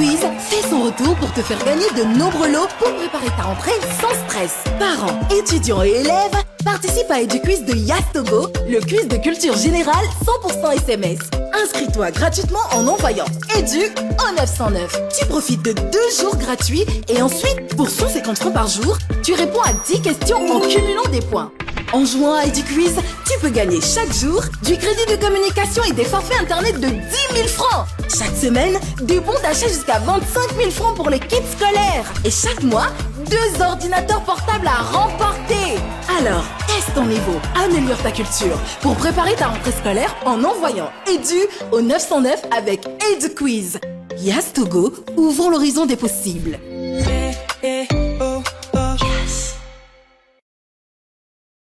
EduQuiz fait son retour pour te faire gagner de nombreux lots pour préparer ta rentrée sans stress. Parents, étudiants et élèves, participe à EduQuiz de Yastogo, le quiz de culture générale 100% SMS. Inscris-toi gratuitement en envoyant EDU au 909. Tu profites de 2 jours gratuits et ensuite, pour 150 francs par jour, tu réponds à 10 questions en cumulant des points. En jouant à EduQuiz, tu peux gagner chaque jour du crédit de communication et des forfaits internet de 10 000 francs. Chaque semaine, des bons d'achat jusqu'à 25 000 francs pour les kits scolaires. Et chaque mois, 2 ordinateurs portables à remporter. Alors, teste ton niveau, améliore ta culture pour préparer ta rentrée scolaire en envoyant EDU au 909 avec EduQuiz. Yastogo, ouvrons l'horizon des possibles.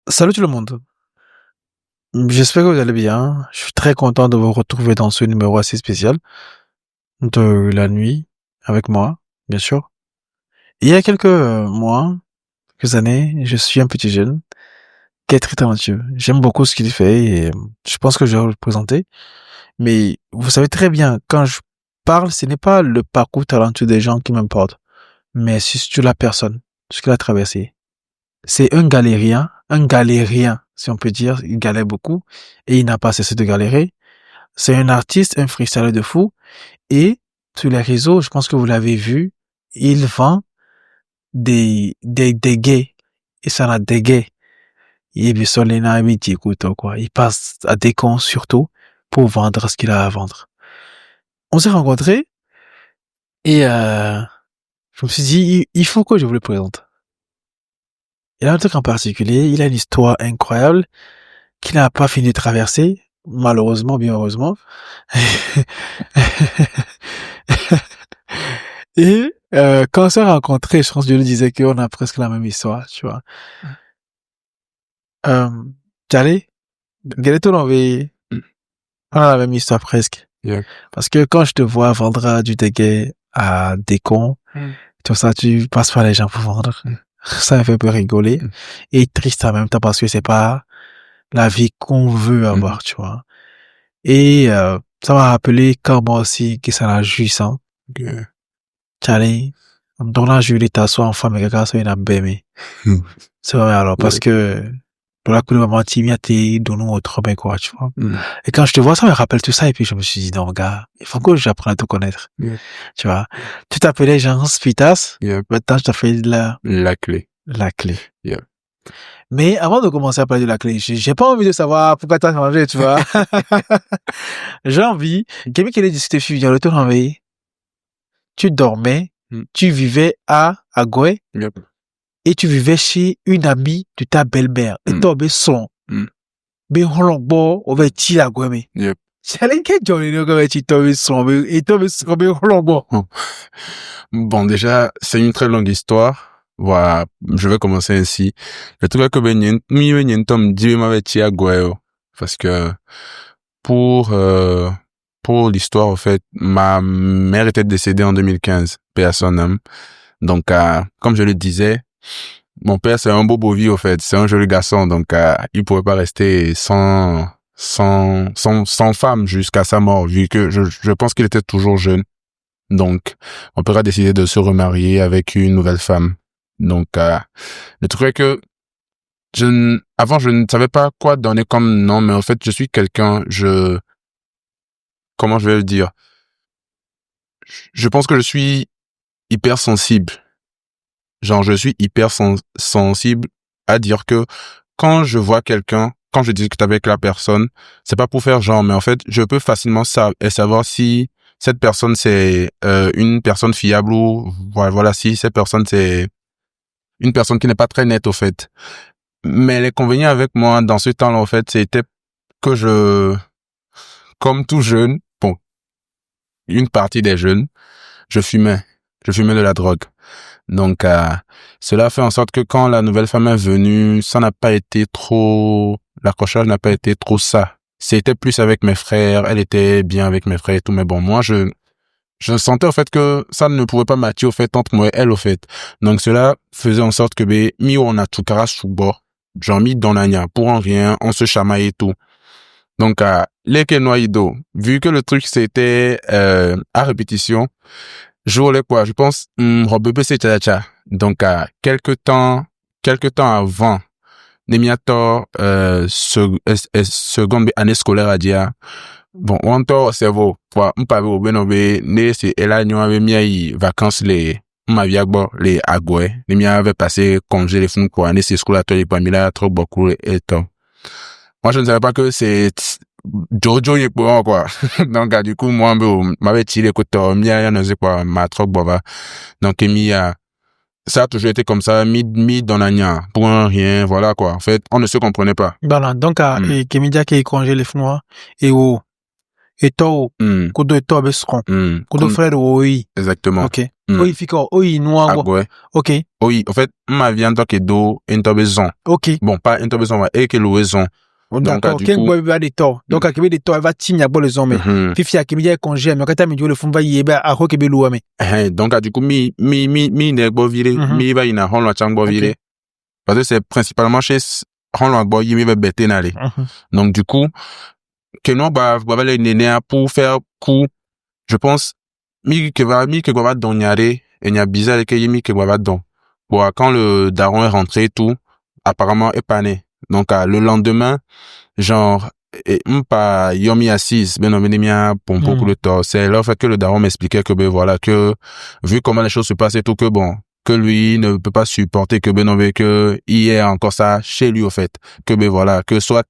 Salut tout le monde. J'espère que vous allez bien. Je suis très content de vous retrouver dans ce numéro assez spécial de la nuit avec moi, bien sûr. Il y a quelques mois, quelques années, je suis un petit jeune qui est très talentueux. J'aime beaucoup ce qu'il fait et je pense que je vais vous le présenter. Mais vous savez très bien, quand je parle, ce n'est pas le parcours talentueux des gens qui m'importe, mais c'est surtout la personne, ce qu'il a traversé. C'est un galérien, si on peut dire. Il galère beaucoup et il n'a pas cessé de galérer. C'est un artiste, un freestyler de fou. Et sur les réseaux, je pense que vous l'avez vu, il vend des gays. Et ça a des gays. Il est sur les quoi. Il passe à des cons surtout pour vendre ce qu'il a à vendre. On s'est rencontrés et je me suis dit, il faut que je vous le présente. Il a un truc en particulier, il a une histoire incroyable qu'il n'a pas fini de traverser, malheureusement, bien heureusement. Et quand on s'est rencontrés, je pense que je lui disais qu'on a presque la même histoire, tu vois. T'allais, on a la même histoire presque. Yeah. Parce que quand je te vois vendre du déguet à des cons, tout ça, tu passes par les gens pour vendre. Ça me fait un peu rigoler et triste en même temps parce que c'est pas la vie qu'on veut avoir, tu vois. Et ça m'a rappelé quand moi aussi que ça l'a jouissant. Charlie, dans la journée t'assois en femme et quelqu'un soit une bébé. C'est vrai alors parce que pour la couleur maman timia t'es donné autre ben quoi, tu vois. Et quand je te vois ça me rappelle tout ça et puis je me suis dit non gars, il faut que j'apprenne à te connaître. Tu vois. Tu t'appelais Jean Spitas. Maintenant je t'appelle La clé. La clé. Mais avant de commencer à parler de la clé, j'ai pas envie de savoir pourquoi t'as changé, tu vois. J'ai envie, quelqu'un qui allait discuter sur le tour envahi. Tu dormais, tu vivais à Agoué, et tu vivais chez une amie de ta belle-mère. Et tombé son. Ben holongbo, on va tirer Agoué, mais. C'est allé que Johnny, on va tirer son, et tombé son, ben holongbo. Bon, déjà, c'est une très longue histoire. Voilà, je vais commencer ainsi. Le truc est que parce que pour l'histoire, en fait, ma mère était décédée en 2015, paix à son âme. Donc, comme je le disais, mon père, c'est un beau vie, en fait. C'est un joli garçon. Donc, il pourrait pas rester sans femme jusqu'à sa mort, vu que je pense qu'il était toujours jeune. Donc, mon père a décidé de se remarier avec une nouvelle femme. Donc, le truc est que avant, je ne savais pas quoi donner comme nom, mais en fait, je suis quelqu'un, comment je vais le dire? Je pense que je suis hyper sensible. Genre, je suis hyper sensible à dire que quand je vois quelqu'un, quand je discute avec la personne, c'est pas pour faire genre, mais en fait, je peux facilement savoir si cette personne c'est une personne fiable ou voilà, si cette personne c'est une personne qui n'est pas très nette au fait. Mais l'inconvénient avec moi dans ce temps-là, en fait, c'était que comme tout jeune, bon, une partie des jeunes, je fumais de la drogue. Donc, cela fait en sorte que quand la nouvelle femme est venue, l'accrochage n'a pas été trop ça. C'était plus avec mes frères, elle était bien avec mes frères et tout, mais bon, moi, je sentais au fait que ça ne pouvait pas matcher au fait entre moi et elle au fait. Donc cela faisait en sorte que mi on a tout carré sous bord, genre mis dans l'agna pour en rien, on se chamaillait et tout. Donc les noyado, vu que le truc c'était à répétition, Je voulais quoi? Je pense, Robebe c'est tcha. Donc, quelques temps avant, Nemiator, seconde année scolaire à dire, bon, on t'a cerveau, quoi, on parle au benobe, né, c'est, elle a, nous avait mis vacances les agoué, les avait passé congé les fonds pour année, c'est scolaire, toi, les parmi là, trop beaucoup, et tout. Moi, je ne savais pas que c'est Jojo est pour quoi. Donc, du coup, moi, m'avais tiré côté, mia, ne sais quoi, ma trop bova. Donc, ça a toujours été comme ça, mis dans la nia, pour un rien, voilà, quoi. En fait, on ne se comprenait pas. Voilà, donc, et Kemidia qui congé les Fnois, et toi, Kodo et toi, Besseron. Kodo frère, oui. Exactement. Ok. Oui, Fico, oui, noir, ouais. ok. Oui, en fait, ma vie en tant que do, interbeson. Ok. Bon, pas interbeson, et que l'oison. D'accord, quel boy va des torts. Donc, à Québec des torts, elle va tigner à boire les hommes. Fifi à Québec, congé, mais quand t'as mis le fond, va y est, à Québec, l'ouame. Donc, du coup, n'est pas viré, va y na, on l'a chang viré. Parce que c'est principalement chez, on l'a boy, il va bêter n'aller. Donc, du coup, que non, bah, les nénés pour faire coup, je pense, mi que va donner, et il y a bizarre que mi que va don. Bon, quand le daron est rentré et tout, apparemment, épané. Donc, le lendemain, genre, et pas yomi assise, ben non, mia pour le temps. C'est là, fait que le daron m'expliquait que, ben voilà, que, vu comment les choses se passent et tout, que bon, que lui ne peut pas supporter que ben non, que il y ait encore ça chez lui, au fait. Que ben voilà, que soit,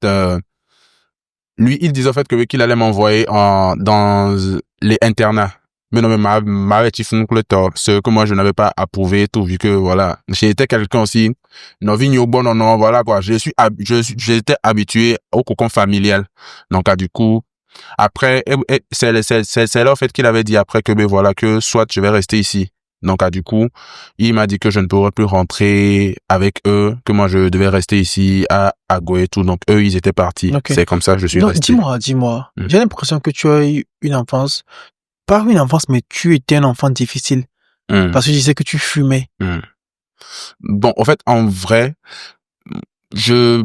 lui, il disait en fait que qu'il allait m'envoyer dans les internats. Mais non, mais ma ce que moi je n'avais pas approuvé tout, vu que voilà, j'étais quelqu'un aussi, non, bon, non, voilà quoi, j'étais habitué au cocon familial. Donc, du coup, après, c'est là en fait qu'il avait dit après que, ben voilà, que soit je vais rester ici. Donc, du coup, il m'a dit que je ne pourrais plus rentrer avec eux, que moi je devais rester ici à Go et tout. Donc, eux, ils étaient partis. Okay. C'est comme ça que je suis resté. Dis-moi. J'ai l'impression que tu as eu une enfance, pas une enfance, mais tu étais un enfant difficile. Parce que je disais que tu fumais. Bon, en fait, en vrai, je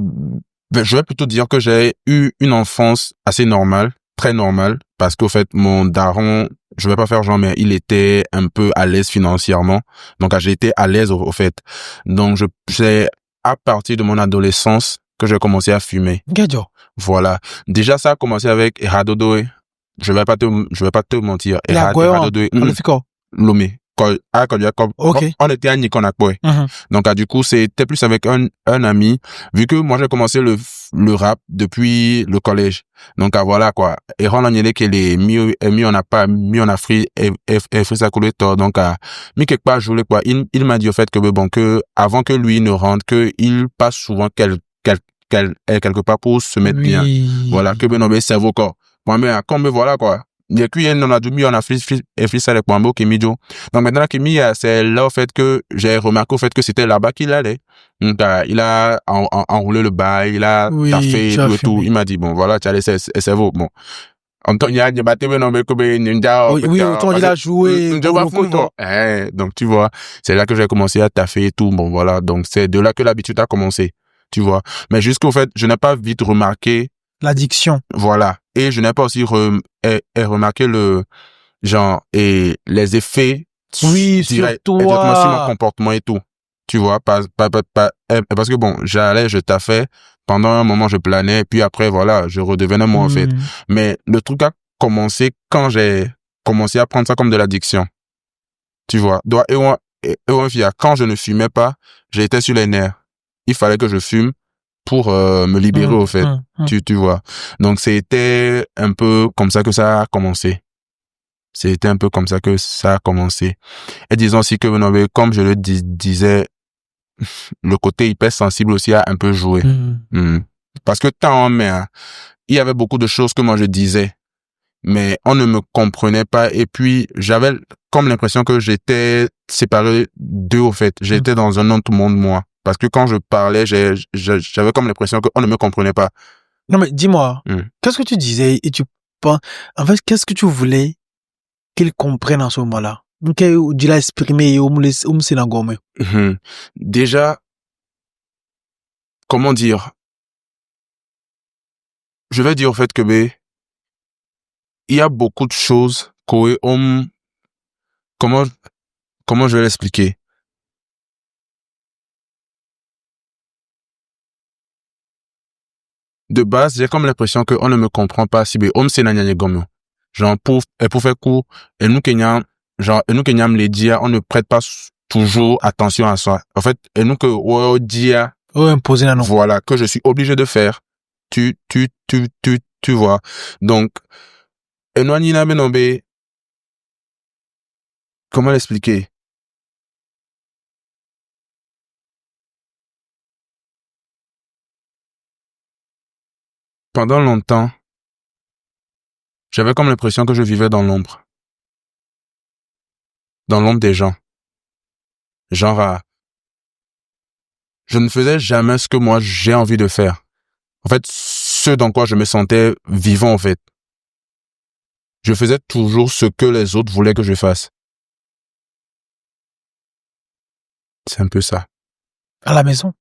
vais plutôt dire que j'ai eu une enfance assez normale, très normale, parce qu'au fait, mon daron, je vais pas faire genre, mais il était un peu à l'aise financièrement. Donc, j'ai été à l'aise, au fait. Donc, c'est à partir de mon adolescence que j'ai commencé à fumer. Gadjo. Voilà. Déjà, ça a commencé avec Eradodoe. Je vais pas te mentir. Eradodoe. Lomé. Okay. On était à Nikonakboy. Donc, du coup, c'était plus avec un ami, vu que moi, j'ai commencé le rap depuis le collège. Donc, voilà, quoi. Et on a que les mis on a pas, mis on a free, et ça coulait tort. Donc, mis quelque part, je voulais quoi. Il m'a dit, au fait, que bon, que avant que lui ne rentre, que il passe souvent quelque part pour se mettre bien. Voilà, que ben, on cerveau corps. Bon, mais, comme voilà, quoi. Il y a qu'une, on a dû on a fait ça les points qui midjo. Donc maintenant c'est là au fait que j'ai remarqué au fait que c'était là-bas qu'il allait. Donc il a enroulé le bail, il a fait et tout. Il m'a dit bon voilà, tu as laissé cerveau. Bon. Antonia il a joué. Donc tu vois, c'est là que j'ai commencé à taffer et tout. Bon voilà, donc c'est de là que l'habitude a commencé. Tu vois. Mais jusqu'au fait, je n'ai pas vite remarqué l'addiction. Voilà. Et je n'ai pas aussi remarqué le genre et les effets sur toi. Exactement sur mon comportement et tout. Tu vois, parce que bon, je taffais, pendant un moment je planais, puis après voilà, je redevenais moi en fait. Mais le truc a commencé quand j'ai commencé à prendre ça comme de l'addiction. Tu vois, quand je ne fumais pas, j'étais sur les nerfs. Il fallait que je fume pour me libérer au fait, tu vois. Donc c'était un peu comme ça que ça a commencé. C'était un peu comme ça que ça a commencé. Et disons aussi que comme je le disais, le côté hypersensible aussi a un peu joué. Parce que il y avait beaucoup de choses que moi je disais, mais on ne me comprenait pas. Et puis j'avais comme l'impression que j'étais séparé d'eux au fait. J'étais dans un autre monde moi. Parce que quand je parlais, j'avais comme l'impression qu'on ne me comprenait pas. Non, mais dis-moi, qu'est-ce que tu disais et tu penses, en fait, qu'est-ce que tu voulais qu'ils comprennent en ce moment-là? Tu l'as exprimé Déjà, comment dire? Je vais dire au fait que, il y a beaucoup de choses comment je vais l'expliquer? De base, j'ai comme l'impression qu'on ne me comprend pas si on sait n'anya gomme. Genre, pour faire court, et nous kenyam les dia, on ne prête pas toujours attention à ça. En fait, et nous que, dia, imposer la non. voilà, que je suis obligé de faire. Tu vois. Donc, et nous, Nina Benombe, comment l'expliquer? Pendant longtemps, j'avais comme l'impression que je vivais dans l'ombre. Dans l'ombre des gens. Genre, je ne faisais jamais ce que moi j'ai envie de faire. En fait, ce dans quoi je me sentais vivant, en fait. Je faisais toujours ce que les autres voulaient que je fasse. C'est un peu ça. À la maison?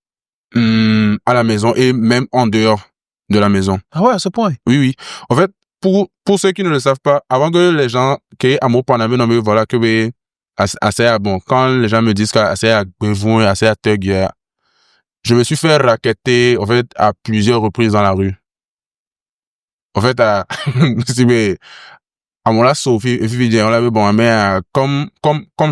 À la maison et même en dehors de la maison. Ah ouais, à ce point? Oui, oui. En fait, pour ceux qui ne le savent pas, avant que les gens qui aient amour pour la maison, voilà, que assez bon, quand les gens me disent qu'assez à Bévon et assez à Tug, je me suis fait racketter, en fait, à plusieurs reprises dans la rue. En fait, à mon là, Sophie, on l'avait bon, mais comme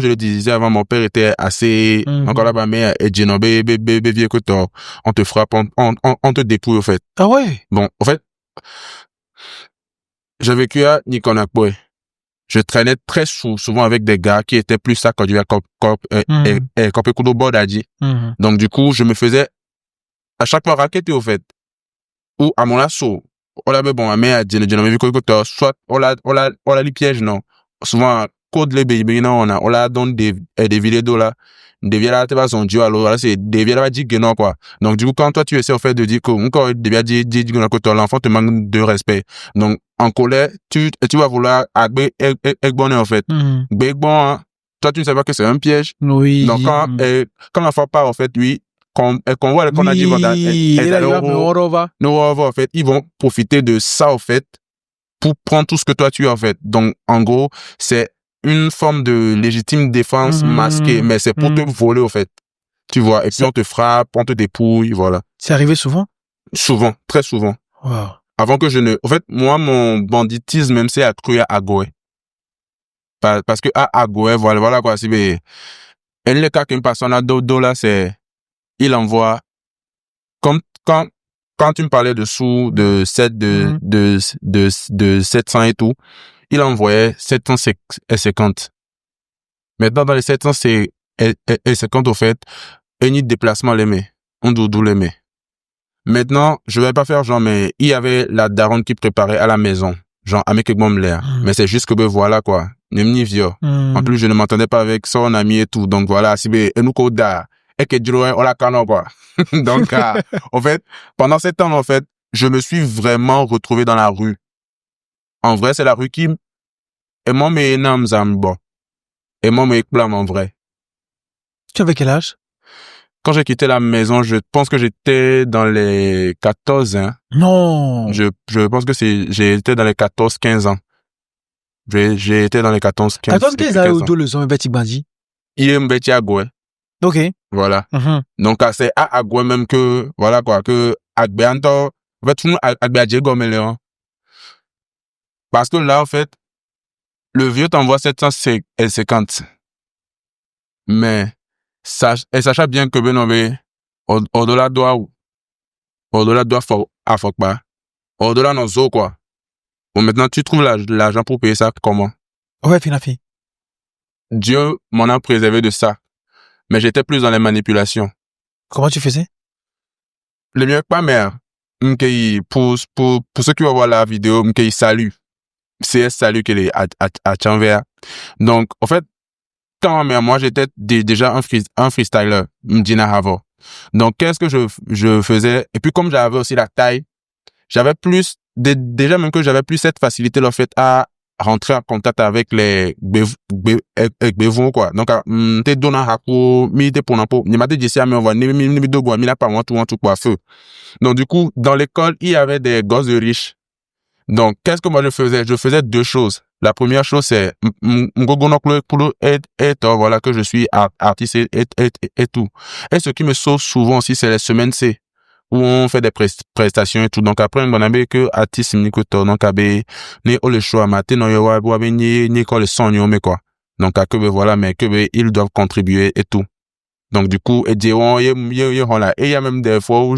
je le disais avant, mon père était assez, encore là-bas, mais vieux que toi, on te frappe, on te dépouille, en fait. Ah ouais? Bon, en fait, j'ai vécu à Nikonakboy. Je traînais très souvent avec des gars qui étaient plus ça quand tu as Kopekudo Bodadi. Donc, du coup, je me faisais à chaque fois racketter, au fait. Ou à mon lasso. On l'avait bon, mais à vu que soit, on l'a les pièges, non. Souvent, code les bébés, non, on l'a donné des vidéos là. Des vidéos là, t'es pas son dieu, alors, c'est des vidéos là, dit que non, quoi. Donc, du coup, quand toi, tu essaies, en fait, de dire que, encore, des vidéos que l'enfant te manque de respect. Donc, en colère, tu vas vouloir, bon, en fait. Bon, toi, tu ne sais pas que c'est un piège. Oui. Donc, quand l'enfant part, en fait, lui, qu'on voit, qu'on a dit, en fait, ils vont profiter de ça, en fait, pour prendre tout ce que toi tu as, en fait. Donc, en gros, c'est une forme de légitime défense masquée, mais c'est pour te voler, en fait. Tu vois, et puis on te frappe, on te dépouille, voilà. C'est arrivé souvent? Souvent, très souvent. Wow. Avant que en fait, moi, mon banditisme, même, c'est accru à Agoé. Parce que à Agoé, voilà quoi, c'est, et le cas qu'une personne a dodo là, c'est, il envoie, comme quand tu me parlais de sous, de 700 et tout, il envoyait 750. Maintenant, dans les 750, au fait, un nid de déplacement l'aimait. On doudou l'aimait. Maintenant, je vais pas faire genre, mais il y avait la daronne qui préparait à la maison. Genre, avec l'air. Mais c'est juste que, voilà, quoi. En plus, je ne m'entendais pas avec son ami et tout. Donc, voilà, si, et nous, koda. Et que on la canon, quoi. Donc, en fait, pendant 7 ans, en fait, je me suis vraiment retrouvé dans la rue. En vrai, c'est la rue qui, et moi, mes noms, bon. Et moi, mes blâme, en vrai. Tu avais quel âge? Quand j'ai quitté la maison, je pense que j'étais dans les 14, hein. Non. Je pense que j'ai été dans les 14, 15 ans. J'ai été dans les 14, 15 ans. 14, 15 ans, où le son Betty Bandi? Il est Mbeti Agoué. Ok. Voilà. Donc, c'est à Agoué même que, voilà quoi, que Agbe Anto, en fait, tout le monde Agbe Adje Goméléon. Parce que là, en fait, le vieux t'envoie 750. Mais, sachez bien que Benobé, au-delà doit à Fokba, au-delà nos os, quoi. Bon, maintenant, tu trouves l'argent pour payer ça comment? Ouais, Finafi. Dieu m'en a préservé de ça. Mais j'étais plus dans les manipulations. Comment tu faisais? Le mieux que ma mère, pour ceux qui vont voir la vidéo, salue. C'est salut qu'elle est à Tchanvea. Donc, en fait, quand ma mère, moi, j'étais déjà un freestyler, Mdina Havo. Donc, qu'est-ce que je faisais? Et puis, comme j'avais aussi la taille, j'avais plus, déjà même que j'avais plus cette facilité, en fait, à rentrer en contact avec les bévons, quoi. Donc, t'es donnant à coup, mi t'es pour n'importe, ni m'as dit, mais on va, ni deux bois, mi là, pas moi, tout, quoi, feu. Donc, du coup, dans l'école, il y avait des gosses de riches. Donc, qu'est-ce que moi je faisais? Je faisais 2 choses. La première chose, c'est, voilà, que je suis artiste et tout. Et ce qui me sauve souvent aussi, c'est les semaines C, où on fait des prestations et tout. Donc après, on a que artiste, donc, ni le choix, matin, non, ni quoi le son, mais quoi. Donc, à que, voilà, mais que, ils doivent contribuer et tout. Donc, du coup, et là. Et il y a même des fois où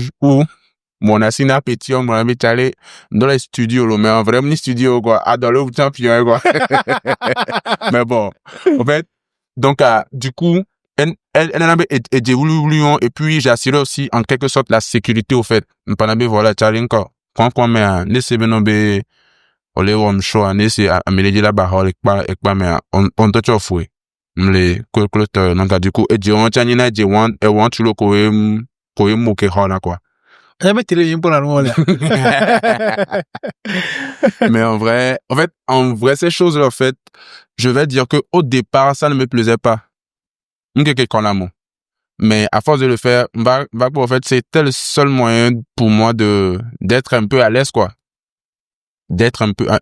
mon assina pétion, mon ami allé dans les studios, là, mais en vrai, mon studio, quoi, dans le champion, quoi. Mais bon, en fait, donc, du coup, elle avait été et puis j'assurais aussi, en quelque sorte, la sécurité, au fait. Pendant, voilà, Charlie, encore. Quand mais, laissez bien, on on show, laissez, améliérer la barre, et pas, mais, on te chauffe, oui. Les, donc, du coup, et on tient, et want to look, quoi. Jamais télé pour la nouvelle. Mais en vrai, ces choses-là, en fait, je vais dire que au départ, ça ne me plaisait pas. Mais à force de le faire, en fait, c'était le seul moyen pour moi d'être un peu à l'aise, quoi. D'être un peu à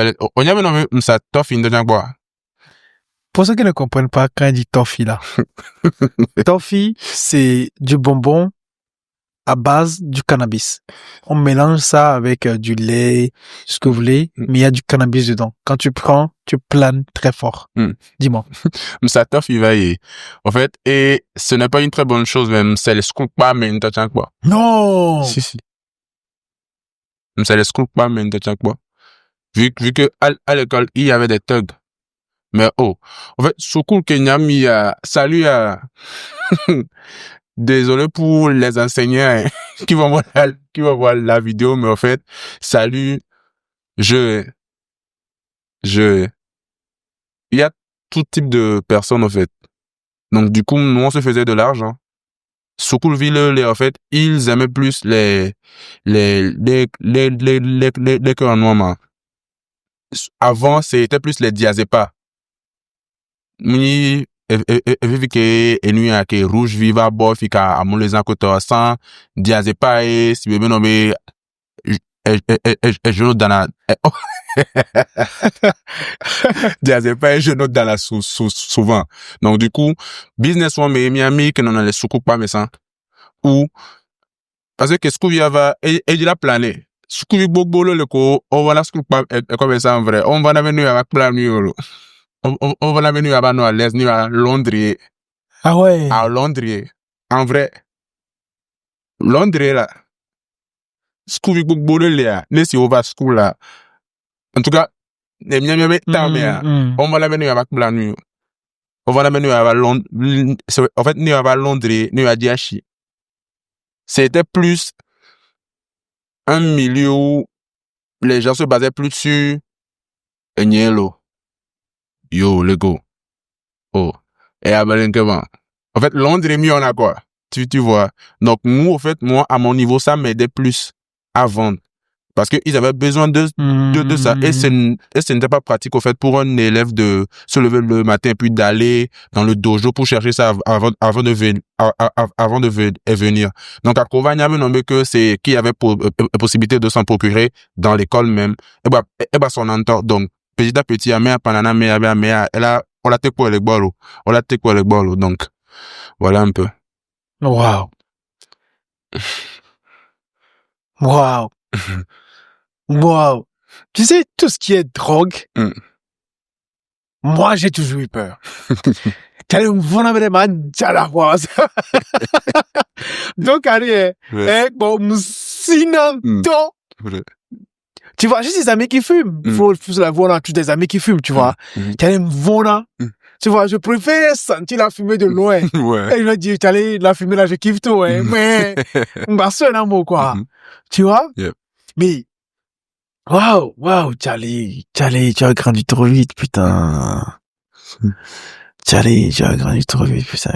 l'aise. On y a maintenant, ça toffe une quoi. Pour ceux qui ne comprennent pas, quand il dit toffee, là. Toffee, c'est du bonbon à base du cannabis. On mélange ça avec du lait, ce que vous voulez, mais il y a du cannabis dedans. Quand tu prends, tu planes très fort. Dis-moi. Ça t'offre, il va y. En fait, et ce n'est pas une très bonne chose, même. C'est le scoop pas, mais une tâche quoi. Non! Si. C'est le scoop pas, mais une tâche quoi. Vu que, à l'école, il y avait des thugs. Mais en fait, Sukul Kenyami salut à, désolé pour les enseignants qui vont voir la vidéo, mais en fait, salut, il y a tout type de personnes, en fait. Donc, du coup, nous, on se faisait de l'argent. Soukoulville, en fait, ils aimaient plus les cœurs noirs. Avant, c'était plus les diazépam. Ni, nuit à que rouge viva bof fika à mon les encouteurs sans diazépam et si bébé nommé je note dans la diazépam et je note dans la souvent. Donc du coup business one mais Miami que non les soukoupes pas mais ça ou parce que qu'est-ce qu'il y avait et il a plané soukou bogbolo le ko on va la soukou pas comme ça en vrai on va venir avec plan nuit on va venir à l'aise ni à Londres. Ah ouais. À Londres. En vrai. Londres là. School beaucoup là. Ne si on va school là. En tout cas, on va la venir avec plan nuit. On va la venir à Londres. En fait, ni à Londres, ni à Diachi. C'était plus un milieu où les gens se basaient plus sur Enyelo. Yo, le go. Oh. Et à Balenkevan. En fait, Londres est mieux en a quoi. Tu vois. Donc, moi, en fait, à mon niveau, ça m'aidait plus à vendre. Parce que ils avaient besoin de ça. Et ce n'était pas pratique, au fait, pour un élève de se lever le matin puis d'aller dans le dojo pour chercher ça avant de venir. Donc, à Kovagna, nommé que c'est qui avait possibilité de s'en procurer dans l'école même. Et bah, son entour. Donc, petit à petit, on l'a fait pour les bolos. Donc, voilà un peu. Wow. Wow. Wow. Tu sais, tout ce qui est drogue, moi, j'ai toujours eu peur. Donc, allez, bon, tu vois, j'ai des amis qui fument. Faut la voir, on a tous des amis qui fument, tu vois. Tu vois, je préfère sentir la fumée de loin. Ouais. Et je me dis, tu allais la fumée là, je kiffe tout, hein. Mais, on va seul un mot, quoi. Tu vois? Yep. Mais, waouh, Charlie, tu as grandi trop vite, putain. Charlie, tu as grandi trop vite, putain.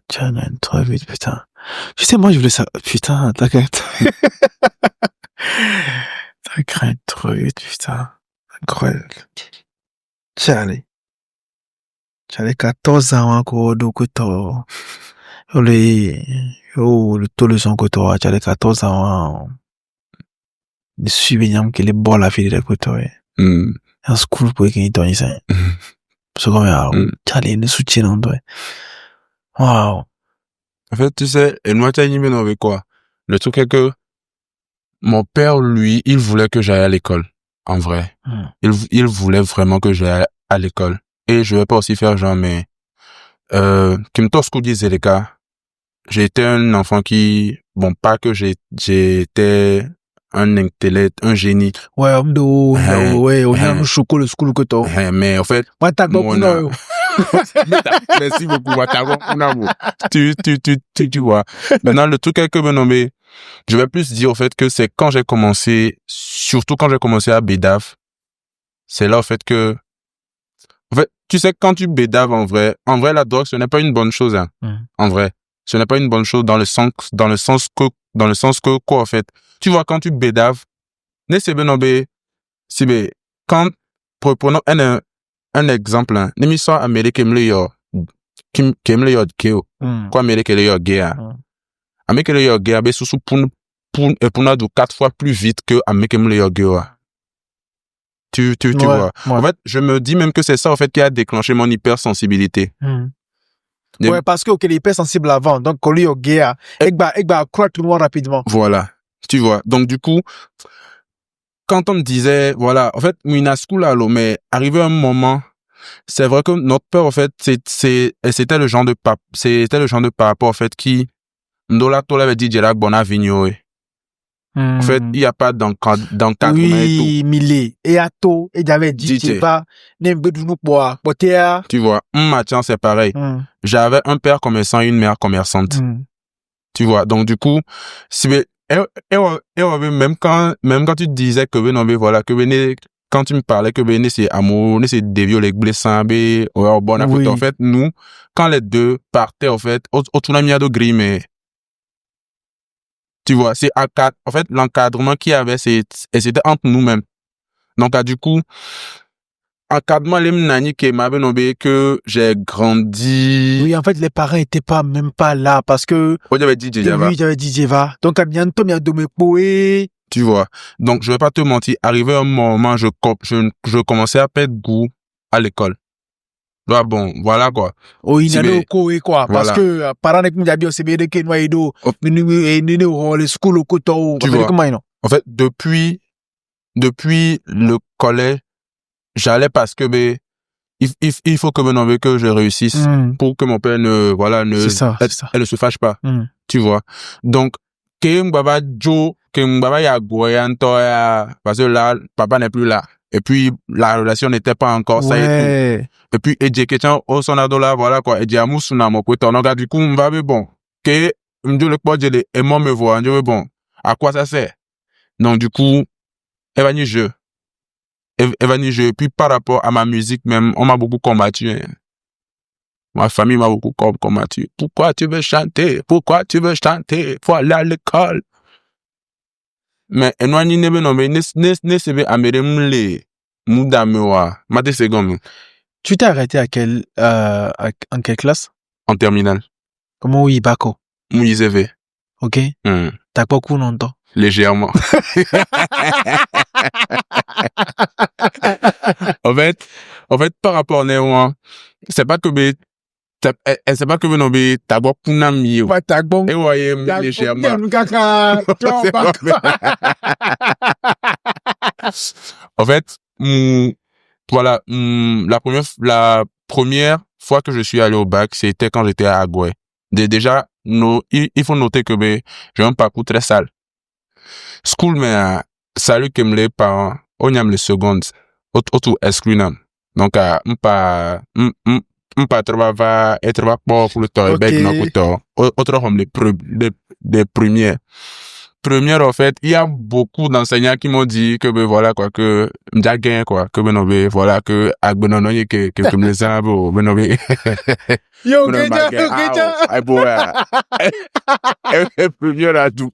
Tu sais, moi, je voulais ça, putain, t'inquiète. T'as grandi trop vite, putain. Incroyable. Charlie, 14 ans, encore, donc, le taux de son côté, Charlie, 14 ans, le souvenir qu'il est bon, la fille de côté, En school, pour qu'il donne ça. C'est comme, alors, Charlie, ne soutient, non, toi. Wow. En fait, tu sais, et moi, tu as animé avec quoi? Le truc est que mon père, lui, il voulait que j'aille à l'école. En vrai. Il voulait vraiment que j'aille à l'école. Et je vais pas aussi faire genre, mais, qui me torse qu'on disait les gars. J'ai été un enfant qui, bon, pas que j'étais un intellect, un génie. Ouais, ouais, on a un chocolat, le school que toi. Mais en fait, moi, t'as beaucoup, non. Merci beaucoup, tu vois. Maintenant, le truc est que, mais, je vais plus dire, au fait, que c'est quand j'ai commencé, surtout quand j'ai commencé à bédave, c'est là, au fait, que, en fait, tu sais, quand tu bédaves, en vrai, la drogue, ce n'est pas une bonne chose, hein. En vrai. Ce n'est pas une bonne chose dans le sens que, quoi, en fait. Tu vois, quand tu bédaves, quand, prenons un exemple, hein, l'émission américaine, quoi, américaine, Américaine, sous pour nous 4 fois plus vite que américaine, tu vois. Ouais. En fait, je me dis même que c'est ça, en fait, qui a déclenché mon hypersensibilité. Ouais, parce que, il est hypersensible avant. Donc, quand il y a croire tout le monde rapidement. Voilà. Tu vois. Donc, du coup, quand on me disait, voilà, en fait, Mina School, mais arrivé un moment, c'est vrai que notre peur, en fait, c'était le genre de papa, en fait, qui, Ndola Tola avait dit, Djelak Bonavigno, en fait, il n'y a pas d'encadrement oui, Milé. Et à tôt, et j'avais dit, tu pas, tu vois, Mathieu, c'est pareil. J'avais un père commerçant et une mère commerçante. Tu vois, donc du coup, même quand tu disais que, non, mais voilà, que, quand tu me parlais que, c'est amour, c'est dévieux, les blessants, en fait, nous, quand les deux partaient, en fait, autour d'un de gris, mais, tu vois, en fait, l'encadrement qu'il y avait, c'était entre nous-mêmes. Donc, du coup, encadrement, que j'ai grandi. Oui, en fait, les parents étaient même pas là parce que. Oui, j'avais dit Djeva. Oui, j'avais dit Djeva. Donc, à bientôt, tu vois. Donc, je vais pas te mentir. Arrivé un moment, je commençais à perdre goût à l'école. Ah bon, voilà quoi. Oh, il y a le quoi. Parce que, parents ne m'ont bien c'est que nous aido, les schools au coton. Tu vois. En fait, depuis le collège, j'allais parce que, il faut que je réussisse pour que mon père elle ne se fâche pas. Tu vois. Donc, parce que là, papa n'est plus là. Et puis, la relation n'était pas encore ça et tout. Et puis, au son ado là, voilà quoi. Et du coup, on va, bon. Et moi me voit, bon. À quoi ça sert? Donc, du coup, elle va ni jeu. Et puis, par rapport à ma musique même, on m'a beaucoup combattu, hein. Ma famille m'a beaucoup combattu. Pourquoi tu veux chanter? Faut aller à l'école. Mais, tu t'es arrêté à en quelle classe? En terminale. Comment oui, Bako? Mouizeve. Ok. T'as pas beaucoup longtemps? Légèrement. en fait, par rapport à Néo, c'est pas que c'est pas que t'as beaucoup d'ami. Ouais, t'as bon. Et ouais, légèrement. En fait, voilà, la première fois que je suis allé au bac, c'était quand j'étais à Agoué. Déjà, il faut noter que j'ai un parcours très sale. School, mais salut que mes parents, on y a les secondes, auto excluant. Donc, pas travailler, être pour le temps, autre comme les premières. Première, en fait, il y a beaucoup d'enseignants qui m'ont dit que, voilà, quoi, que, m'daguen, quoi, que, voilà, que, que me les abo, yo, première à tout.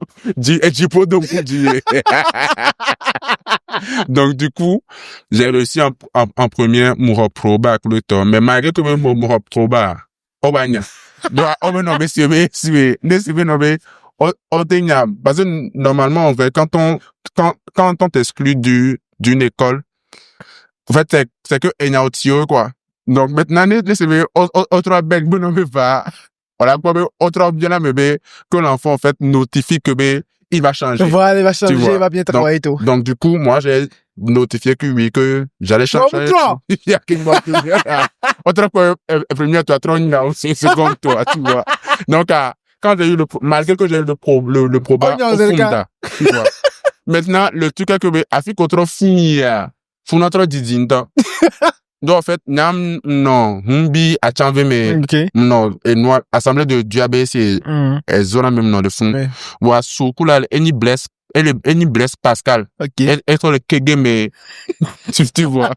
Donc, du coup, j'ai réussi en première, mourant pro bac le temps. Mais malgré que même mourant pro bac, parce que normalement, en fait, quand on t'exclut d'une école, en fait, c'est que il y a autre quoi. Donc, maintenant, c'est autre belle, bon, on va, voilà, quoi, autre bien là, mais, que l'enfant, en fait, notifie que, il va changer. Voilà, il va changer, vois. il va bien travailler tout. Donc, du coup, moi, j'ai notifié que oui, que j'allais changer. Il y a qu'une fois autre fois, premier, toi, c'est second, toi, tu vois. Donc, quand j'ai eu malgré que j'ai eu le problème, tu vois. Maintenant, le truc est que, afin qu'on trouve fini, faut notre didinta. Donc, en fait, non, humbi, a chanvé, mais, non, et nous, assemblée de diabète, c'est, zone même, non, de fond. Ou à soukou, là, any bless Pascal. Ok. Et sur le kege, mais, tu vois.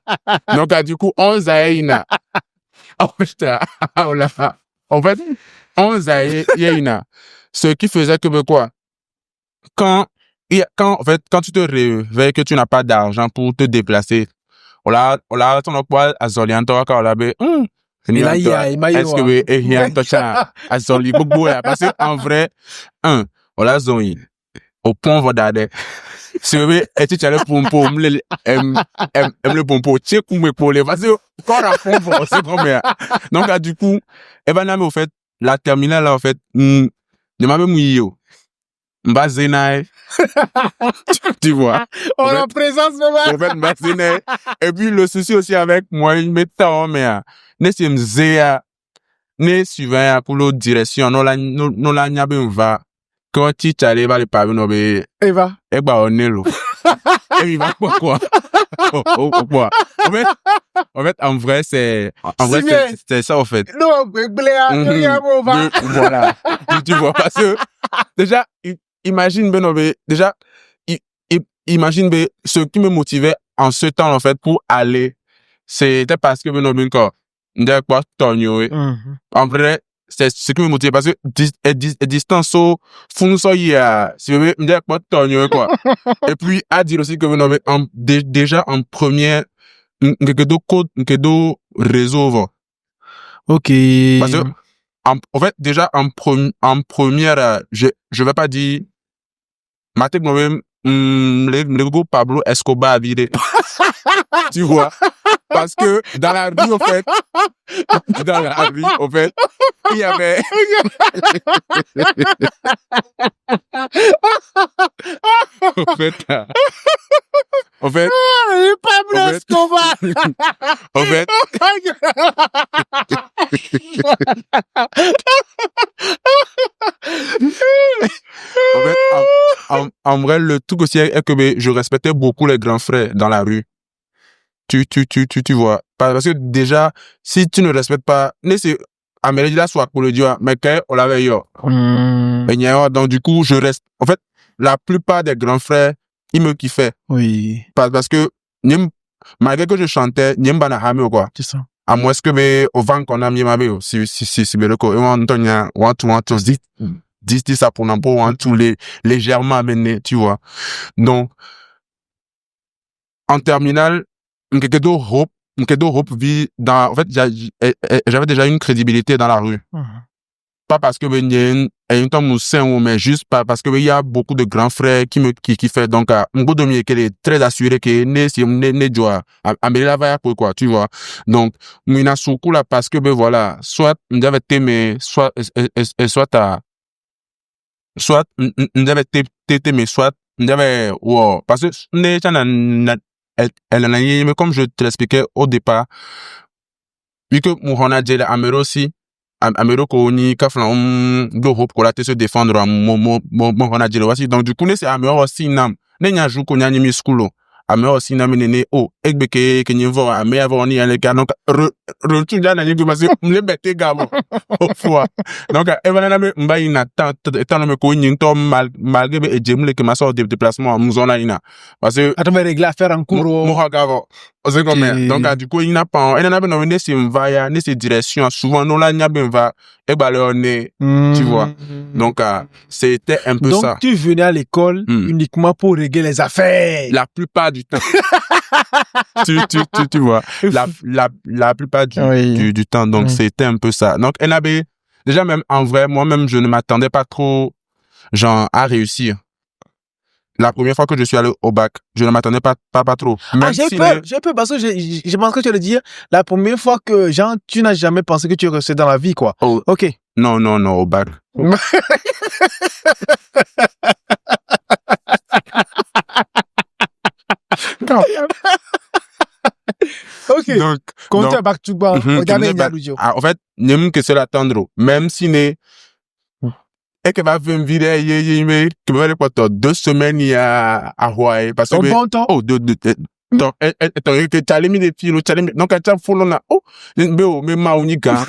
Donc, du coup, 11 aïna. En fait, 11 aïna. Ce qui faisait que, quoi, quand, en fait, quand tu te réveilles que tu n'as pas d'argent pour te déplacer, on a ton quoi à Zolianto quand on l'a est-ce que il y a toi à Zoli beaucoup parce que en vrai on l'a Zoli au pont Vodade c'est vrai et tu as le pompo le pompo tu comme pour les parce que quand la pompo c'est combien donc du coup au fait la terminale là en fait de ma même yo Mbazena tu vois on a présence en fait Mbazena et puis le souci aussi avec moi il met temps mais ne c'est mzea ne suivant pour l'autre direction non la nyabe va quand tu t'allais va le pavé no be Eva et bah on est là et il va quoi en fait en vrai c'est ça en fait non voilà tu vois parce que déjà imagine déjà imagine ce qui me motivait en ce temps en fait pour aller c'était parce que encore en vrai c'est ce qui me motivait parce que distance fond so ya si vous voulez quoi et puis à dire aussi que déjà en première que réseau ok parce que en fait déjà en première je vais pas dire Matek moi-même, le groupe Pablo Escobar a viré. Tu vois? Parce que dans la rue, en fait, il y avait... en fait, Pablo Escobar. en fait, en vrai, le truc aussi est que je respectais beaucoup les grands frères dans la rue. Tu vois. Parce que déjà, si tu ne respectes pas, c'est Amérique là soit pour le dire, mais quand on l'avait eu. Donc du coup, je reste. En fait, la plupart des grands frères, ils me kiffaient. Oui. Parce que malgré que je chantais, nyemba na hame quoi. C'est ça. À moins que au vent qu'on a mis ma bio, si beloko, et on want dit ça pour n'importe où, tous les légèrement amené, tu vois. Donc, en terminale, Hope vit dans, en fait, j'avais déjà une crédibilité dans la rue. Pas parce que il y a un temps mais juste parce que il y a beaucoup de grands frères qui fait donc un beau demi qui est très assuré que ne joie Amélie la va quoi tu vois donc mina soukou là parce que voilà soit m'avait t'aimer soit m'avait t'aimer soit m'avait wow parce que elle en a mais comme je te l'expliquais au départ vu que Mourana Djele Amero aussi Amero Koni Kaflan do Hope pour la se défendre à Mourana Djele aussi donc du coup c'est Amero aussi nam ne nya jou ko nya mi schoolo Amero aussi nam ne egbeke ke nyevo ame avoir ni les gars donc retour dans la parce que me bête gamo au fois donc evanana me mba ina tant me ko nyin to malgré e jemle que ma sorte de déplacement en zone ina parce que attends régler affaire en cours mo gavo c'est comme donc du coup il n'a pas elle n'a pas non c'est va ne c'est direction souvent non la nya ben va e balonné tu vois donc c'était un peu donc, ça donc tu venais à l'école uniquement pour régler les affaires la plupart du temps tu vois la plupart du temps donc c'était un peu ça donc NAB déjà même en vrai moi-même je ne m'attendais pas trop genre à réussir la première fois que je suis allé au bac, je ne m'attendais pas trop. Même J'ai si peur parce que je pense que tu allais dire la première fois que, genre, tu n'as jamais pensé que tu restais dans la vie, quoi. Oh, Ok. non, au bac. Ok. Donc, Quand tu non. as bac, tu vas, En fait, n'aime que c'est l'attendre. Même si n'est, et que va faire une vidéo, que va aller pour 2 semaines, il y a à Hawaï. Parce que, au bon temps. oh, donc, que tu as mis des films, donc, tu as follow là. Oh, mais maounika.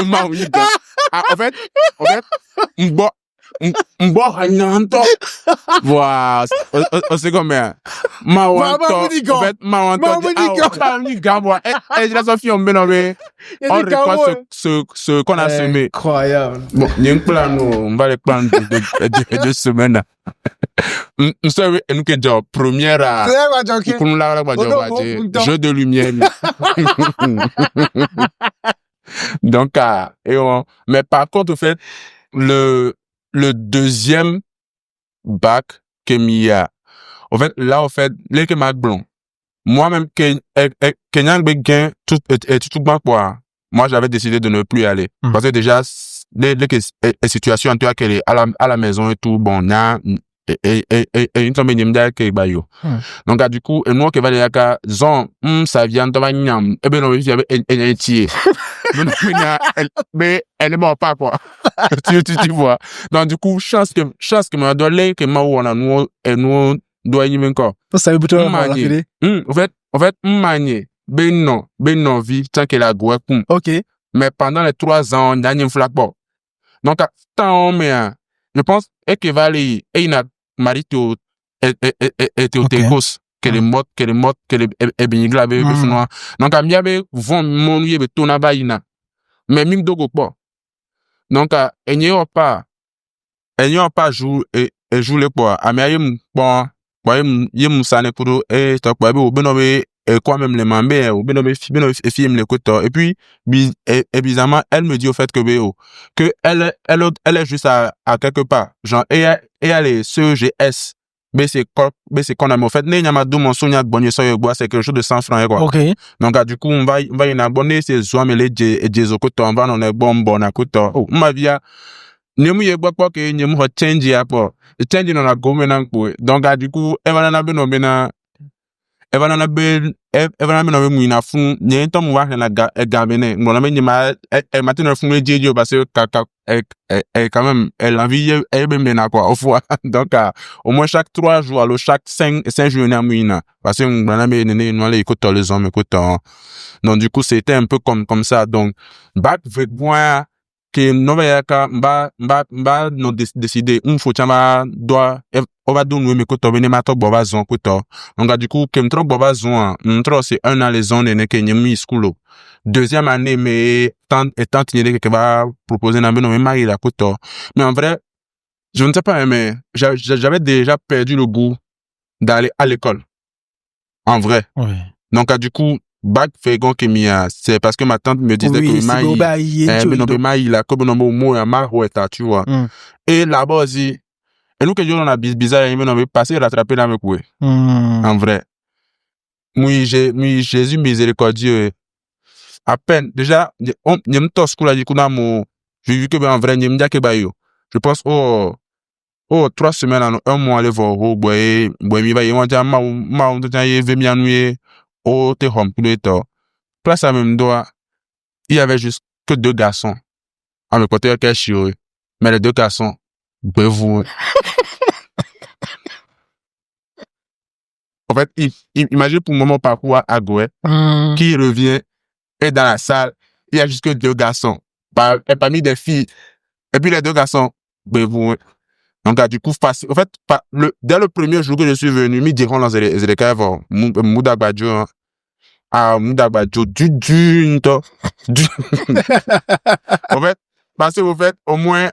Maounika. En fait, m'bo voilà, on sait combien. En fait, et je la fille, on récolte ce qu'on a semé. Incroyable. Bon, il y a un plan, on va les prendre de 2 semaines. Nous savons, nous que déjà, première à, jeu de lumière. Donc, mais par contre, en fait, le deuxième bac que m'y a, en fait, là, en fait, les que m'a blond. Moi-même, tout bac, quoi. Moi, j'avais décidé de ne plus aller. Parce que déjà, les situations, en tout cas, qu'elle est à la maison et tout, bon, une tombe n'imda que bayo. Donc, du coup, et moi, qui va aller à zon, ça vient de Vagnam, et ben, on vit avec un tiers. Mais elle est morte pas, quoi. tu vois. Donc, du coup, chance que m'a donné, que m'a ou on a nous, et nous, doit y encore. Ça veut plutôt en fait, manier, ben non, vie, tant qu'elle a goué, ok. Mais pendant les 3 ans, on a une flaque, bon. Donc, tant, mais, je pense, et que va aller, et il a marié au Tecos, qu'elle est morte, qu'elle est bien gravée, donc, à miabe, vont, mon, y est, tout n'a pas, mais, mime dogo, pas. Donc, et n'y a pas joue, et joue les poids. À miabe, bon, y moussane pour et stock baby ou benobe et quoi même les mambé ou benobe film les couteaux et puis bizarrement elle me dit au fait que elle est juste à quelque part genre et elle ce GS mais c'est qu'on a en fait né nyama do mon sonia bonne so yegwa c'est quelque chose de 100 francs quoi. OK. Donc du coup on va y abonner c'est soit mais les au couteau on va on est bon à couteau oh ma vie Nemu ye gbakwa ke nyemu ho change ya po. Change no na gome na nkpo. Donc du coup, evana na be no be na evana na be mu na fun nye ntom wa na ga be ne. Ngona me nyima matin na fun ejeje parce que quand même elle envie e be me na quoi au fois. Donc au moins chaque 3 jours alors chaque 5 jours na mu na parce que ngona me ne no les écoute les hommes écoute. Donc du coup, c'était un peu comme ça. Donc back avec moi que novayaka mba no décider faut chama doit on va donner mais koto bene mato boba zon koto donc du coup kem trop boba zon c'est 1 an les zones ne kenyemi school deuxième année mais étant tenu que va proposer na beno mais la koto mais en vrai je ne sais pas mais j'avais déjà perdu le goût d'aller à l'école en vrai donc du coup bac fegon que mia c'est parce que ma tante me disait que maï la comme no mo ya ma hoeta tu vois et là-bas aussi et nous que on a bizarre mais on veut passer rattraper dans me coué en vrai Jésus miséricordieux à peine déjà on n'aime pas school là du coup j'ai vu que en vrai n'aime pas que bayo je pense 3 semaines 1 mois aller voir boy mi va y on dit ma on dit y veut bien nuer au te home pour l'état place à même doigt il y avait juste que 2 garçons à mes côtés mais les 2 garçons vous en fait imagine pour mon parcours à Goué qui revient et dans la salle il y a juste que 2 garçons parmi des filles et puis les 2 garçons vous donc du coup facile en fait dès le premier jour que je suis venu mi diront dans les caves Mouda Badjo Mouda Badjo du en fait parce que vous faites au moins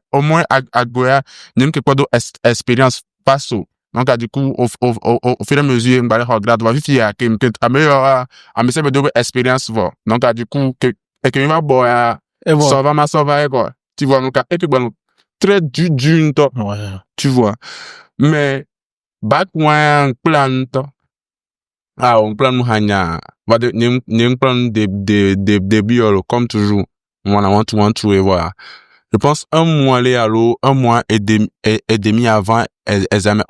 à Goya n'aime que quoi d'autre expérience passe donc du coup au fur et à mesure on va regarder va vivre que améliore améliorer de expérience va donc du coup que va boire ça va quoi tu vois donc et puis bon très du tu vois Mais, back when plante, on plante hanya, va de, n'im plante des biolo, comme toujours. Voilà, want to, et voilà. Je pense un mois aller à l'eau, un mois et demi avant, examen,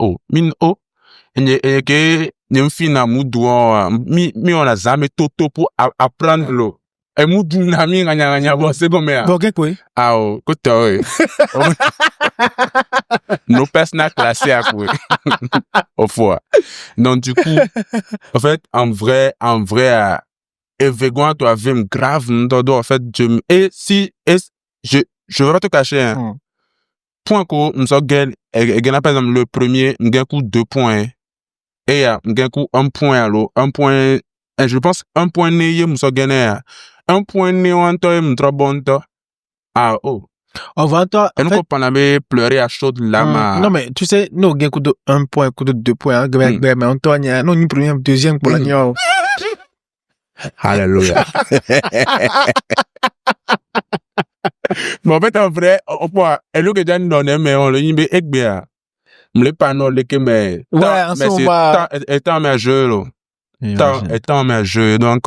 et que, n'im fina moudouan, mi on a jamais toto pour apprendre l'eau. Et moudou na mi gagna, bon, c'est comme ça. Bon, ok, quoi. Écoute, nos personnages classés à quoi. Au fois. Donc, du coup, en fait, en vrai, et végan, toi, vim grave, en fait, je vais pas te cacher, hein. Point que, nous sommes gagnés, par exemple, le premier, nous gagnons coup 2 points, et, nous gagnons coup 1 point à l'eau, 1 point, et je pense, 1 point né, nous sommes gagnés, 1 point né, on toi, nous sommes bon, On va toi. Et nous, quand on avait pleuré à chaud de lama. Non, mais tu sais, nous, gain coup de 1 point, coup de 2 points, mais Antoine, nous, une première, deuxième pour l'agneau. Alléluia. Mais en fait, en vrai, on peut, et nous, que j'ai donné, mais on le yimbe ekbea. M'le pas non, le que, mais, Ouais, en ce moment. étant mes jeux, là. Étant mes jeux, donc,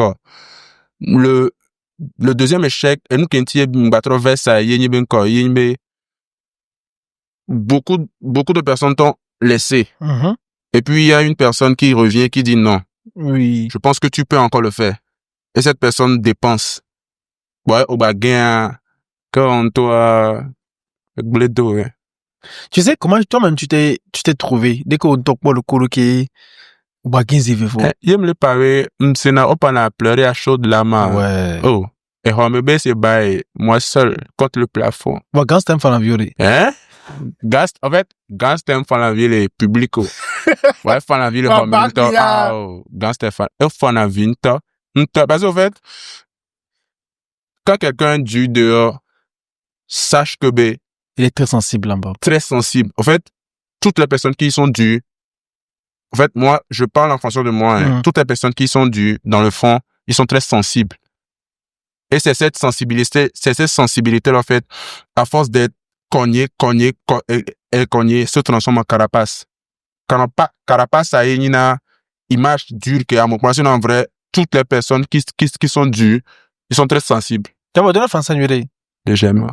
le deuxième échec, et nous, quand il y a trouvé ça, beaucoup de personnes t'ont laissé. Et puis, il y a une personne qui revient, qui dit non. Oui. Je pense que tu peux encore le faire. Et cette personne dépense. Ouais, au baguin, quand toi, bledo, ouais. Tu sais, comment toi-même tu t'es trouvé? Dès qu'on toque pas le cours qui, au baguin, c'est vivant. Il me le paraît, c'est na, on a pleuré à chaud de la main. Ouais. Oh. Et on me baisse, moi seul, contre le plafond. Bon, quand c'est un fan la violer. Hein? En fait, quand c'est un fan la ville public, ouais, fan la ville, on me dit, quand c'est fan la ville, parce qu'en fait, quand quelqu'un du dehors, sache que il est très sensible en bas. Très sensible. En fait, toutes les personnes qui sont dues, en fait, moi, je parle en fonction de moi, hein. Toutes les personnes qui sont dues, dans le fond, ils sont très sensibles. Et c'est cette sensibilité, en fait, à force d'être cogné, se transforme en carapace. Carapace, ça est une image dure que à mon point, en vrai, toutes les personnes qui sont dues, ils sont très sensibles. Tu vas donner français nuéré. Légèrement.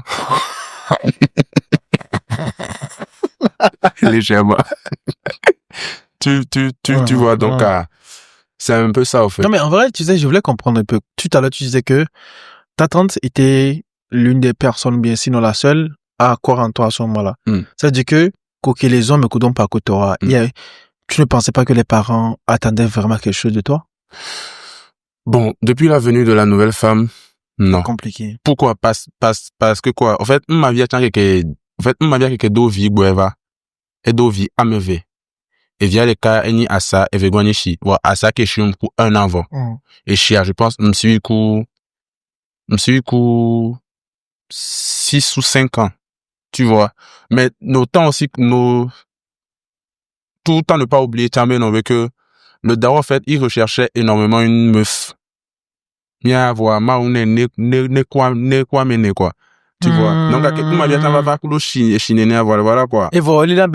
Légèrement. Tu vois, donc, c'est un peu ça, au fait. Non, mais en vrai, tu sais, je voulais comprendre un peu. Tout à l'heure, tu disais que ta tante était l'une des personnes, bien sinon la seule, à croire en toi à ce moment-là. Ça veut dire que, les hommes, écoutent pas que toi. Tu ne pensais pas que les parents attendaient vraiment quelque chose de toi? Bon, depuis la venue de la nouvelle femme, non. Compliqué. Pourquoi? Parce que quoi? En fait, ma vie a quelque dovi gueva. Et dovi ameve. Et via les cas, eni asa, et vegwanishi. Wa asa que je pour 1 an avant. Et chia, je pense, m'suit coup 6 ou 5 ans. Tu vois. Mais, notant aussi que tout le temps ne pas oublier, que le daron, en fait, il recherchait énormément une meuf. Mia voix, ma ou ne quoi. Tu vois. Donc, à quelqu'un m'a dit, va voir le chine, voilà, quoi. Et voilà,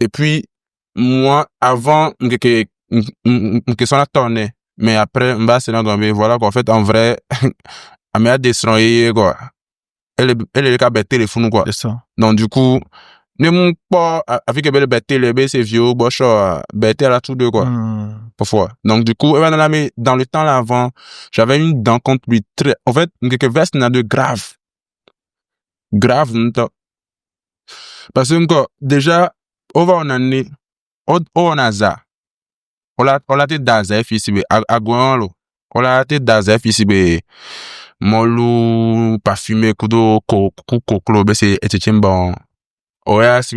et puis, moi, avant, que ça tourné. Mais après, c'est là, voilà, quoi. En fait, en vrai, elle m'a descendu, quoi. Elle est le cas, téléphone, quoi. C'est ça. Donc, du coup, ne mon pas, avec que belle télé, c'est vieux, boche, bête à la tout deux, quoi. Parfois. Donc, du coup, dans le temps là avant, j'avais une dent contre lui très, en fait, quelque veste n'a de grave. Grave, parce que, déjà, on va en année, on a ça. On l'a été d'azef ici, à Gouanlo. On l'a été d'azef ici, molou, parfumé, kudo, koklo, c'est, et bon. Ouais, si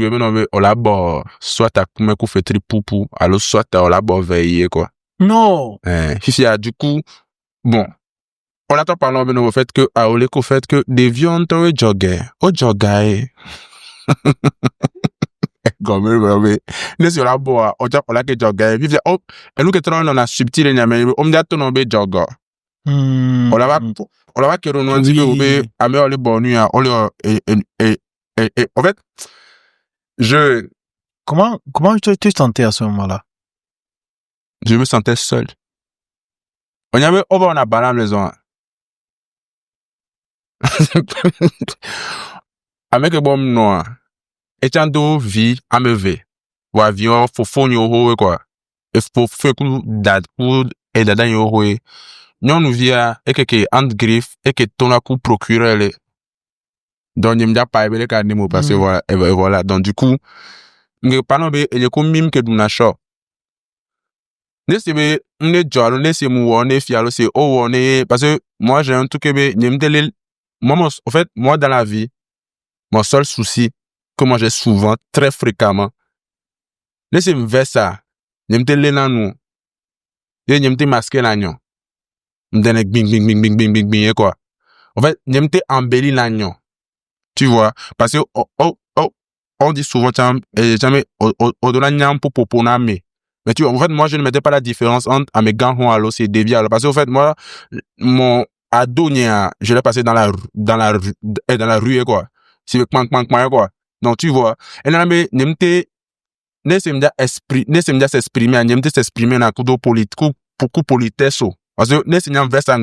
on l'a bon, soit à comme coup fait tripoupou, alors soit on l'a bon veillé, quoi. Non! Si du coup, bon. On a parlé au fait que, au fait que, des viandes, au jogger. Comme, ne sur la bois, on l'a que jogger. Et nous que on a subtil, on me dit ton nom jogger. On l'a que l'on dit, à me les bonnes, en fait, Comment tu te sentais à ce moment-là? Je me sentais seul. On a balade maison. Avec bon non. Étant do vie à me ver. Ou avion faut fonio ho quoi. Et faut faire coup dad pour et dada yo ho. Non nous via et que and griff et que ton la coup procureur les. Donc il me dit pas les cas nimo parce que voilà et voilà. Donc du coup, me pas non be et ko mime que du na show. Laissez-moi, laissez-moi, on est fier, c'est, oh, on est, parce que moi, j'ai un truc que, en fait, moi, dans la vie, mon seul souci, que moi, j'ai souvent, très fréquemment, laissez-moi faire ça. J'aime te les nous. J'aime te masquer l'agneau. M'donne bing, bing, bing, bing, bing, bing, bing, quoi. En fait, j'aime te embellir l'agneau. Tu vois? Parce que, on dit souvent, jamais, au-delà de pour poponame. Mais tu vois, en fait, moi, je ne mettais pas la différence entre Amegan Halo et Devi Halo. Parce que, en fait, moi, mon ado, je l'ai passé dans la rue, quoi. C'est quoi. Donc, tu vois. Et là, mais, laissez-moi s'exprimer, s'exprimer dans le coup politesse. Parce que, laissez-moi vers ça,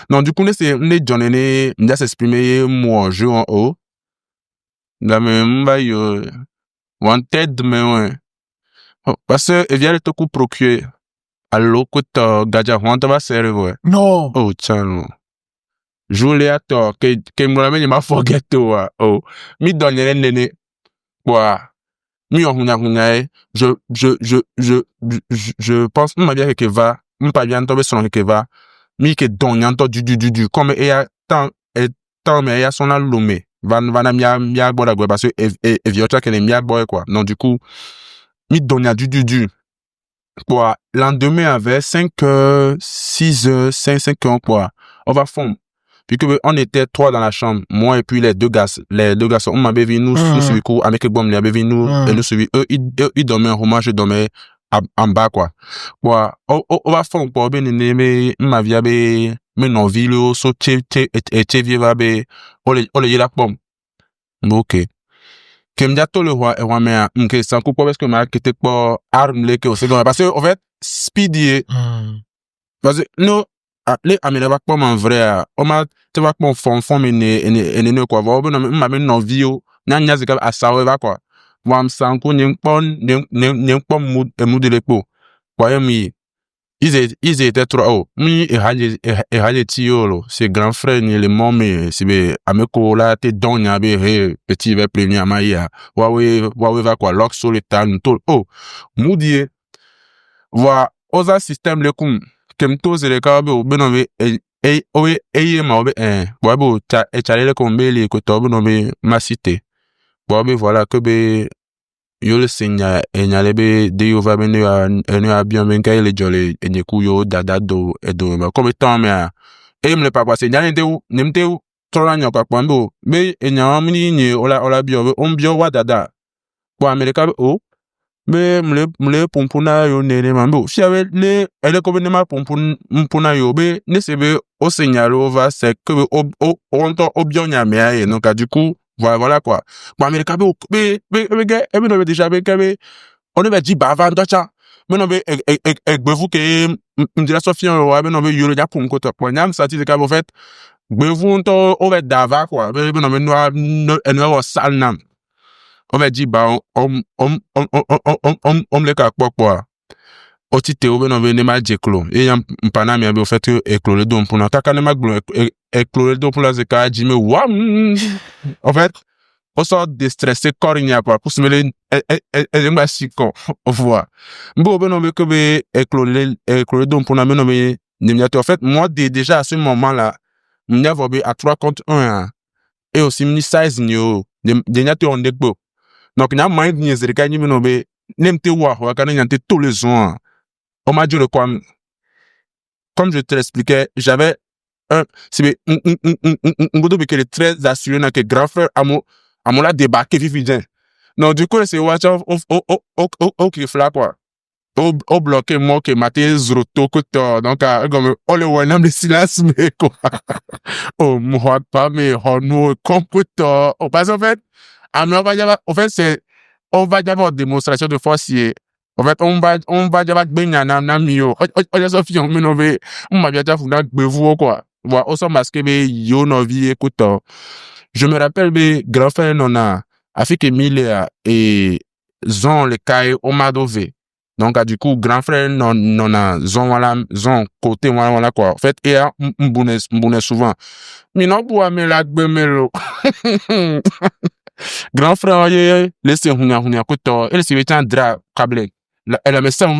donc, du coup, laissez-moi s'exprimer, moi, je en haut. Là, mais, wanted, mais, ouais. Parce que, il vient de te coup procurer. Allo, que gaja, wanta va serve, ouais. Non. Oh, tiens, Julia, que me ramène, il m'a forget, ouais. Oh, mi donne l'ennemi. Quoi. Mi on je pense, m'a bien que va, pas bien tomber sur que va, mi que donne, du, comme, et mais il y a son allumé. Va mia boy, parce que, et viota qu'elle est mia boy, quoi. Donc, du coup, mi donne, du. Quoi, lendemain avait 5 heures, 6 heures, 5 heures, quoi. On va fondre. Puis que, on était 3 dans la chambre. Moi et puis les deux garçons. On m'avait vu nous suivi coup, avec les bombes, ils avaient vu nous, et nous suivi. Eux, ils dormaient en haut, moi, je dormais en bas, quoi. Quoi, on va fondre, quoi, ben, mais, ma vie, mais non, ville, so, et viva, on les la pomme. Ok. Kemja to le roi et roi mais que sans coup parce que ma qui était pas arme les que au second parce que en fait speedy parce que nous les amène pas comme en vrai on m'a tu vois comme fond mais ne quoi va on m'a même non vio na nya zika a sawe va quoi moi sans coup ni pon mood les po quoi mi ils étaient trop haut. Mi et haje tiolo. C'est grand frère ni le mom mais c'est be ameko la te don nya be he petit ve premier amaya. Wawe va quoi lock sur le tan tout. Oh, moudie. Wa oza système le kum. Kem to ze le ka be obenove owe ma obe wa bo ta e chale le kombe le ko to obenove ma cité. Wa be voilà que be yo le signe enyalebe de yo va bene a bien ben kay le jole enyeku yo dada do edo ma comme temps mais me le papa c'est nyane de nemte trola nyoka kwambo me enya mini ni ola bio on bio wa dada kwa amerika o me mle pompuna yo nene mambo fiawe le ele ko bene ma pompuna yo be ne sebe o signalo va c'est que on to obio nyame aye donc du coup voilà quoi. Bon, Américain, mais déjà, on avait dit, bah, ça. Mais non, mais, vous que, me dit la Sophie, mais non, mais, yolo, ya, pour me côté, pour n'yam, ça, c'est en fait, vous, on va d'ava, quoi. Mais non, mais, nous, sale, nam. On va dire, bah, on le cas, quoi. Oti te obe no be ne ma jeklo e yam mpana mi abe o fait éclore le don pour na taka ne ma glo éclore le don pour la zeka jime wa en fait on sort de stressé corigna pas pour se mêler e ma siko au voir mbo be no be que be éclore le don pour na me no be ne en fait moi déjà à ce moment là m'nya vobe à 3 contre 1 et aussi mini size nyo de nyate on dekbo donc nya mind ni zerika ni me no be nemte wa kana nyante tous les jours. On m'a dit le quoi, comme je te l'expliquais, j'avais c'est un goût qui est très assuré dans que grand frère à mon la débarqué vivant. Donc du coup c'est watch ok fla quoi. Au bloqué moi que maté zroto que donc comme on le voit dans le silence mais quoi. Oh moi pas mais on nous comme que oh parce en fait Ah, mais en fait, on va y avoir démonstration de force. En fait, on va y avoir mio. On va sortir, on m'a bien dit, quoi. Voilà, on s'en masque, mais yo, no vie, écoute, je me rappelle, mais grand frère, non, Afik Emilia et Zon, les cailles, on m'a dové. Donc, du coup, grand frère, non, Zon, côté, voilà, quoi. En fait, et m'boune souvent. Mais non, pour amener la gbemelo. Grand frère, laissez hunia, couteau, elle s'est un drap, câblé. Elle a mis ça,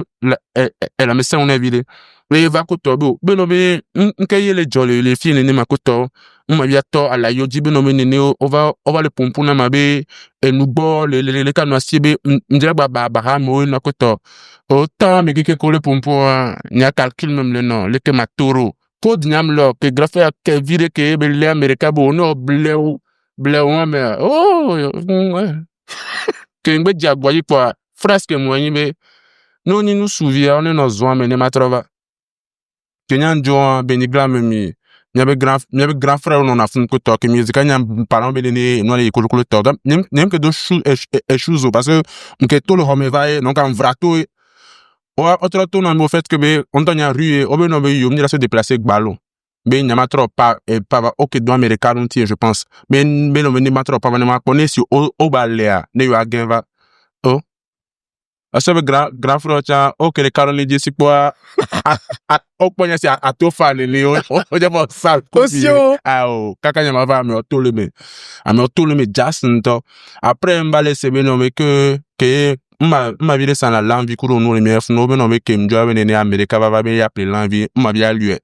elle a mis ça, on a vidé. Mais va couteau, bon, mais, les jolly, les filles, les ma couteau, on m'a bien tort à la yodi, ben, on va le pompon, na mabe, et nous bon, les canons siébé, m'dira, bah, moi, na couteau. Autant, mais qui colle le pompon, n'y a calcul même le nom, les que ma taureau. Code nyam lo, que graffe à que vire que, les américains, bon, non, bléou, mais, ouais. Que ngbe diaboyi quoi, frasque moi, mais, nous, nous souviens, on est nos zones, mais, ne matrova. Kenyan Joan, Benigla, memi, n'yavait grand frère, on a fait un coup de talk, mais quand y'am parlant, béné, nous, les écoles de talk, n'aime que deux choses, parce que, m'ke tout le homme va, donc, en vrato, autre tour, on a fait que, on t'en a rue, on ben, on va se déplacer avec ballon. Ben, n'y a trop pas, ok, doit américain, je pense. Mais, on n'y a trop pas, on connaît sur, au baléa, ne y a gain oh. Asabe grand frère cha o kele Caroline je sikwa o ponya si a to fa le o je bo sa Osio. o kaka nya ma va me o to le me Jason to après mbale se be no me que m'a vie sans la langue kuro no le me no be no me ke mjo be ne America va be ya ple langue m'a bien lui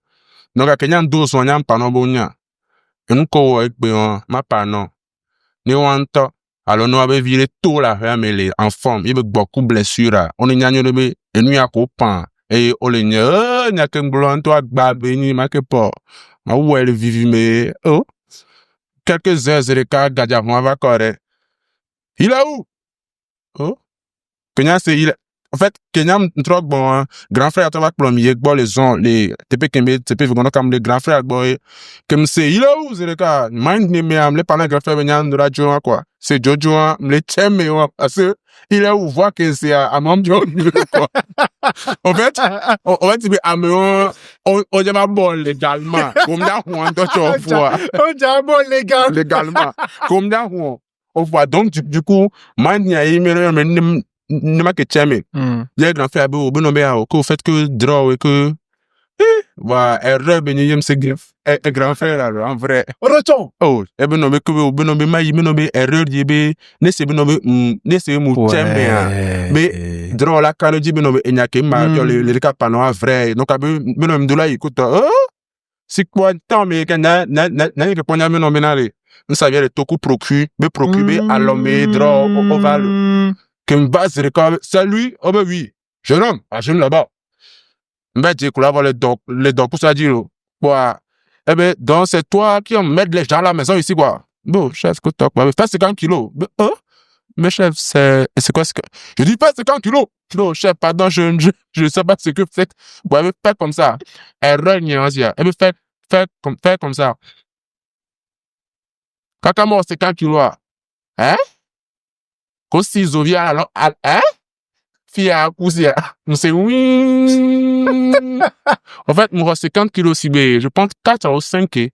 donc akenya ndo so nya pa no bo nya enko e pe ma pa no ni wanto alors nous avons viré tout là mais les en forme il y a beaucoup de blessures on est gagné de et nous y a copain et on les n'a qu'un blanc toi babeni ma que pas ma où elle vit mais oh quelques heures et quart gadja on va correct il est où oh Kenya c'est il en fait Kenya trop bon grand frère toi va plombier bon les TP Kembe TP vraiment comme le grand frère boy comme c'est il est où c'est le cas mind me am les parents grand frère venir de radio quoi c'est Jojo les thèmes parce que il est où voit que c'est à mon Jojo quoi en fait c'est on dit bon légalement comme là on doit voir On dit bon légalement comme là on voit donc du coup mind y a mais ne m'a que tchame il grand frère bo no be a ko fait que draw et que wa erreur be nyem c'est grand frère là en vrai Roton. oh e be no be ma yi no be erreur di be ne se be no be ne se mu tchame mais draw la kan di be no be enya ke ma yo le ka pa no vrai donc be no me do la écoute c'est quoi temps mais na que ponya me no be na le on savait le toku procure à l'homme draw ovale que me base record c'est lui oh ben oui jeune homme à jeune là-bas mais tu coulais voir les dents pour ça dire quoi eh ben donc c'est toi qui en mettre les gens à la maison ici quoi bon chef que toi quoi fais 50 kilos mais chef c'est quoi ce que je dis pas 50 kilos non chef pardon je sais pas ce que faites ouais mais faites comme ça erreur niaisia eh ben faites comme ça caca mort 50 kilos hein Kosi Zovia alors hein Fia Kousia c'est oui en fait moi 50 kilos si bé je pense 4 ou 5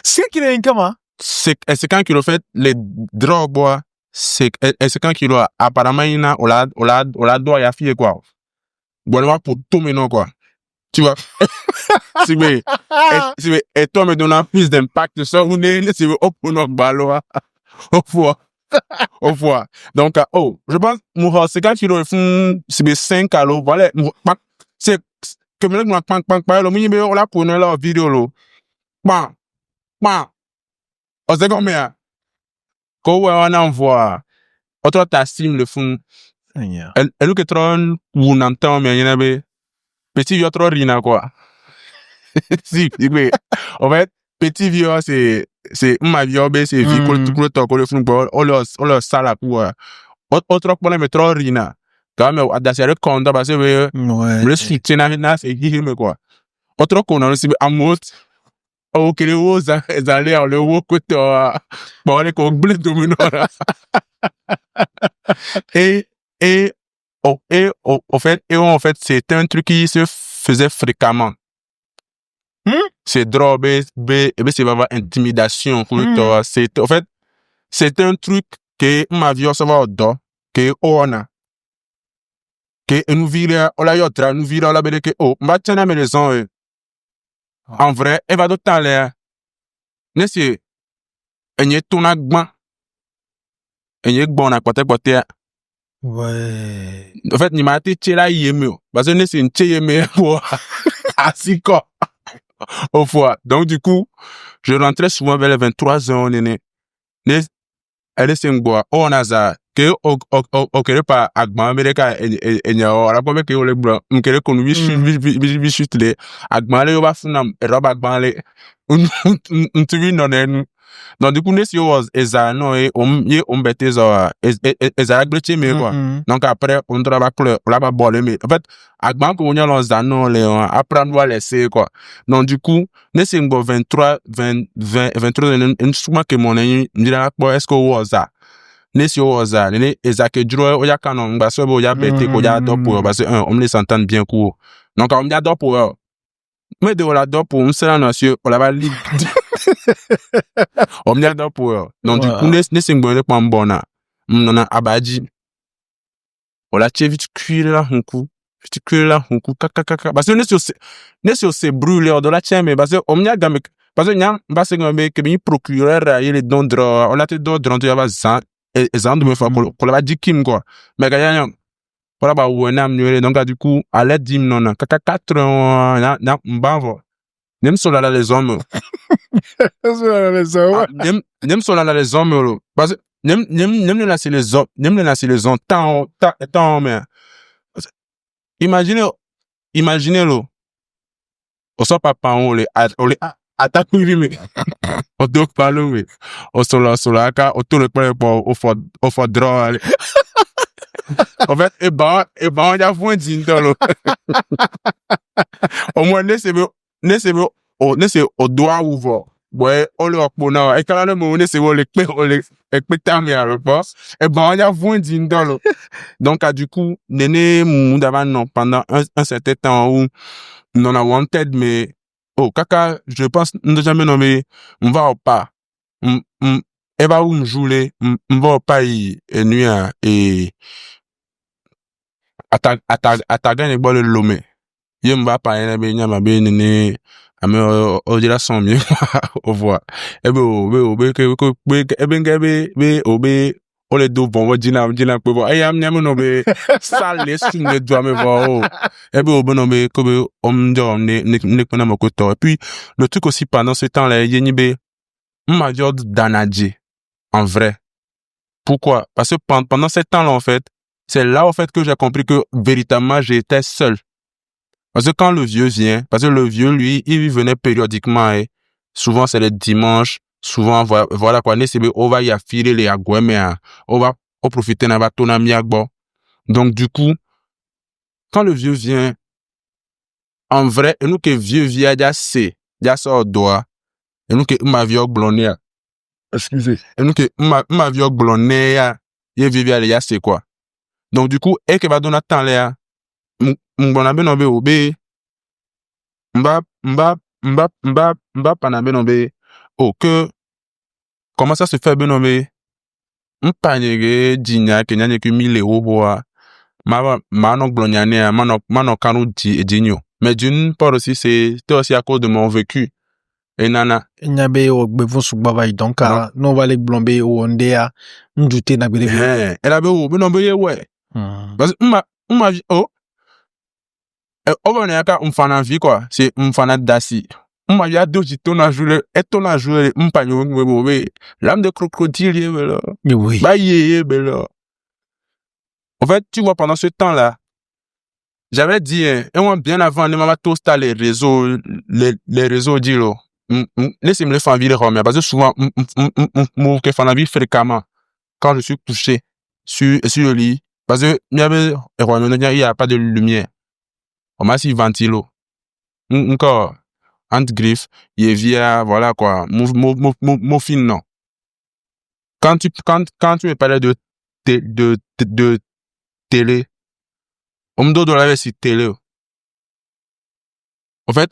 C'est qu'il est comment? c'est 50 kilos fait les drogues bois c'est 50 kilos apparemment il a on la doit ya fille quoi bon pour tout maintenant quoi tu vois si bé et toi me donne plus d'impact sur on est c'est au pour notre ballon au revoir. Donc, je pense, moi, c'est quand tu le fais, c'est 5 kilos, voilà, c'est, comme là, moi, on l'a pour nous, la vidéo, là. On sait combien? Quand on envoie, autre tassim le fond. Elle que trop, ou n'entend, mais il y en a, petit vieux trop rina, quoi. Si, en fait, petit vieux, c'est ma vie c'est vie tout le temps le football on leur sala quoi autre problème est trop rina quand même à dasser compte parce que le soutien na c'est qui me quoi autre qu'on a aussi amour Ok, les hauts, ils allaient, le haut côté, bon, les complets dominants, là. Et, en fait, c'était un truc qui se faisait fréquemment. C'est drôle, c'est vraiment intimidation, c'est, en fait, c'est un truc que ma vie, on se va au que on a. Que nous vire, on l'a yotra, nous vire, on l'a belle que, m'a tiens à mes raisons, en vrai, elle va d'autant l'air. N'est-ce que, elle n'est ton agban. Elle n'est bon à côté. Ouais. En fait, ni m'a été tchela yémé. Parce que n'est-ce une tchéyémé pour, assis quoi. Au fois. Donc, du coup, je rentrais souvent vers les 23 ans, néné. Elle est une bois, on a ça, que, ok, pas, agban, mais et n'y a, la première que on les blancs, on qu'elle qu'on chute les, agban, les, on va funam, et rob agban, les, on te vit non, donc, du coup, n'est-ce que, eza, non, et, on bête, eza, agblé, mais, quoi. Donc, après, on travaille pour la balle, mais, en fait, agban, qu'on y a dans un non, les, après, on doit laisser, quoi. Donc, du coup, n'est-ce que, 23, une souvent que mon ami, me dit, est-ce que, oza? N'est-ce que, oza? Eza, que, dro, oya, canon, parce que, oya, bête, oya, do, pour, parce que, on les s'entend bien, quoi. Donc, on y a do, pour, mais de la do, pour, on se l'a, monsieur, on la va libre. On m'y a dans pour donc du coup n'est-ce que pas bon on a abadji on l'a tué vite cuire là un coup kaka parce que n'est-ce que c'est brûlé de la tiens mais parce que on m'y a gamé parce que n'y parce que bien procureur il est dans droit on l'a été dans droit il y a ça et ça de me faire qu'on l'a dit kim quoi mais gagnant voilà bah on a mieux donc du coup à l'aide dim non kaka 4 na mbavo nem sur la les hommes nem sur la les hommes parce que nem lancer les hommes tant mais imaginez le on soit pas on les attaque mais on doit parler mais on sur la car on tourne pour au fond draw en fait et ben il y a point d'indolo au moins c'est au doigt ouvert ouais on le opponent et quand le moment c'est on les expectants à pas et ben il y a point d'indolo donc du coup néné moun d'avant non pendant un certain temps où non a wanted mais kaka je pense ne jamais nommer on va au pas et va où me jouer on va au pas et nuit et attaquer les balles lomé yem ba pa ene be nyama be nene ame o dira son mi au revoir e be o le do bon dina pe bo e am nyama no be sale su me do ame bo e be o be no be ko be om do ne ko na moko to et puis le truc aussi pendant ce temps là yeni be major danaji en vrai pourquoi parce que pendant ce temps là en fait c'est là en fait que j'ai compris que véritablement j'étais seul. Parce que quand le vieux vient, parce que le vieux, lui, il venait périodiquement, et souvent c'est les dimanches, souvent, voilà quoi, on va y affiler les agouemés, on va profiter d'un bateau d'amiagbo. Donc, du coup, quand le vieux vient, en vrai, et nous que vieux vient, il y a ça au doigt, et nous que ma vieux blonné, excusez, et nous que ma vieux blonné, il vient, il y a c'est quoi. Donc, du coup, et que va donner temps là, m'bonabe nobe obe, mba panabe nobe, que, comment ça se fait benobe, m'panyege, dinya, kenyanye que 1000 euros boa, manok blonyane, manok kanu dinyo. Mais d'une part aussi, c'était aussi à cause de mon vécu. Et nana. Nyabe o gbevon sugbavai donc non va les blombe o ondea ndute na bele. Elle avait obe nobe ouais. Parce que m'a on va dire qu'on vie quoi c'est on fait d'assis on m'a dit deux ton à jouer et ton à jouer on pas l'âme de crocodile là oui bah là en fait tu vois pendant ce temps là j'avais dit et moi bien avant les mamas tous les réseaux dit là laissez-moi le faire vivre mais parce que souvent mon que fan vie fréquemment quand je suis couché sur le lit parce que il y a pas de lumière on m'a si ventilo encore entre griffes, il via, voilà, quoi, mon film, non. Quand tu me parlais de télé, on me donne la si télé. En fait,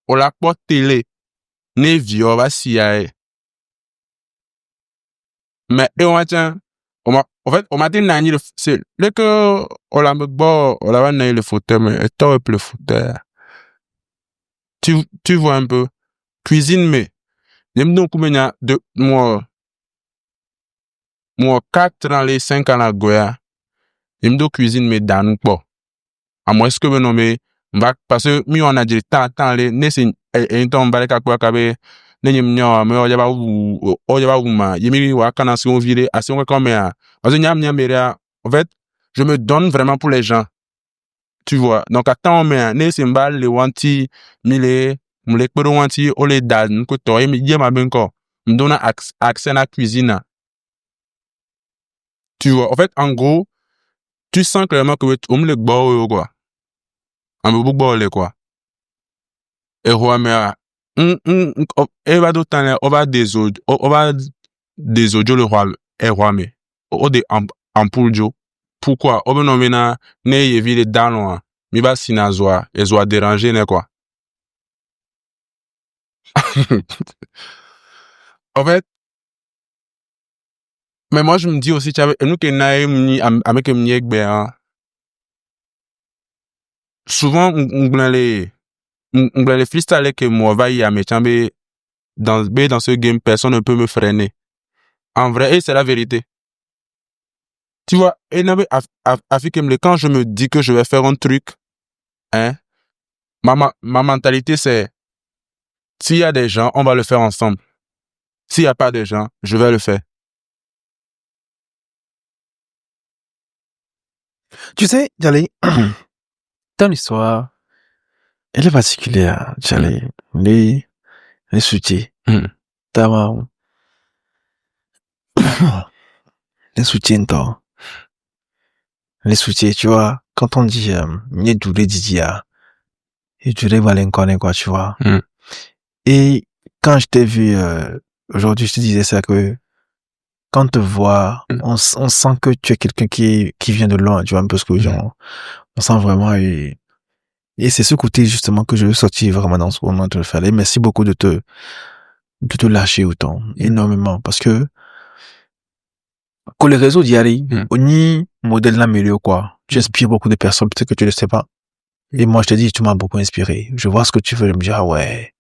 on la porte télé, ne vieux, va si mais, et on tient, en fait, on m'a dit, nani, c'est, le que, on l'a nani le fauteuil, mais, toi, le fauteuil. Tu vois un peu, cuisine, mais, j'aime donc, de, moi, 4 dans les 5 ans à Goya, j'aime donc cuisine, mais, dans pas. À moins que, non, mais, parce que, mi, on a dit, tant, les, ne, c'est, et, temps, balé, kakwa, kabe, ne, mais, ma, yemi, wa, kana, si on vire, assez, on, comme, parce que, en fait, je me donne vraiment pour les gens. Tu vois. Donc, attends, mais, ne, c'est mbal, les wanti, mille, m'le, kpero wanti, o les dan, que toi, y'a ma ben ko, m'donne accès à la cuisine. Tu vois. En fait, en gros, tu sens clairement que, on me le boit, quoi. On me boit, quoi. Et, roi, mais, et va d'autant, on va des autres, le roi, et roi, mais, on des, en poule, jo. Pourquoi? On me nomme, ne, y vit les dans, mi ba sina zoa, et zoa déranger, ne, quoi. En fait, mais moi, je me dis aussi, nous, que avec souvent, on les freestyle que moi, va y aller, dans ce game, personne ne peut me freiner. En vrai, et c'est la vérité. Tu vois, et quand je me dis que je vais faire un truc, hein, ma mentalité, c'est, s'il y a des gens, on va le faire ensemble. S'il y a pas de gens, je vais le faire. Tu sais, Djali, ton histoire, elle est particulière, Djali. Les soutiens. T'as les soutiens, toi. Les soutiens, tu vois, quand on dit, n'y doulé Didia, et doulé Valencone, quoi, tu vois. Et quand je t'ai vu, aujourd'hui, je te disais ça que, quand on te voit, on sent que tu es quelqu'un qui vient de loin, tu vois, un peu ce que genre, on sent vraiment, et c'est ce côté, justement, que je veux sortir vraiment dans ce moment de le faire. Et merci beaucoup de te lâcher autant, énormément, parce que les réseaux d'Yari, on y modèle la milieu, quoi. Tu inspires beaucoup de personnes, peut-être que tu ne sais pas. Et moi, je te dis, tu m'as beaucoup inspiré. Je vois ce que tu veux, je me dis, ah ouais.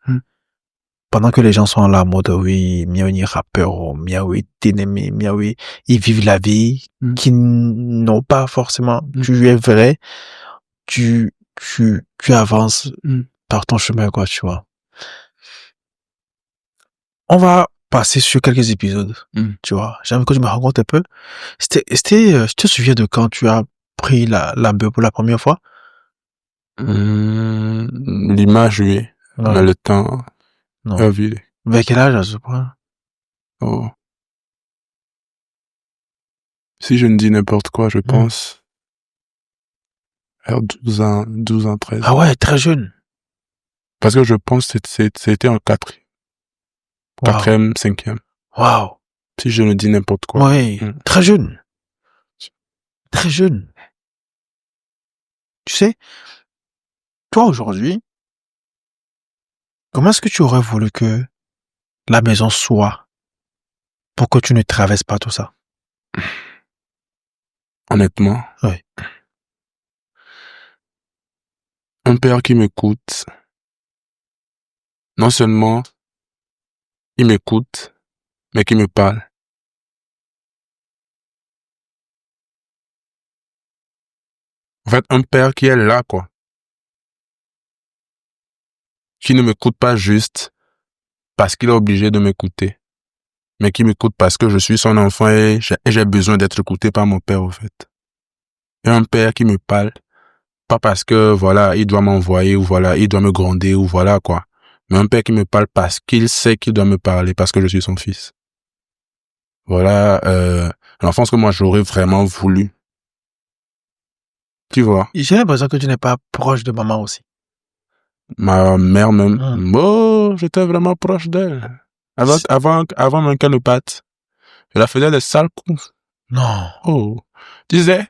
Pendant que les gens sont là en mode, oui, miaoui rappeur, miaoui ténémé, miaoui, ils vivent la vie, qui n'ont pas forcément, tu es vrai, tu avances par ton chemin, quoi, tu vois. On va passer sur quelques épisodes, tu vois. J'aimerais que tu me racontes un peu. Je te souviens de quand tu as pris la bœuf pour la première fois? L'image, oui. Non. Mais le temps, Non. vu. Vers quel âge, à ce point? Oh. Si je ne dis n'importe quoi, je pense, vers 12 ans, 13 ans. Ah ouais, très jeune. Parce que je pense que c'était en 4e, 5e. Waouh. Si je ne dis n'importe quoi. Oui, très jeune. Très jeune. Tu sais, toi aujourd'hui, comment est-ce que tu aurais voulu que la maison soit pour que tu ne traverses pas tout ça? Honnêtement. Oui. Un père qui m'écoute. Non seulement il m'écoute, mais qui me parle. En fait, un père qui est là, quoi. Qui ne m'écoute pas juste parce qu'il est obligé de m'écouter, mais qui m'écoute parce que je suis son enfant et j'ai besoin d'être écouté par mon père, en fait. Et un père qui me parle, pas parce que, voilà, il doit m'envoyer ou voilà, il doit me gronder ou voilà, quoi. Mais un père qui me parle parce qu'il sait qu'il doit me parler parce que je suis son fils. Voilà, l'enfance que moi j'aurais vraiment voulu. Tu vois? J'ai l'impression que tu n'es pas proche de maman aussi. Ma mère même, oh, j'étais vraiment proche d'elle. Avant même qu'elle ne parte. Je la faisais des sales coups. Non. Oh. Tu sais,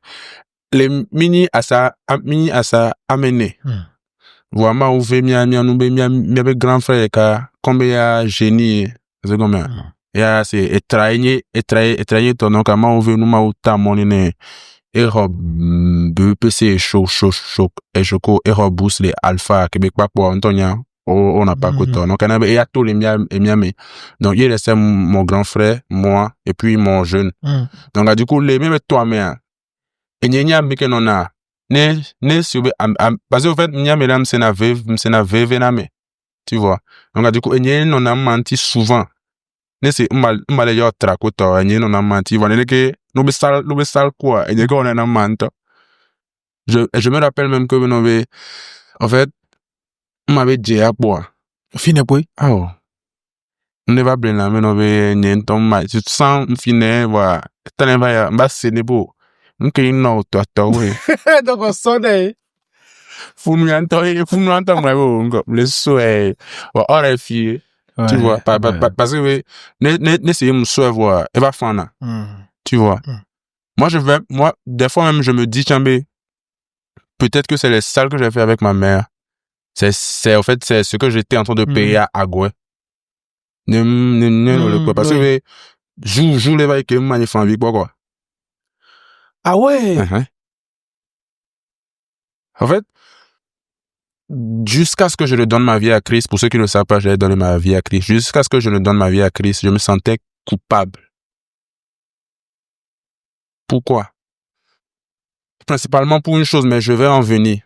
les mini à ça amené. Vraiment, ouvert, mi grand frère, comme il y a génie, c'est comme ça. Il y a, c'est, étraigné, ton nom, comment ouvert, nous, ma, ou ta, mon, et rob, BPC, choc, et choco, et robus, les alpha, québécois, pour Antonia, on n'a pas coton. Donc, il y a tous les miami. Donc, il restait mon grand frère, moi, et puis mon jeune. Donc, du coup, les mêmes toi-même, et n'y a que non a, ne sube, parce qu'en fait, n'y a mesdames, c'est na veve na me. Tu vois. Donc, du coup, et n'y non a menti souvent. Ne c'est, m'allait y tracoto, et n'y non a menti. Voilà, que, nous be sal quoi, et n'y qu'on a menti. Je me rappelle même que, en fait, m'avait dit à quoi. Fine, boy. Ah, oh. Ne va blâmer, mais non, mais n'y ton mal. Tu te sens, fine, voilà. T'en es va, bah, c'est ne beau. Donc, il n'a pas ouais. Donc, on sonne. Funu anto mwe le souhait wa RFI tu vois parce que ne c'est me souhait voir et va fana tu vois moi des fois même je me dis tiens mais peut-être que c'est les salles que j'ai fait avec ma mère c'est en fait c'est ce que j'étais en train de payer à Agoué parce que joue les vagues que magnifique envie quoi ah ouais en fait jusqu'à ce que je ne donne ma vie à Christ, pour ceux qui ne le savent pas, j'ai donné ma vie à Christ. Jusqu'à ce que je ne donne ma vie à Christ, je me sentais coupable. Pourquoi? Principalement pour une chose, mais je vais en venir.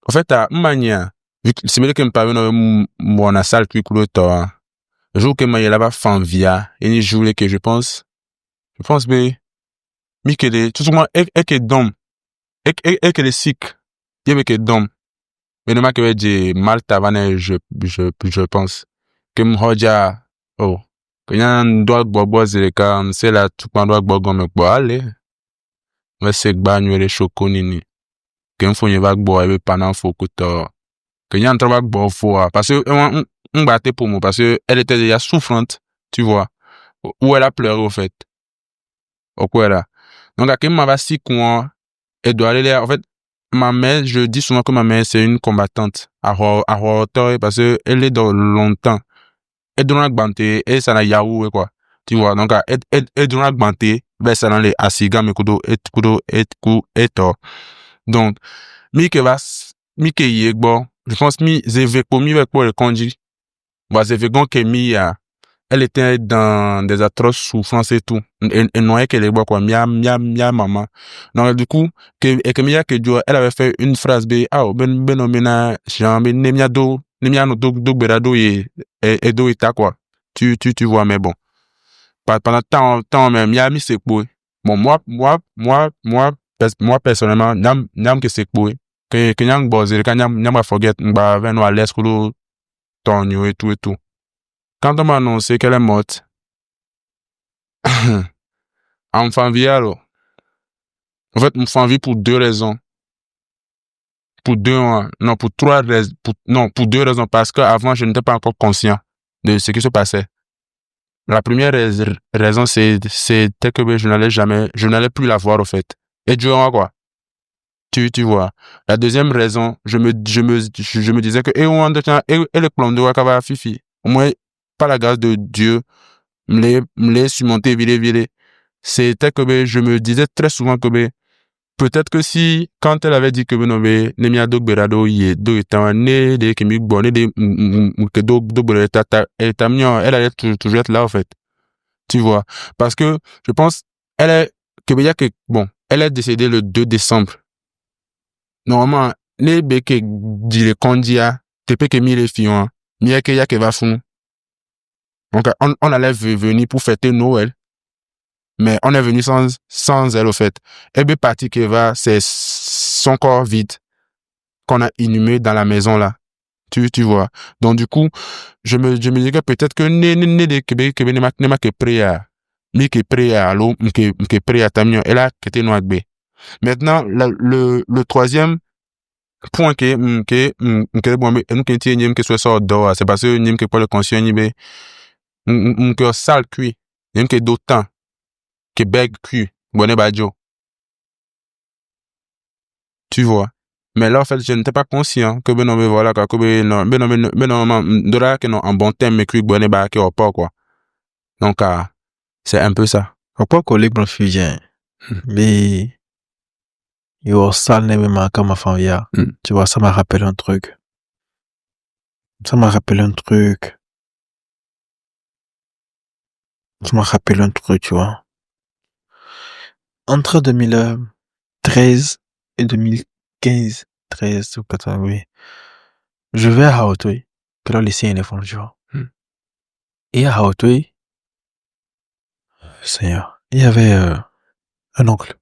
En fait, à une manière, vu que c'est mieux que me parle de mon salle qui coule toi. Le jour que moi, il y a là-bas, fan via, et une journée que je pense, mais que les, tout le monde, et que d'homme, et que les sikhs, il y a que d'homme. Mais le mec qui dit mal tavane, je pense. Que m'hoja, oh. Que y'an doit bobo zireka, c'est là, tout le monde doit bobo me boire, allez. Mais c'est que bah, nous les chocos nini. Que m'fou n'y va boire, et pendant faut que que y'an travaille boire fort. Parce que, on battait pour moi, parce que elle était déjà souffrante, tu vois. Ou elle a pleuré, au fait. Au quoi là. Donc, à quel moment va si quoi, elle doit aller là, en fait, ma mère, je dis souvent que ma mère, c'est une combattante à hauteur parce que elle est dans longtemps. Elle doit augmenter, et ça n'a yaou, quoi. Tu vois, donc, elle doit augmenter, ben, ça n'a les asiga, mais kudo, et to. Donc, mi ke yegbo, je pense, mi, zeve, pour mi, pour le conduit. Bah, zeve, gon, ke mi, elle était dans des atroces souffrances et tout. Et noyait qu'elle est quoi, mia maman. Donc, du coup, que mia que Dieu, elle avait fait une phrase, mena, genre, nemia no do berado et do eta quoi. Tu vois, mais bon. Pendant temps même, mia mi c'est quoi. Bon, moi, personnellement, n'am que c'est quoi. Que nyang bozer, que nyang forget, m'ba veno à l'est, tonyo et tout. Quand on m'a annoncé qu'elle est morte, enfant vialo. En fait, enfant vie pour deux raisons. Pour deux raisons. Parce que avant, je n'étais pas encore conscient de ce qui se passait. La première raison, c'était que je n'allais plus la voir, au fait. Et Dieu, quoi. Tu vois. La deuxième raison, je me disais que, et le plan de Wakaba Fifi. Au moins, par la grâce de Dieu, me l'ai surmonté, viré. C'était que, je me disais très souvent que, peut-être que si, quand elle avait dit que nemia do berado ye do etane de kemi bonne de que do berata elle allait toujours être là, en fait. Tu vois. Parce que, je pense, elle est décédée le 2 décembre. Normalement, ne beke dire kondia, tepe que mi les filles, mi que ya que va fou. Donc, on allait venir pour fêter Noël. Mais on est venu sans elle, au fait. Et bien, partie qui va, c'est son corps vide qu'on a inhumé dans la maison, là. Tu vois. Donc, du coup, je me dis que peut-être que de Québec, n'est pas que prière. Mais que prière, alors, que prière, tamio, et là, que t'es noir. Maintenant, le troisième point que bon mais nous qui n'aime que soit sort d'or c'est parce que n'aime que pour le conscient ni be que sale cuit n'aime que d'autant que beg cuit bonne badjo tu vois mais là en fait je n'étais pas conscient que ben non mais voilà quoi que ben non d'ora que non en bon terme mais cuit bonne ba que au pas quoi donc c'est un peu ça Pourquoi collègue mon fusion mais yo sale ne me manque ma famille tu vois ça m'a rappelé un truc ça m'a rappelé un truc tu vois entre 2013 et 2015 13 ou 14 oui je vais à Hauteuil que là lycée est fond tu vois et à Hauteuil Seigneur il y avait un oncle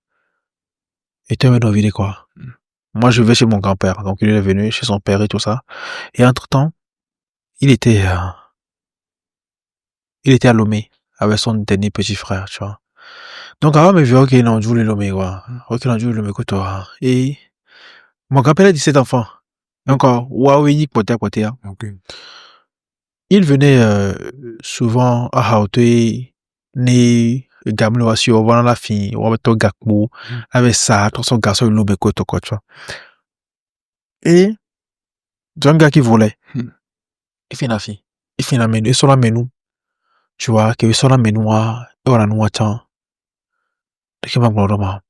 il était venu dans quoi moi je vais chez mon grand-père donc il est venu chez son père et tout ça et entre-temps il était à Lomé avec son dernier petit frère tu vois donc avant me voir qu'il non joué Lomé quoi ok non joué Lomé quoi et mon grand-père a 17 enfants encore waouh poté okay. Il venait souvent à Hauteuil ni gamlo asi o wana la fin o beto gakmo avec ça tout son garçon il lobe quoi tu vois et un gars qui volait il fait la fille il fait la menu il sort la menu tu vois que il sort la menu et on a nous attend de qui m'a glorama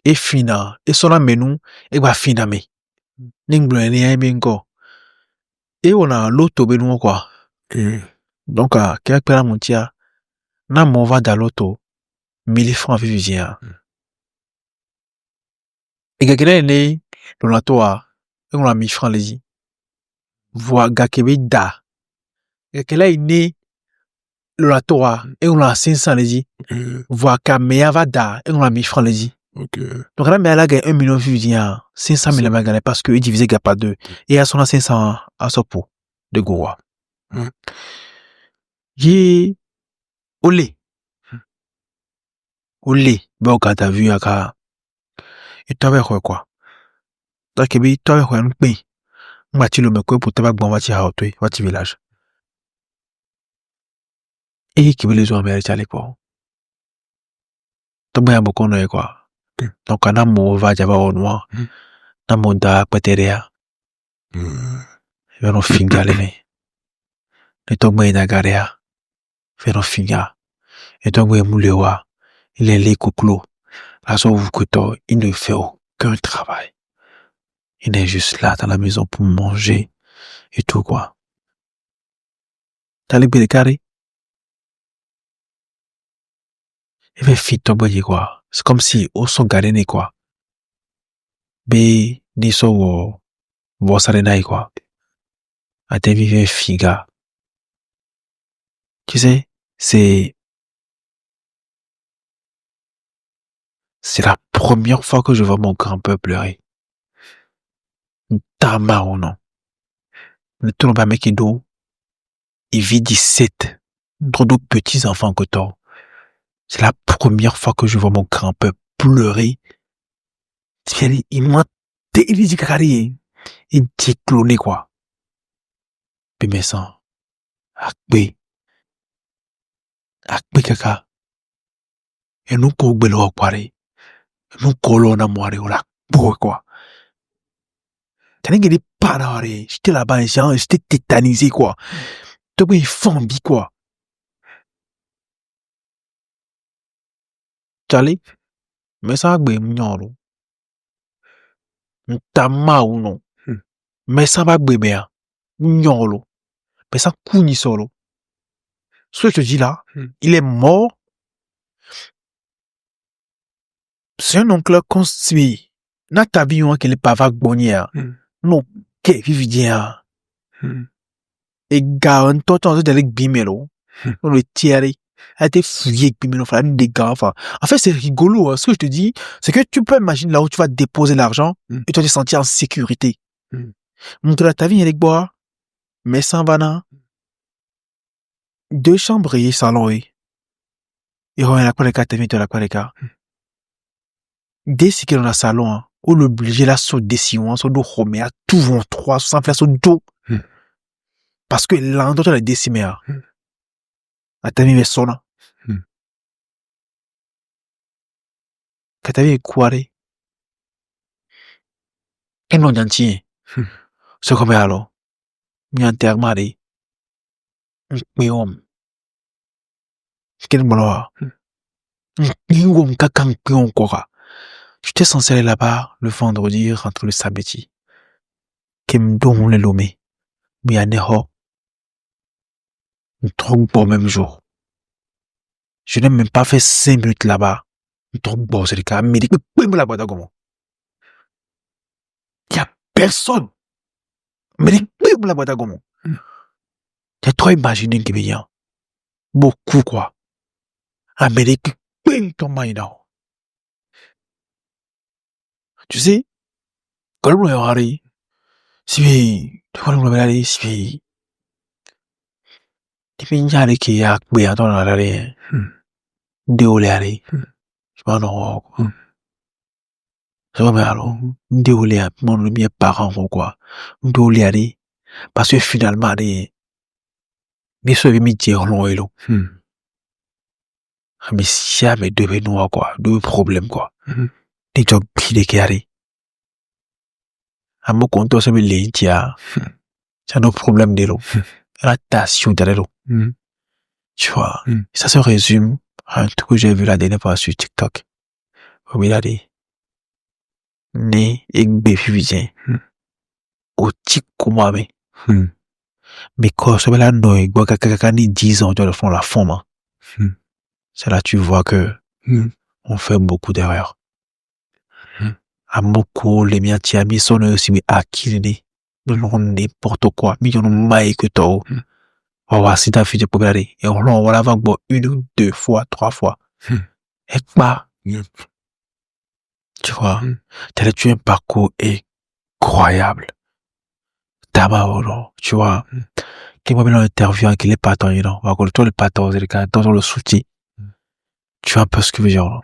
et fina il sort la menu et va fina me n'inglo ni ai bengo et on a l'auto benu quoi donc quel père mon tia na mon va dans l'auto 1000 francs vivien et quelqu'un est né dans la toa et on a 1000 francs les voix gakebe da et quelqu'un est né dans la toa et on a 500 les voix kamea va da et on a 1000 francs les ok donc là mais elle a gagné 1 million vivien 500 000 elle a gagné parce que il divisé par 2 et à son 500 à son pot de goa j'ai olé bon quand t'as vu aka et t'avais quoi donc il t'avais quoi un pain mati le meko pour tabac bon mati à Hauteuil mati village et qui veut les hommes à l'époque donc ben beaucoup non quoi donc on a mon va java au noir na mon da pateria vero finga le me le donc ben na garea vero finga et donc ben moulewa il est les couclo la sauve couteau il ne fait aucun travail il est juste là dans la maison pour manger et tout quoi t'as les carré il fait fit tomber quoi c'est comme si au son garé quoi be ni so wo sarena quoi à te vivre figa tu sais c'est la première fois que je vois mon grand-père pleurer tama ou non le tour pas mec d'eau il vit 17 trop de petits enfants que toi c'est la première fois que je vois mon grand-père pleurer il m'a dit carré il dit cloné quoi puis mais ça akbe kaka et nous ko gbelo kware nous kolo na moire ola quoi t'as dit pas là j'étais là-bas j'étais tétanisé quoi donc il fambi quoi Charlie mais ça agbe mnyoro ntama ou non mais ça va agbe mea mnyoro mais ça kuni solo ce que je te dis là il est mort c'est un oncle construit na ta vie on qu'il est pas va gbonier non que vivien et garon toto de avec bimelo on le tirer a été fouillé avec bimelo faire des gars enfin en fait c'est rigolo ce que je te dis c'est que tu peux imaginer là où tu vas déposer l'argent et tu vas te sentir en sécurité montre ta vie avec bois mais sans vana 2 chambres et salon et on a la quoi les 4 de la quoi les gars dès ce qu'il y a dans le salon ou l'obliger là, sur des sions, sur deux romés, à tout vont trois, sans faire sur deux. Parce que l'endroit, tu l'as décimé, à ta vie, son, que ta vie est quoi, et non, y'en c'est comme alors, y'en termari, mais homme, quel moloa, y'en kakan, y'en kora. J'étais censé aller là-bas le vendredi, rentrer le samedi. Kem don le lomé. Mais y a neho. Trop bon même jour. Je n'ai même pas fait 5 minutes là-bas. Trop bon, c'est le cas. Mais il là-bas, d'accord. Y a personne. Mais il là-bas, d'accord. J'ai trop imaginé qu'il y a beaucoup, quoi. Amérique, ton maïna. Tu sais, quand on est arrivé, si, quand on est arrivé, si, depuis il y a des qui a bien dans la rue, déolé, je m'en rends. C'est vrai, alors, déolé, mon mes parents, quoi. Déolé, parce que finalement, mais ce qui me dit, long et long. Mais si y a mes deux noirs, quoi, deux problèmes, quoi. Des jobs qui arrivent. À mon compte, ça me l'est, tiens. C'est un autre problème de l'eau. La tension de l'eau. Tu vois. Ça se résume à un truc que j'ai vu la dernière fois sur TikTok. Comme il a dit. Né et béfusé. Au tic comme moi, mais quand ça va là, non, il boit quelqu'un ni 10 ans, tu vois, le fond, la forme. C'est là, tu vois que, on fait beaucoup d'erreurs. À beaucoup, les miens, tu as mis son aussi, mais à qui il est, n'importe quoi, mais il y en a maille que toi. On va si t'as fait des problèmes, et on va l'avant, bon, 1, 2 fois, 3 fois. Et pas. Tu vois, t'as tu un parcours incroyable. D'abord, tu vois, qui m'a mis dans l'interview, qu'il est pas tant, on va dire, toi, le paton, c'est le cas, dans le soutien. Tu vois un peu ce que je veux dire,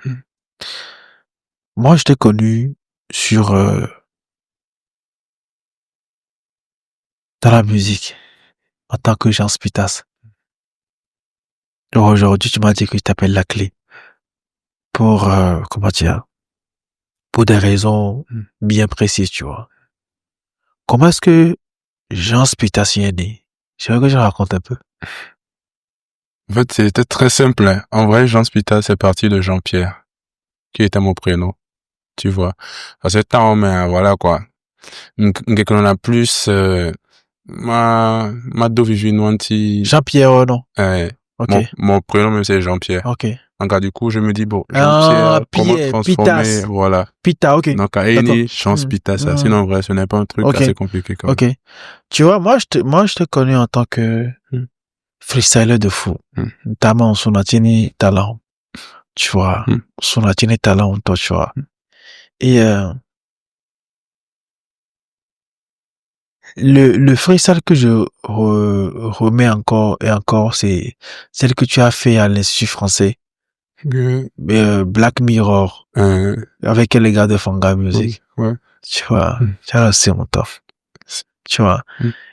Moi, je t'ai connu sur, dans la musique, en tant que Jean Spitas. Alors aujourd'hui, tu m'as dit que tu t'appelles La Clé. Pour, comment dire, pour des raisons bien précises, tu vois. Comment est-ce que Jean Spitas y est né? Je veux que je raconte un peu. En fait, c'était très simple, hein. En vrai, Jean Spitas, c'est parti de Jean-Pierre, qui était mon prénom. Tu vois. À ce temps, mais voilà, quoi. Qu'on a plus, ma dovivinwanti. Jean-Pierre, non? Ok. Mon prénom, même, c'est Jean-Pierre. Ok. Donc, du coup, je me dis, bon, Jean-Pierre, comment transformer, Pitas. voilà. Pita, ok. Donc, Jean Spitas, ça. Sinon, en vrai, ce n'est pas un truc assez compliqué, quand même. Ok. Tu vois, moi, je te connais en tant que freestyler de fou. Notamment, son atini talent. Tu vois. Son atini talent, toi, tu vois. Et, le freestyle que je remets encore et encore, c'est celle que tu as fait à l'Institut français. Black Mirror. Avec les gars de Fanga Music. Ouais. Tu vois. C'est mon taf. Tu vois.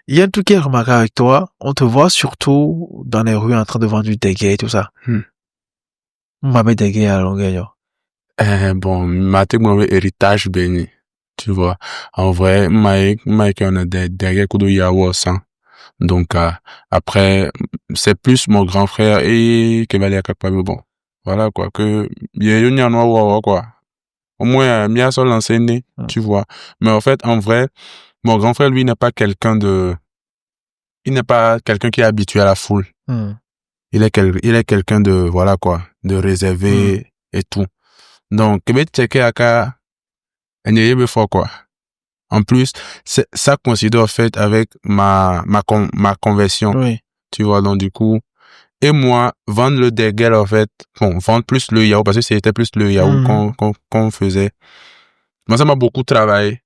Il y a un truc qui est remarquable avec toi. On te voit surtout dans les rues en train de vendre du dégué et tout ça. On m'a mis dégué à la longueur. Bon, maté mon héritage béni. Tu vois. En vrai, Mike, on a des dégués kudo yawo sang. Donc, après, c'est plus mon grand frère et Kevali Akakpabe, bon. Voilà, quoi, que, bien, quoi. Au moins, bien seul enseigné, tu vois. Mais en fait, en vrai, mon grand frère, lui, il n'est pas quelqu'un qui est habitué à la foule. Il est quelqu'un de, voilà, quoi, de réservé et tout. Donc, Québec, checker aka, une fois, quoi. En plus, ça coïncide, en fait, avec ma conversion. Oui. Tu vois, donc, du coup, et moi, vendre le déguel, en fait, bon, vendre plus le yaourt, parce que c'était plus le yaourt qu'on faisait. Moi, ça m'a beaucoup travaillé.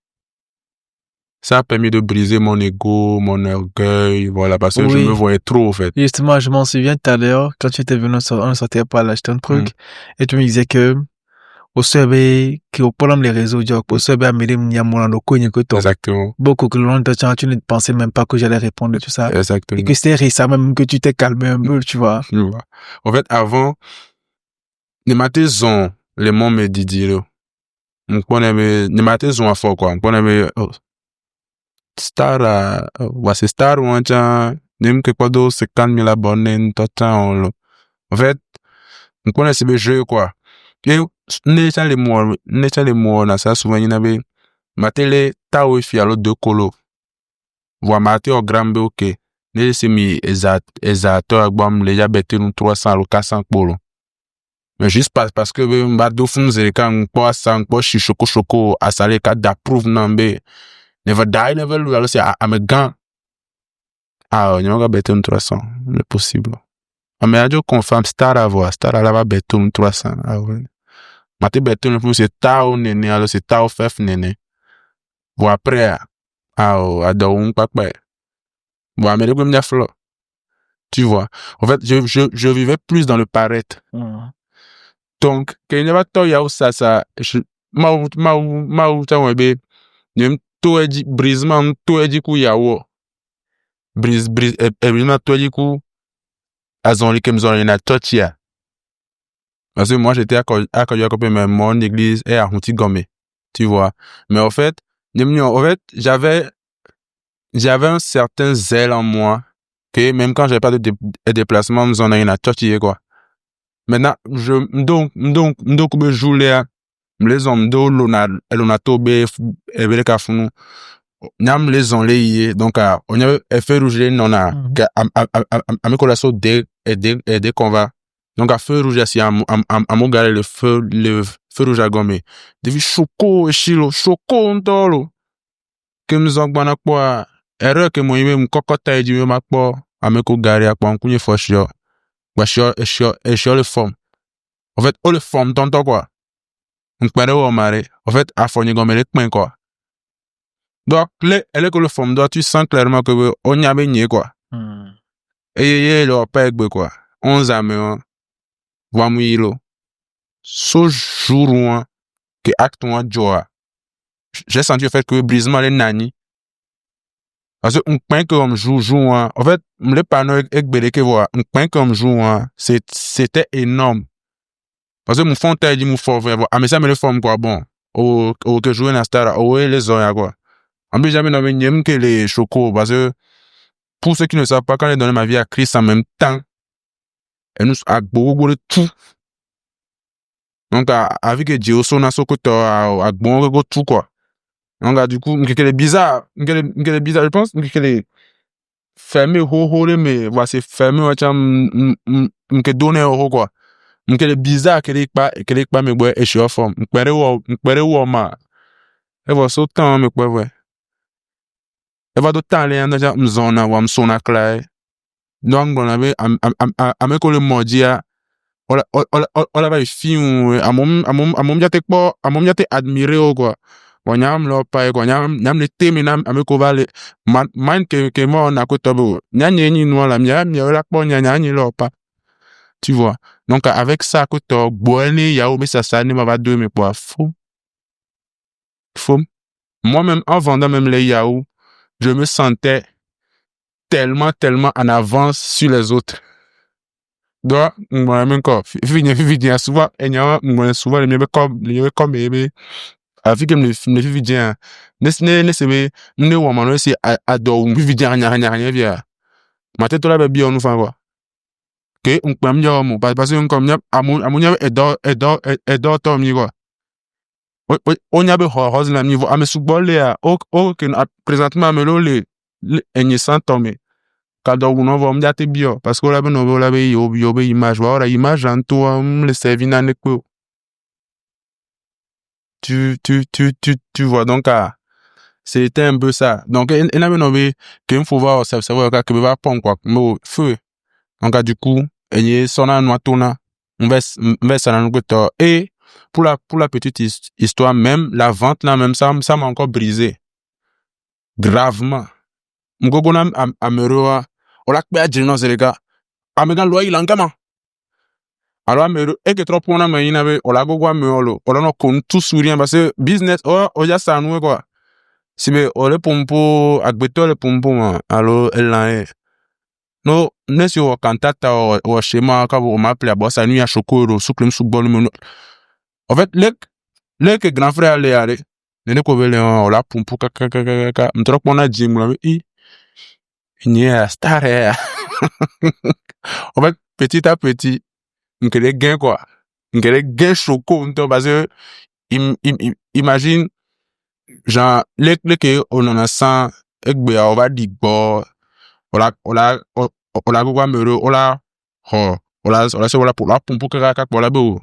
Ça a permis de briser mon ego, mon orgueil, voilà, parce que je me voyais trop, en fait. Justement, je m'en souviens tout à l'heure, quand tu étais venu, on sortait pas là, acheter un truc, et tu me disais que, Osebe, qui au problème les réseaux, job, Osebe, amélé, m'yamona, no konye, koto. Exactement. Beaucoup que le long de temps, tu ne pensais même pas que j'allais répondre et tout ça. Exactement. Et que c'était ça même que tu t'es calmé un peu, tu vois. Tu vois. En fait, avant, les matins sont les mots me didier. Donc, on aimait, les matins sont à fort, quoi. On aimait, star, c'est star, ou un chan, nem que quoi d'autre, 50 000 abonnés, tout temps, en fait, on connaît ces jeux, quoi. Et, n'est-ce les mots, na ça, souvent, il y en avait, ma télé, ta ou fialo de colo. Voix maté au grand B, ok. N'est-ce c'est mi, exact, agbam, les jabêtes, nous 300 ou 400 polo. Mais juste parce que, mbado fun zereka, n'po asa, n'po shi choco, asale, ka d'approve nambe. Never die, never lose, alors c'est à me gant. Ah, on y a bêté 300, le possible. Ah, mais adjo confirme, star à voir, star à la va bêté 300. Ah, oui. Maté bêté, le plus, c'est tao néné, alors c'est tao fef néné. Bon, après, adao, on pas quoi. Bon, mais le premier flot. Tu vois. En fait, je vivais plus dans le paraître. Donc, quand il y a pas y'a ça, t'as webe, n'aime tout est dit, brisement, tout est dit coup yawo. Brisement, tout est dit coup, azonli kem zonli na totia. Parce que moi, j'étais à côté, mais mon église est à Huntigomé. Tu vois. Mais en fait, j'avais un certain zèle en moi, que même quand j'avais pas de déplacement, m'en ai na totia, quoi. Maintenant, donc, me joue les hommes d'eau, l'on tobe, ebele kafunu, nyam les on les donc, on y a fait rouge, non, à mes collations dès qu'on va. Donc, à feu rouge, si à mon gars, le feu rouge à gommer. Devi choco, chilo, choco, on tolo. Que nous en banna quoi, erreur que moi, même, cocotte, du ma quoi, à mes co gari à quoi, on connaît fort, chio, le forme. En fait, le forme, tonton quoi. On peut au maré. En fait, à fond, il gomme les points quoi. Donc, elle est que le forme, tu sens clairement que on y a baigné quoi. Et le pas quoi. 11 amis, voix mouillilo. Ce jour, que acte moi, joie. J'ai senti le fait que brisement les nani. Parce que on point comme joue, en fait, le panneau avec Beleke voit, on point comme joue, c'était énorme. Parce que mon fond t'a dit mon fort, ah, mais ça me le forme quoi, bon. Que jouer dans Star, les oeufs, quoi. En plus, jamais nommé n'aime que les chocos, parce que, pour ceux qui ne savent pas, quand j'ai donné ma vie à Christ en même temps, elle nous a beaucoup de tout. Donc, avec Dieu, son asokoto, a bon tout, quoi. Donc, du coup, qu'elle est bizarre, je pense, qu'elle est fermée, mais, voilà, c'est fermé, qu'elle donne, quoi. Qu'elle est bizarre, qu'elle est pas, mais, ouais, et je suis en forme. Qu'elle ma. Elle va sauter, mais, ouais. Elle va d'autant aller, m'zona, ou m'sona clay. Donc, on avait, à que le mordia, on avait film, à mon diate admiré, quoi. On y a pas, quoi, n'yam le thème, à ko va le, man que moi, on a côté, ni noir, la la pas. Tu vois. Donc, avec ça, côté, bonne, mais ça, ne va deux, mais pas fou. Moi-même, en vendant même les yaou, je me sentais tellement en avance sur les autres. Donc, moi, même quand, souvent, souvent, les mieux comme, avec les vidéos, ne woman, c'est adore, vidéo, rien, bien. Ma tête, là, bien, on fait quoi? Que, on peut me dire, parce que, comme, à mon, et Tom, quoi. On y a rose, la niveau, à me sous-boler, présentement, me l'olé, et sans tomber. Quand on va me dire bio parce que là ben on va yo image voilà image en toi le servir dans le coup tu vois donc c'était un peu ça donc il y a ben qu'il faut voir ça savoir que va pas quoi mais feu donc du coup et son en noitona on va ça dans le et pour la petite histoire même la vente là même ça m'a encore brisé gravement m'gogona ameroa on l'a pas dit non c'est les gars amegan loi il engama Alors, mais, et que trop pour na mais inabe, ola go gwa me olo, ola no kon tout sourire parce que business, ya sa nous quoi. Si be, ole pompo, agbeto le pompo, man. Alors, elle là, no, ne si o kantata o schéma, ka o m'appelle à bossa nuit à chokoro, souklem soukbol, en fait, que grand frère allait, ne ko vele, ola pompo, kaka, m'trok pona jim, là, il a star, en fait, petit à petit, m'kele gain, quoi. M'kele gain choco, parce que, imagine, genre, que on en a 100, ekbe, on va dire, bon, ola gwa mero, ola se ola pour la pompo kaka, ola bo,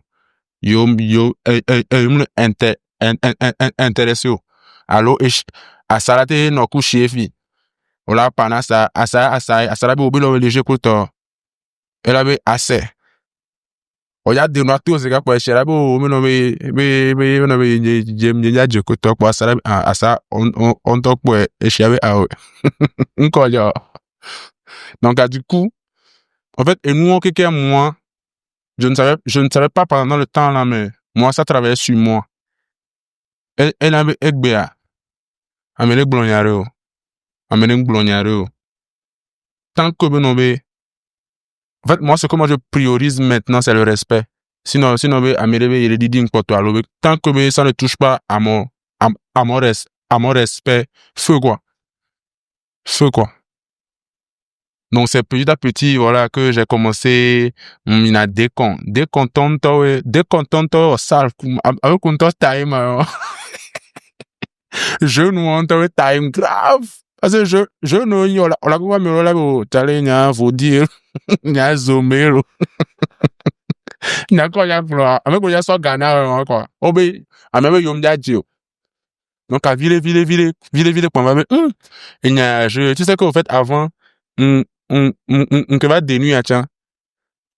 yo, intéressé, allo, asalate, no ku chefi, ola panasa, asala be obilo léger koto, ela be assez. Oya de no atu oseka kwa shera bo me no be jem je koto kwa asala asa on tok po e shebe a nkoyo. Donc du coup, en fait, et nous quelqu'un moi, je ne savais pas pendant le temps là, mais moi ça travaillait sur moi. Elle avait ekbea, amene glonyare o. Tant que non be, en fait, moi ce que moi je priorise maintenant c'est le respect. Sinon be amene be il dit quoi toi alors tant que ça ne touche pas à mon respect, feu quoi. Donc c'est petit à petit voilà que j'ai commencé mina décontente sale avec un time je nous entends time grave parce que je nous y on la quoi me la bo tale nya faut dire nya zomero nya ko ya pro avec ko ya so Ghana quoi obe amebe yom jio donc à vile pour va et nya tu sais qu'au fait avant on va des nuits à tiens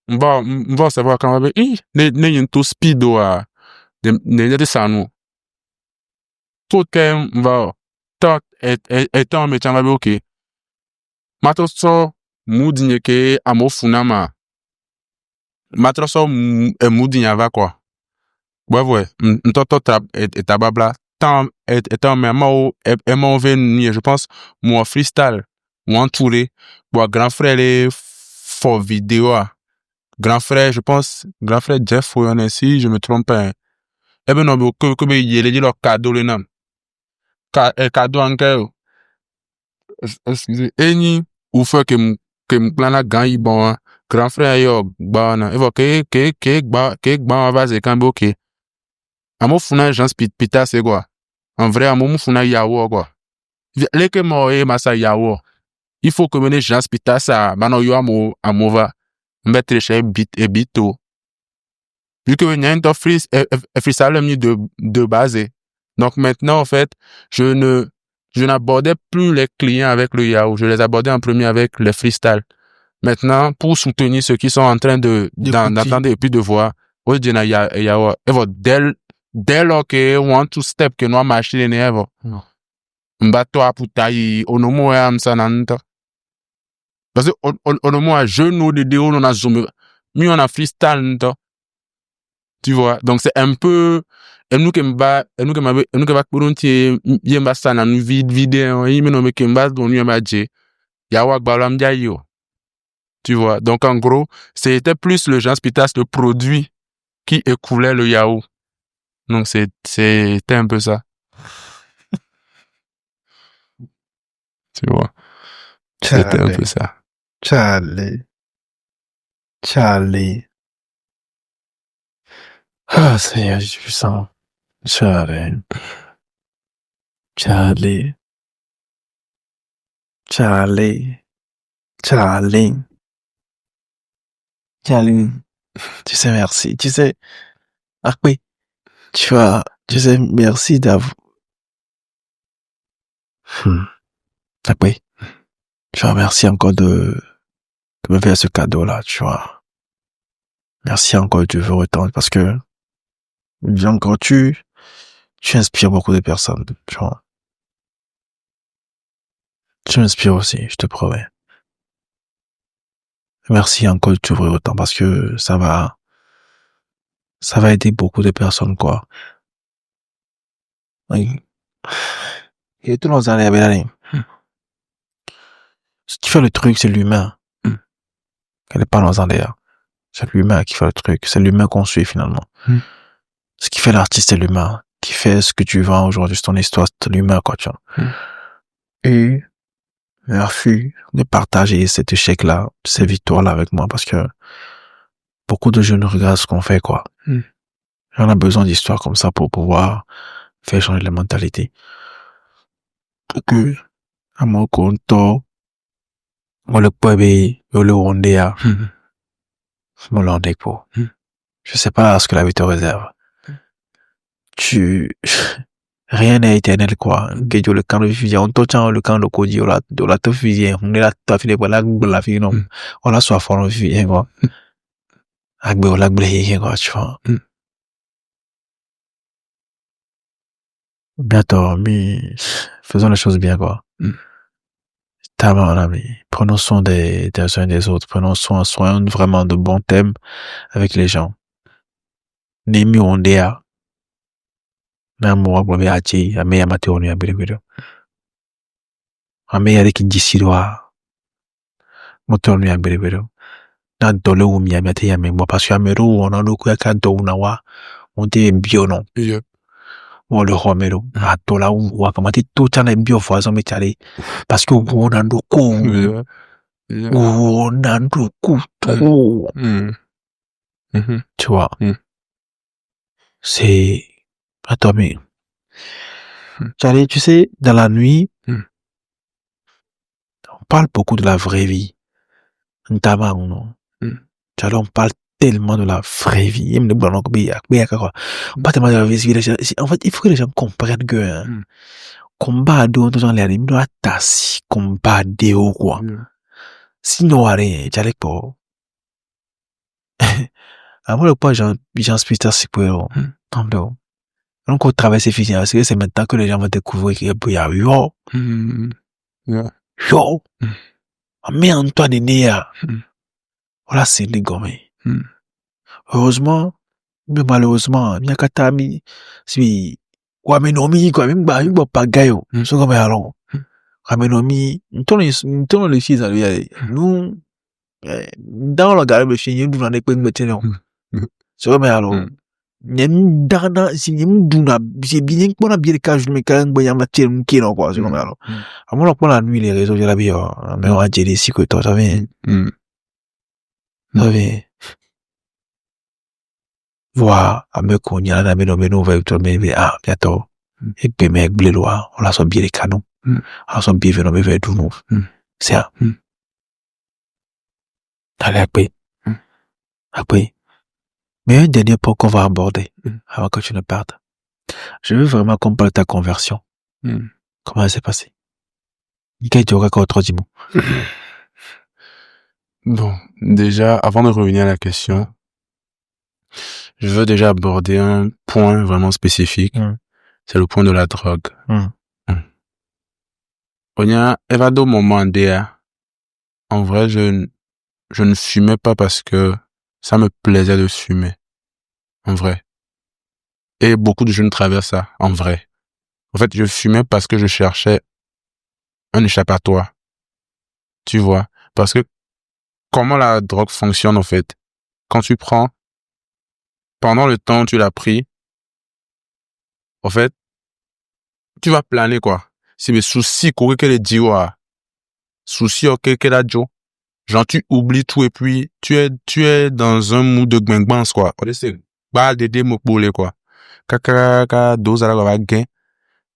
on va savoir quand on va ne yin to speed à de ça nous tout quand va tot et en mettant va ok mato so moudinye ke amo funama mato so moudinye va quoi ouais ntoto trap et tababla tant et mais moi venu je pense moi freestyle moi entouré bon grand frère les for vidéo grand frère je pense grand frère Jeff Foyon si je me trompe pas eh ben non que il dit leur cadeau le nom cadeau encore excusez eni ou fait que me plan la gang bon grand frère yo bon il faut que va c'est quand ok amo funa Jean Pita c'est quoi en vrai amo funa yawo quoi les que moi et massa yawo il faut que mener Jean Pita ça bano yo amo va mettre chez bito vu que y a une freestyle de base donc maintenant en fait je n'abordais plus les clients avec le Yahoo, je les abordais en premier avec les freestyle. Maintenant, pour soutenir ceux qui sont en train d'entendre et puis de voir, au dina Yahoo, dès lors que want to step que nous marcher les nerfs. Mbato aputai onomo ya msananta. Parce que onomo a jeune de déo on a zoomé, mi on a freestyle nto. Tu vois, donc c'est un peu nous que va pour un tiers yemba ça na vidéo y me que mba don yemba dje ya wa gbalam yo. Tu vois, donc en gros c'était plus le Jean Spitas le produit qui écoulait le Yahoo. Donc c'était un peu ça. Tu vois, c'était un peu ça. Charlie. Ah, Seigneur, j'ai vu ça. Charlie. Tu sais, merci. Tu sais, Akwe, tu sais, merci d'avoir. Akwe, tu vois, merci encore de me faire ce cadeau-là, tu vois. Merci encore de vous autant parce que, encore tu inspires beaucoup de personnes, tu vois. Tu m'inspires aussi, je te promets. Merci encore de t'ouvrir autant parce que ça va ça va aider beaucoup de personnes, quoi. Oui. Et tout le monde allait avec ce qui fait le truc, c'est l'humain. Elle n'est pas dans un d'ailleurs. C'est l'humain qui fait le truc. C'est l'humain qu'on suit, finalement. Ce qui fait l'artiste, c'est l'humain. Qui fait ce que tu vends aujourd'hui, c'est ton histoire, c'est l'humain, quoi, tu vois. Et merci de partager cet échec-là, ces victoires-là avec moi, parce que beaucoup de jeunes regardent ce qu'on fait, quoi. On a besoin d'histoires comme ça pour pouvoir faire changer la mentalité. Que, à mon compte, moi, le poème, le rondéa, mon landais, quoi. Je sais pas ce que la vie te réserve. Rien n'est éternel, quoi. Que Dieu le camp de fusil, on t'entend le camp de Kodi, on la te fusil, on est là, t'as fini pour la fille, non. On la soit fort, on fusil, quoi. Agbe, on la blé, quoi, tu vois. Bientôt, mais, faisons les choses bien, quoi. Tellement, mon ami. Prenons soin des uns et des autres. Prenons soin vraiment de bons thèmes avec les gens. Nemi ondea. Na mwa bwabe achi, ame ya mateoni ya bire. Ame ya reki jisirwa. Moteoni ya bire. Na dole umi ya mate ya memwa. Parce que amero, on a le coup ya kanto unawa. On te bio non. Yep. On le romero. A tola uwa. Kamate to chana bio foison me chale. Parce que on a le coup. On a le coup. Trop. Tu vois. C'est, attends, mais, Charlie, tu sais, dans la nuit, on parle beaucoup de la vraie vie. Notamment, non. Charlie, on parle tellement de la vraie vie. On parle tellement de la vraie vie. En fait, il faut que les gens comprennent que, combat de on gens les doit tassi, combat de haut, quoi. Sinon, rien, Charlie, pour. Avant le point, j'en spécial, c'est pour, donc, on traverse ces physiques, parce que c'est maintenant que les gens vont découvrir qu'il y a yo. Yo. Mais Antoine est né à. Voilà, c'est des gommés. Heureusement, mais malheureusement, il y a katami, si, Wamenomi, quoi, même, bah, il va pas gayo. C'est comme alors. Wamenomi, nous tournons les filles, nous, dans le garage, nous, on a des peu de métiers, non. C'est comme alors. Nyem dana si nyem duna c'est bien que on bien cas je me quand boya matière qui non quoi c'est comme alors à moi pour la nuit les réseaux de la vie mais on a dit si que toi ça vient voir à me connaître la mais va tout mais bientôt et puis mais blé loi on la so bien les canons on so bien venir vers tout nous c'est ça allez après mais un dernier point qu'on va aborder avant que tu ne partes. Je veux vraiment qu'on parle de ta conversion. Comment elle s'est passée? Bon, déjà, avant de revenir à la question, je veux déjà aborder un point vraiment spécifique. C'est le point de la drogue. Onya, Evado Momandea, en vrai, je ne fumais pas parce que ça me plaisait de fumer. En vrai. Et beaucoup de jeunes traversent ça, en vrai. En fait, je fumais parce que je cherchais un échappatoire. Tu vois? Parce que comment la drogue fonctionne, en fait? Quand tu prends, pendant le temps où tu l'as pris, en fait, tu vas planer, quoi. C'est mes soucis, quoi, que les diwa. Soucis, ok, que la jo. Genre, tu oublies tout et puis, tu es dans un mood de gbengbans, quoi. C'est pas d'aider mon poulet, quoi. Kaka, dose à la gain.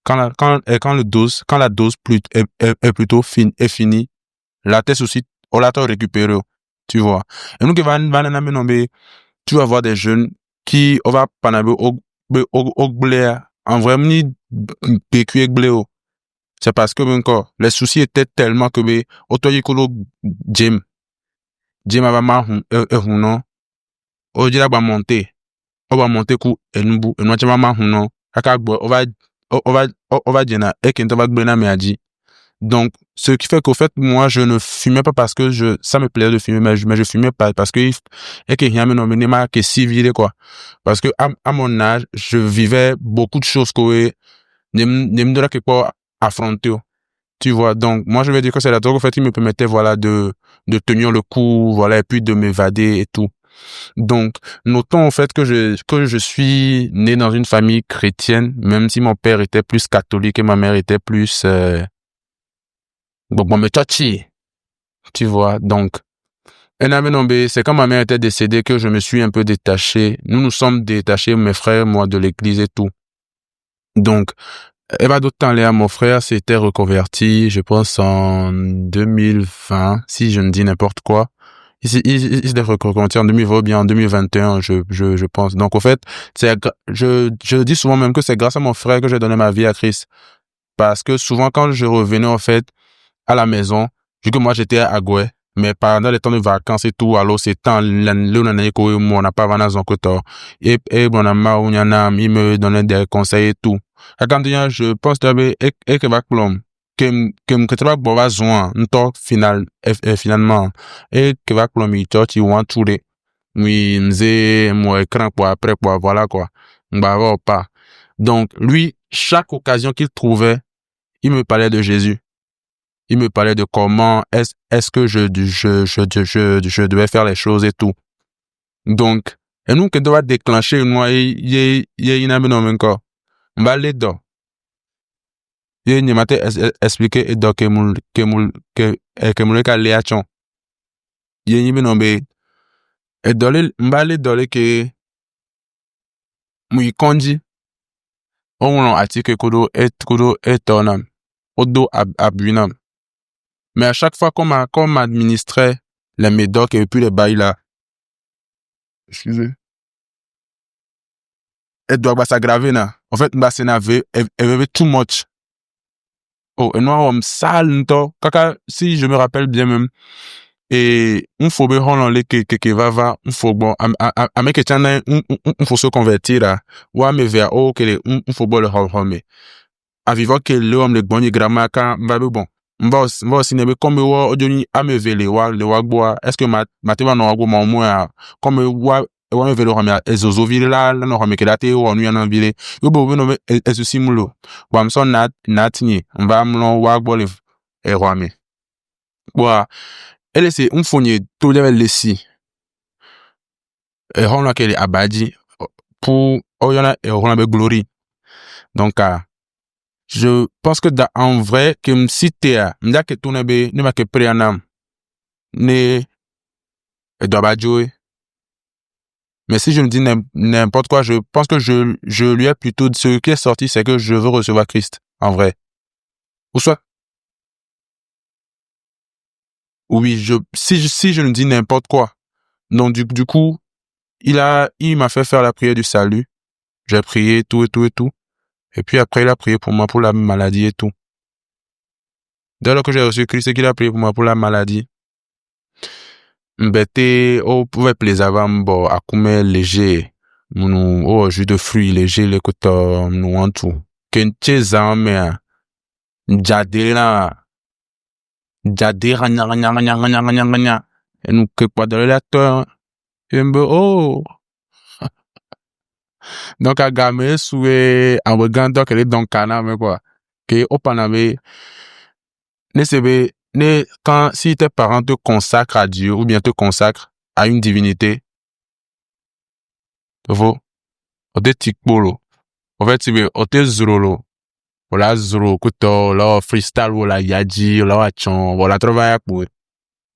Quand la dose est plutôt finie, la tête aussi, on l'a récupéré, tu vois. Et nous, tu vas voir des jeunes qui, on va panaber au blé, en vrai, ni PQ blé, c'est parce que, encore, les soucis étaient tellement que, autoyikolo, Jim va marron, non, on dit là, on va monter coup, et nous, non, on va dire, et qui va gagner, mais a dit. Donc, Ce qui fait qu'au fait, moi, je ne fumais pas parce que ça me plaisait de fumer, mais je fumais pas parce que, et que rien me nommait mal que civil, quoi. Parce que, à mon âge, je vivais beaucoup de choses que, ne me donne quelque part affronter. Tu vois, donc, moi, je vais dire que c'est la drogue, en fait, qui me permettait, voilà, de tenir le coup, voilà, et puis de m'évader et tout. Donc, notons, en fait, que je suis né dans une famille chrétienne, même si mon père était plus catholique et ma mère était plus, bon, mais tchachi, tu vois, donc, c'est quand ma mère était décédée que je me suis un peu détaché. Nous sommes détachés, mes frères, moi, de l'église et tout. Donc, et bah, d'autres temps, Léa, mon frère s'était reconverti, je pense, en 2020, si je ne dis n'importe quoi. Il s'est reconverti en 2020 ou bien en 2021, je pense. Donc, au fait, je dis souvent même que c'est grâce à mon frère que j'ai donné ma vie à Christ. Parce que souvent, quand je revenais, en fait, à la maison, vu que moi, j'étais à Agoué, mais pendant les temps de vacances et tout, alors c'est temps, on n'a pas vraiment que et mon ami, il me donnait des conseils et tout. Quand je pense que va plomb, que tu vas boire zoin, finalement, et que va plomb, tu want tout les, oui, m'zé, mon écran, quoi, après, quoi, voilà, quoi. Bah, pas. Donc, lui, chaque occasion qu'il trouvait, il me parlait de Jésus. Il me parlait de comment est-ce que je devais faire les choses et tout. Donc, et nous, qui doit déclencher, moi, il y a une amie encore. On va aller dans. Il y a expliqué et donc, que léachon. Il y a une amie, et dans les, on va aller dans les que, mouy kondi, on a dit que kudo et onam, odo abuinam. Mais à chaque fois qu'on m'administrait les médocs et puis les bails là, excusez, et doit s'aggraver là. En fait, bah, c'est avait too much. Oh, et moi, on sale, kaka, si je me rappelle bien même, et on faut bien rendre que va, on faut bon, à mes questions, on faut se convertir là, ou à me vers, oh, que on faut bon le rendre, à vivre que l'homme, le bon, il gramma, quand, bah, bon. Mba aussi nebe comme wa ojoni amevele wa le wa gboa est-ce que ma te va no agbo ma mo ya comme wa me vele ho me ezozo vile la no ho me kedate wo nu ya na vile yo bo no me esusimulo wa mso na tinye mba mlo wa gbo le e ho me wa ele se mfonye to le lesi e ho na kele abaji pour oyana e ho na be glory donc je pense que en vrai que si t'es m'da que tout ne ma que préanam ne doit pas jouer. Mais si je me dis n'importe quoi, je pense que je lui ai plutôt ce qui est sorti, c'est que je veux recevoir Christ en vrai. Ou soit oui, si je ne dis n'importe quoi. Donc du coup, il m'a fait faire la prière du salut. J'ai prié tout et tout et tout. Et puis après il a prié pour moi pour la maladie et tout. Dès lors que j'ai reçu Christ, c'est qu'il a prié pour moi pour la maladie. Mbete o pouvait plaisir bon à coumer léger nous oh jus de fruits léger les coton nous en tout kenche zame jadera nya et nous que quoi dans la terre oh donc à gamer soué en regardant qu'elle est dans cana mais quoi que au paname ne se ne quand si tes parents te consacrent à Dieu ou bien te consacrent à une divinité vous ote tikpolo en fait c'est ote zrolo voilà zoro kuto là freestyle voilà yaji là wachon voilà travail pour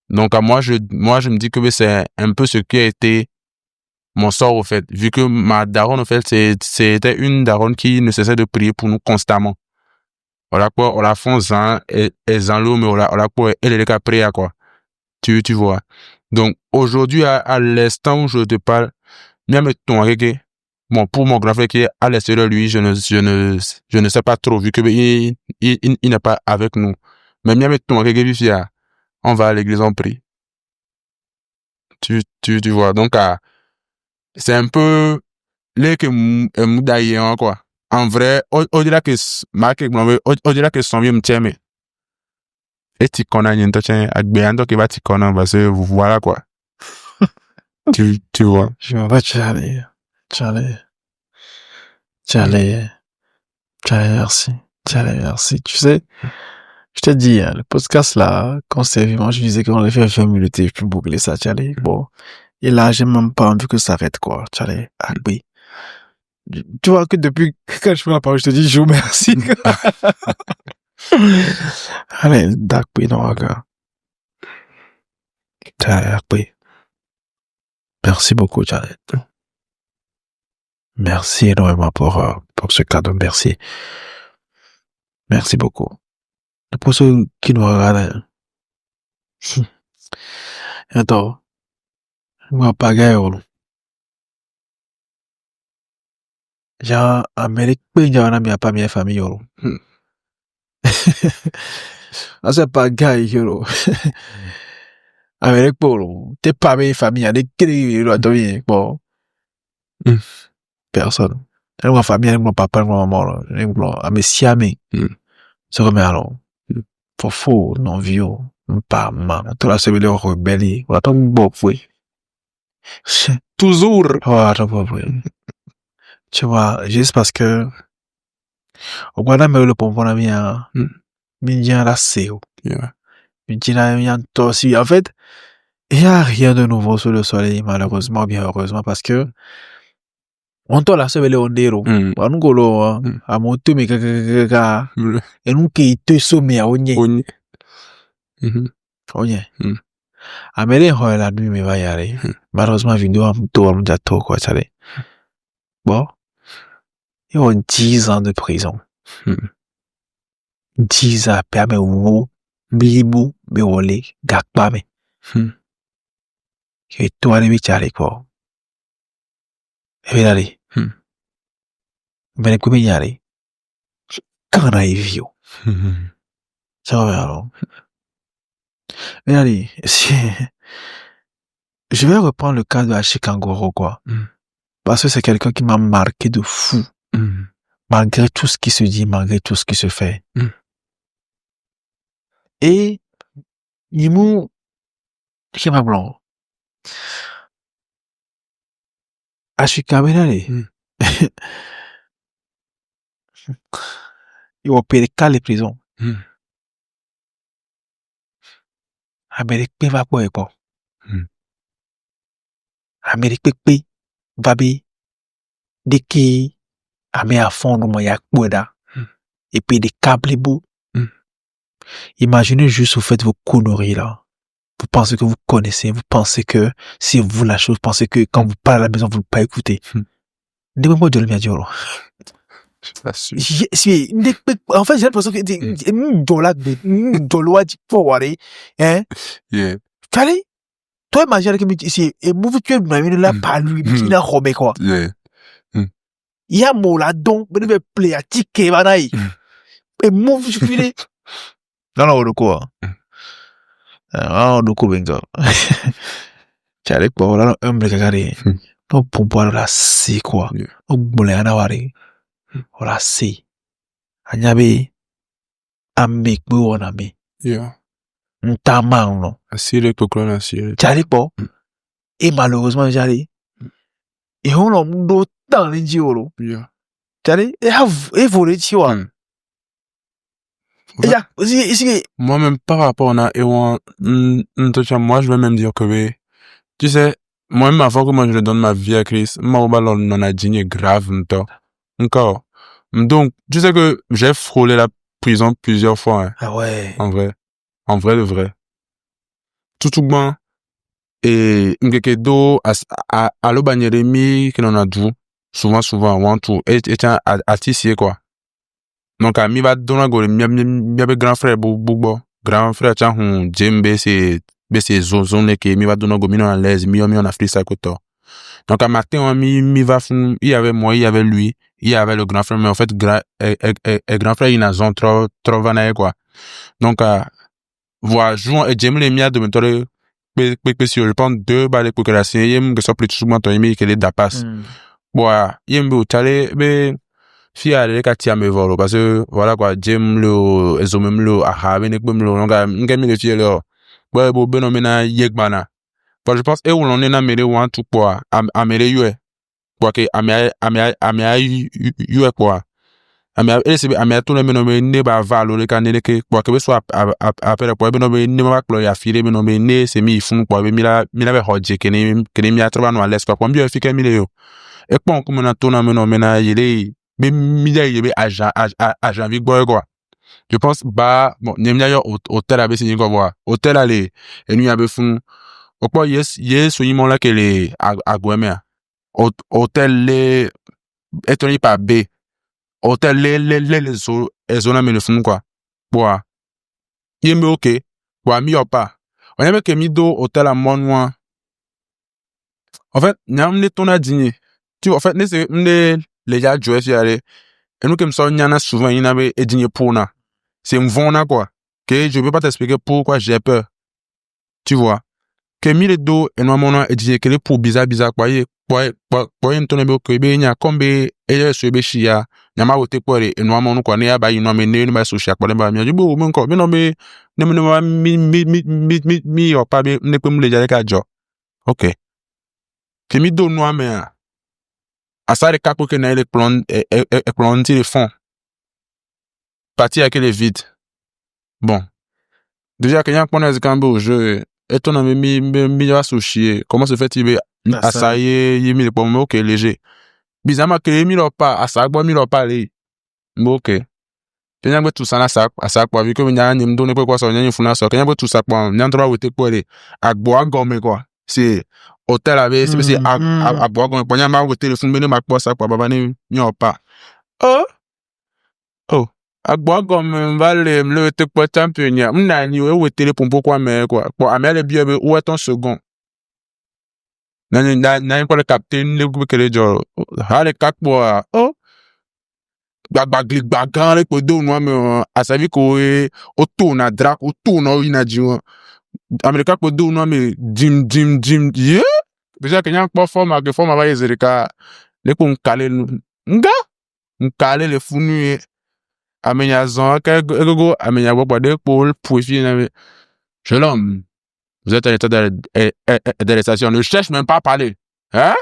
donc à moi je me dis que c'est un peu ce qui a été mon sort au fait vu que ma daronne en fait c'était une daronne qui ne cessait de prier pour nous constamment voilà quoi on la font et l'eau mais on la quoi elle est prier quoi tu vois donc aujourd'hui à l'instant où je te parle même ton bon, pour mon grand frère qui est à l'extérieur, lui, je ne sais pas trop, vu que il n'est pas avec nous. Mais bien, on va à l'église, on prie. Tu vois. Donc, c'est un peu, les que moudaillé, quoi. En vrai, on dirait que, on dirait que son vieux me tient, et tikona nyento chen agbeando qui va tikona parce que voilà quoi. tu vois. Je m'en vais, Charlie, merci. Tu sais, je te dis, hein, le podcast là, quand c'est vivant, je disais qu'on allait faire 20 minutes et je peux boucler ça, Charlie. Bon. Et là, j'ai même pas envie que ça arrête, quoi, Charlie. Ah, oui. Tu vois que depuis, quand je prends la parole, je te dis, je vous remercie. Allez, d'accord, non, regarde. Oui. Merci beaucoup, Janet. Merci énormément pour ce cadeau. Merci. Merci beaucoup. Et pour ceux qui nous regardent, attends, moi, pas gaillard. Genre, Amérique, il y a un ami à pas ma famille, ah, c'est pas gaillard, Amérique, t'es pas ma famille, il y a des bon. Personne. Ma famille, mon papa, mon maman, mes siamés. Se remet alors. Fofo, non vieux, pas mal. Tout la semaine, on rebelle. On attend bon, oui. Toujours. Oh, attends, oui. Tu vois, juste parce que, au Guadeloupe, mais le pompon a mis un, midien la CEO. Midien a mis un torsi. En fait, il y a rien de nouveau sous le soleil, malheureusement, bien heureusement, parce que, on tola semaine, on déro. On nous golo, à mon tout, mais gaga, et nous qui te sommet à onye. Onye. Amélé, la nuit, mais va y aller. Malheureusement, vidéo, on tourne d'attôt, quoi, ça l'est. Bon. Ils ont 10 ans de prison. 10 ans, permet ou, bilibou, béolé, gakpa, mais. Et toi, les bichari, quoi. Et bien, allez. Mais les coups, y aller. Quand on a eu vieux. Ça va, alors. Mais allez, si, je vais reprendre le cas de Ashikangoro, quoi. Parce que c'est quelqu'un qui m'a marqué de fou. Malgré tout ce qui se dit, malgré tout ce qui se fait. Et, Nimou, qui m'a blanc. Ashikamenale. Ils ont opéré qu'à les prisons. Amérique pe va quoi, quoi. Amérique pe va be, dès que, amé à fond, nous, y a quoi, et puis des câbles beaux. Imaginez juste, vous faites vos conneries, là. Vous pensez que vous connaissez, vous pensez que c'est vous la chose, vous pensez que quand vous parlez à la maison, vous ne pas écouter. Dis-moi de le dire, en fait, j'ai l'impression que hein? Yeah. Fallait, toi, imagine que c'est, et vous, tu es, là, pas lui, il a robé, quoi. Yeah. Il y a mon là, donc, vous devez plaire à ticket, banaï. Et move, je suis non, le quoi. Le coup, benzo. T'as quoi, là, un mec, regardez. Non, pour boire là, c'est quoi. Non, boulé, à n'avaré. Voilà, c'est. Anyabe, amek, on a mis. Yeah. Ntama, non. Asile, koklo, asile. T'as quoi. Et malheureusement, j'allais. Et on a d'autant les diolo. Yeah. T'as et volé, tu vois. Moi-même, par rapport à moi, je vais même dire que, oui, tu sais, moi-même, avant que moi je donne ma vie à Christ, moi, on a dit grave, encore. Donc, tu sais que j'ai frôlé la prison plusieurs fois, hein. Ah ouais. En vrai de vrai. Tout bon. Et, m'kekedo, à l'obanyeremi, qui n'en a tout, souvent, want to, et tiens, à tissier, quoi. Donc, à mi va donner go, mi grand frère, grand frère, tiens, djembe, c'est zone, qui mi va donner go, mi non à l'aise, mi en Afrique, ça, koto. Donc, à matin, mi va, il y avait moi, il y avait lui, il y avait le grand frère, mais en fait, grand frère, il a zone trop vanaille, quoi. Donc, voilà, jouant, et j'aime les miens de me je pense 2 balles pour que la série, que soit plus souvent, toi, il est d'apas. Voilà, il y a un peu, fi ale ka tia me volo parce que voilà quoi jem lo ezomem lo aha be ne kpem lo nga mi le fi le bo bo beno mena yegbana but je pense où l'on est na mere wan tout quoi a mere yue quoi que amia yue quoi amia ese amia tout le meno me ne ba valo le kan ne ke quoi que so après quoi beno me ne ma klo ya fire beno me ne se mi fun quoi be mi la be hodje ke ni mi atra no ales quoi mi fi ke mi le yo e pon ko mena to na meno mena yele be mi ya yebe a janvier boy quoi je pense ba bon nyemnya yo hôtel abe signé quoi voir hôtel aller et nous abe fun okpo yes so yimo la que les agweme hôtel les etoni pa b hôtel les zona me le fun quoi boa yembe ok boa mi opa on aime que mi do hôtel à monwa en fait nyam ne tona dîner tu vois en fait les gars jouer fi aller et nous comme ça on y en a souvent il n'avait et dîner pour na c'est un vent quoi que je peux pas t'expliquer pourquoi j'ai peur tu vois que mi le do et nous mon et dîner que le pour bizarre quoi une tonne be ko be nya kombe e so be shia nya ma wote ko re nous mon quoi ne ya ba yi no me ne ba so shia ko le ba mi ju bo mo ko me no me ne mi o pa be ne pe mu le jare ka jo ok que mi do no me a ça de capo que na le plan et planter le fond partir avec les vides bon déjà que y a qu'on a quand au jeu et ton ami mi va soucier comment se fait-il à ça y mi le pomme ok léger bizarrement que mi pas à ça bon mi pas aller ok kenya gbe tout ça na ça à ça quoi vu que nya ni mdo ne quoi ça nya ni funa ça kenya gbe tout ça quoi nya droit wote quoi aller agbo agome quoi c'est hôtel avec c'est agbo agome nya ma wote le fun me ne ma quoi ça quoi baba ni pas oh agbo agome vale le te quoi champion ya mna ni we wote le pompo quoi mais quoi pour amele bien où est ton second na ko le captain le groupe que le jo ha le kak boa oh gbaggan le ko do no me asavi ko o to na drak o to no ina jiwo america ko do no me jim yeah déjà que nyan ko forma va ezerika le ko nkale le funu amenya zon ka ego amenya bo de pour fi na jeune homme vous êtes à l'état d'arrestation ne cherche même pas à parler hein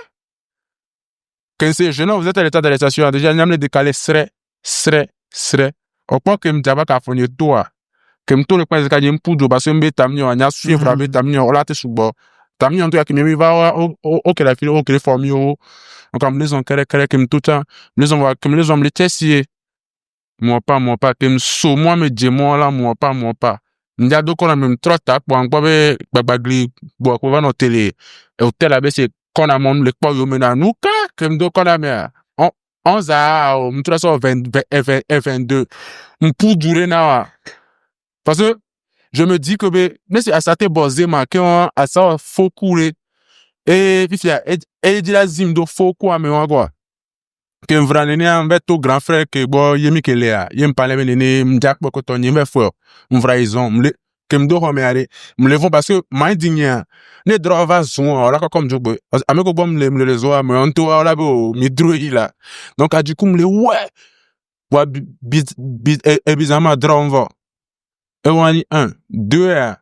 quand c'est jeune homme vous êtes à l'état d'arrestation déjà n'am le décaler serait au point que m'daba ka fonye toi que m'to le point ka jem pudo parce que m'be tamnyo anya suivre be tamnyo ola te subo tamnyo to ya que mi va o que la fille o que les formio donc comme les on kere que m'to ta les on va comme les on me tessier moi pas que m'so moi me je moi là moi pas m'dia do ko na même trop ta pour en be gbagli bo ko va no télé hôtel abe c'est qu'on a mon le po yo mena nous que m'do ko na me 11 à 22 pour durer na parce que je me dis que mais c'est à ça te bosé ma que à ça faut couler et puis et dit la zim do faut quoi mais quoi que vraiment né un beto grand frère que bon yemi que là yem parler né m'jak ko ton yem fort m'vraison que m'do ho me aller me levons parce que my digna ne drova zon là comme job ameko bom le zo me on to là bo mi drui là donc a du coup me ouais wa bizarrement drone et on dit 1 2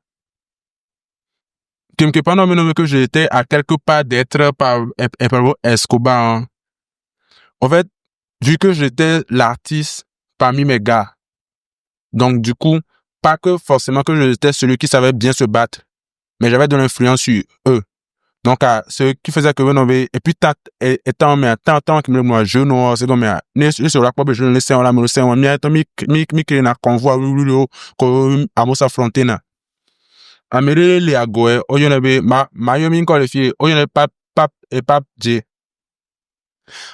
que pendant que j'étais à quelque part d'être par Escobar en fait vu que j'étais l'artiste parmi mes gars donc du coup pas que forcément que j'étais celui qui savait bien se battre mais j'avais de l'influence sur eux donc ce qui faisait que et puis étant mais tant que moi je non c'est comme ne sur la je ne laissais on la me laissais on mi que na convoi ko amos frontena amere le agoe oyonebe ma yomi ko le fie oyonebe pap et pap j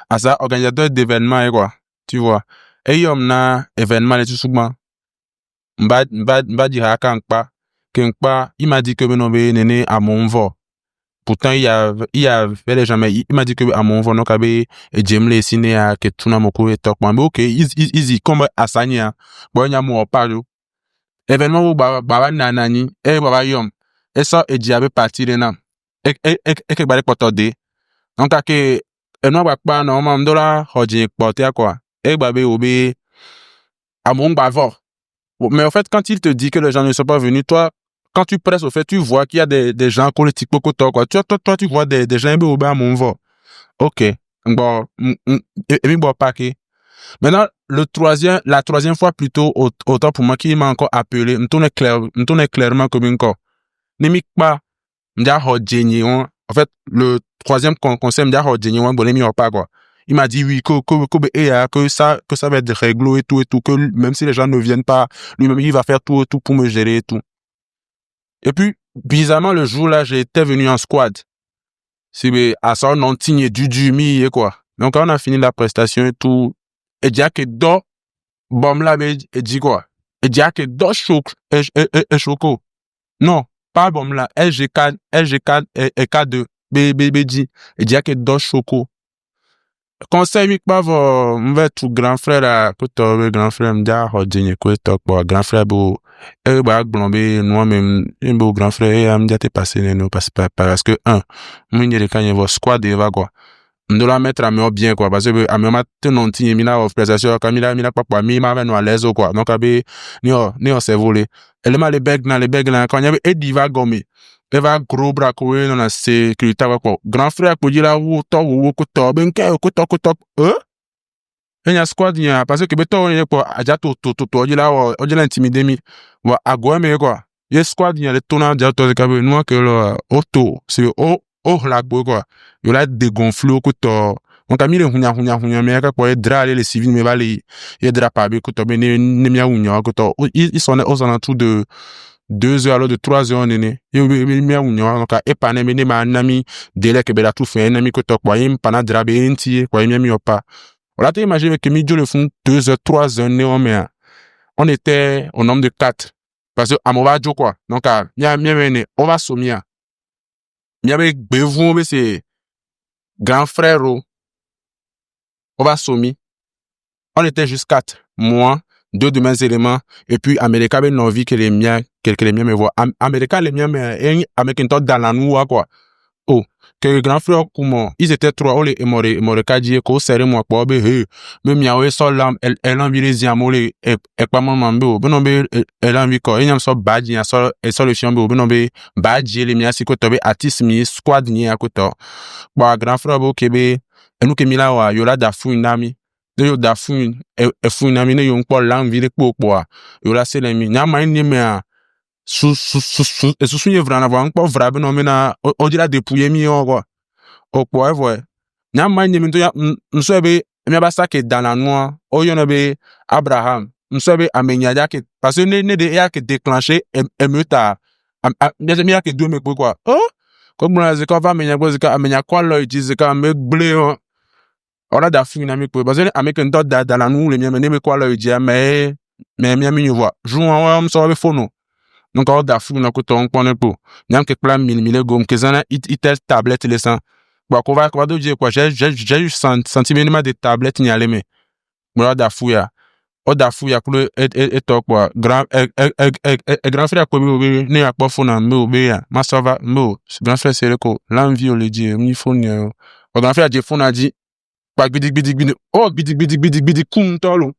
asa organisateur d'événements quoi tu vois et yom na événement les tout souvent mba di haka nkpa il m'a dit que nene à mon vo pourtant il y avait les gens mais il m'a dit que à mon vo no kabe et j'aime les ciné à que tout na moko et talk mais OK easy comme asanya bon nya mo palo événement où baba nanani et baba yom et ça et diabe parti de na et que bale potode donc que no ba pa no ma ndola hoji pote quoi babé obé à mon bavard. Mais en fait, quand il te dit que les gens ne sont pas venus, toi, quand tu presses au fait, tu vois qu'il y a des gens politiques beaucoup quoi. Toi, tu vois des gens obé à mon va. Ok. Bon, et bon, paquet. Maintenant, la troisième fois plutôt, autant pour moi qui m'a encore appelé, me tourne clairement comme une corps. N'imik pas, m'dia ho djeni, en fait, le troisième conseil m'dia ho djeni, bon, n'imik pas, quoi. Il m'a dit oui, que ça va être réglo et tout, que même si les gens ne viennent pas, lui-même, il va faire tout pour me gérer et tout. Et puis, bizarrement, le jour là, j'étais venu en squad. C'est, à ça, on tigne du mi, et quoi. Donc, quand on a fini la prestation et tout, et déjà que do, bom là, et dit quoi? Et déjà que do choc, et choco. Non, pas bom là, LG4, et K2, dit. Et déjà que do choco. Conseil mi pas m'va tout grand frère là que toi grand frère m'dia hodine que toi grand frère beau ba glombe moi même beau grand frère m'dia te passer non parce que moi n'y quand il va squad et va quoi me la mettre à me bien quoi parce que à me mettre non ti mi na of prestation comme il a pas mi ma à l'aise quoi donc abe ni on s'est volé elle m'a les beg là quand il y avait et diva gomme elle va gros bras courir dans la sécurité quoi grand frère pour dire là où to ben ko to il y a squad il y a parce que beto il y a quoi aja to dire là on dit l'intimider mi wa agwa mais quoi il y a squad il y a les tournants déjà to que nous que le auto c'est la quoi il a dégonflé ko to on a mis le hunya mais quoi dra les civils mais va les il dra pas be ko to ben ne mia hunya ko to ils sont aux alentours de 2 heures alors de 3 heures néné yo mi unyo donc e pa na me ne ma nami délai que bela tout fait nami ko to kwa yim pana drabe enti kwa mi opa on a imaginé que mi le font 2 heures 3 heures né on était au nombre de 4 parce que amova jo quoi donc mi on va somia mi avec bevon be c'est grand frère on va somi on était juste 4 moi 2 de mes éléments et puis Américain ben non vie que les miens me voient Américain les miens mais avec une tête dans la noix quoi oh que grand frère comment ils étaient 3 on les more kadie ko serrer moi quoi be he me miawe sol lam elle envie les amolé et pas mon mambo ben non be elle envie quoi il y a so badji ya so et so le chien be ben non be badji les miens si ko tobe artiste mi squad ni à côté bon grand frère bo kebe et nous que mi là wa yo la da fou une ami de yo da fun e fun na mi ne yo npo lang vi de kpo a yo la se le mi nya man ni me a su ye vra na va npo vra be no me na o di la depouiller mi o quoi o po e vo nya man ni mi to ya nso be mi ba sa ke dans la noix o yo no be Abraham nso be amenya ja ke parce que ne de ya ke déclencher e me ta mi ya ke do me quoi oh ko gbona ze ko va menya ko ze ka amenya kwa lo ji ze ka me ble on a da fini ami parce que avec un dot dans la nous les miens mais quoi là il dit mais mi voit joue on so be phone donc on da fini ko ton pon po nyam ke plan mille gom que ça itel tablette les sans bon qu'on va dire quoi j'ai eu sentiment des tablettes ni aller mais on da fouya on da fouya pour et toi quoi grand grand frère ko mi ne a pas phone me be ya ma ça va me grand frère c'est le ko l'envie on le dit mi phone grand frère j'ai phone a dit pas bidig oh bidig kun tolo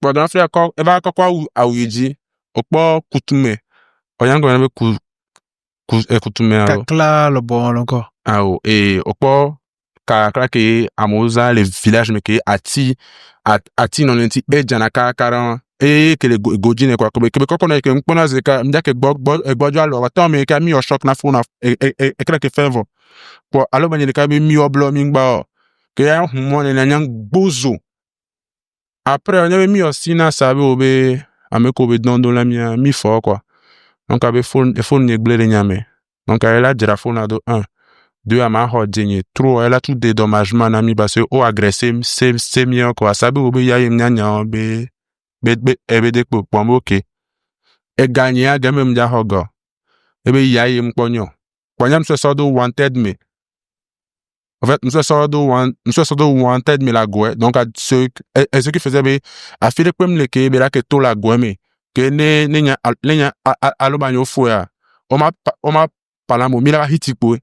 pendant frère ko e va kwa awiji opo kutume oyango na be kutume alo Kakla le bon encore ao et opo kakla ke amoza les villages mais ke ati non enti e jana karan e que les godine quoi que ko na ke mpona zeka mdia ke gbojo alo wa me ka mi o shock na phone e kra ke fevo pour alo banye ka mi oblo mi ngba que y a un moment de bozo après on avait mis aussi na sabe obe ameko be don la mi fort quoi donc avait phone néglé les nyame donc elle a dira phone do 1 2 à ma hodine 3 elle a tout dédommagement na mi parce que o agressé c'est mieux quoi sabe obe ya yem nyanya be de pour ok et gagner a game m'ja hogo e be ya yem ponyo kwanyam so do wanted me. En fait, nous sommes wanted mais la goue donc ce qui faisait mais a fait comme le que là que tout la goue mais que ne alo banyo foya on m'a parlé mo mi la hitipo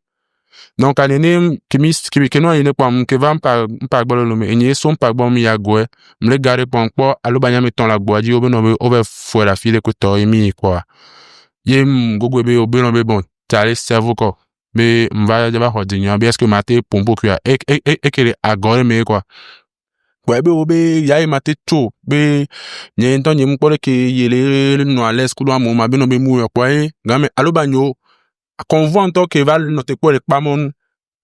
Donc, anene, que nous, il est pas, que va m'pa gbolo lo me, enye son pa gbon mi ya gwe, m'le gare pon kwa, alo banya meton la gwa, di obenobe, over fwe la file koto, emi kwa. Ye m'gogwebe obenobe bon, tale servo ko, be m'va jaba hodinyo, be eske mate pompo kwa, ekele agore me kwa. Kwa ebe obe, ya mate cho, be, nye enton nye m'kore ke yele no ales kudo amo, ma benobe mou kwa game, alo banyo, convoi en tant que va noter quoi les pas mon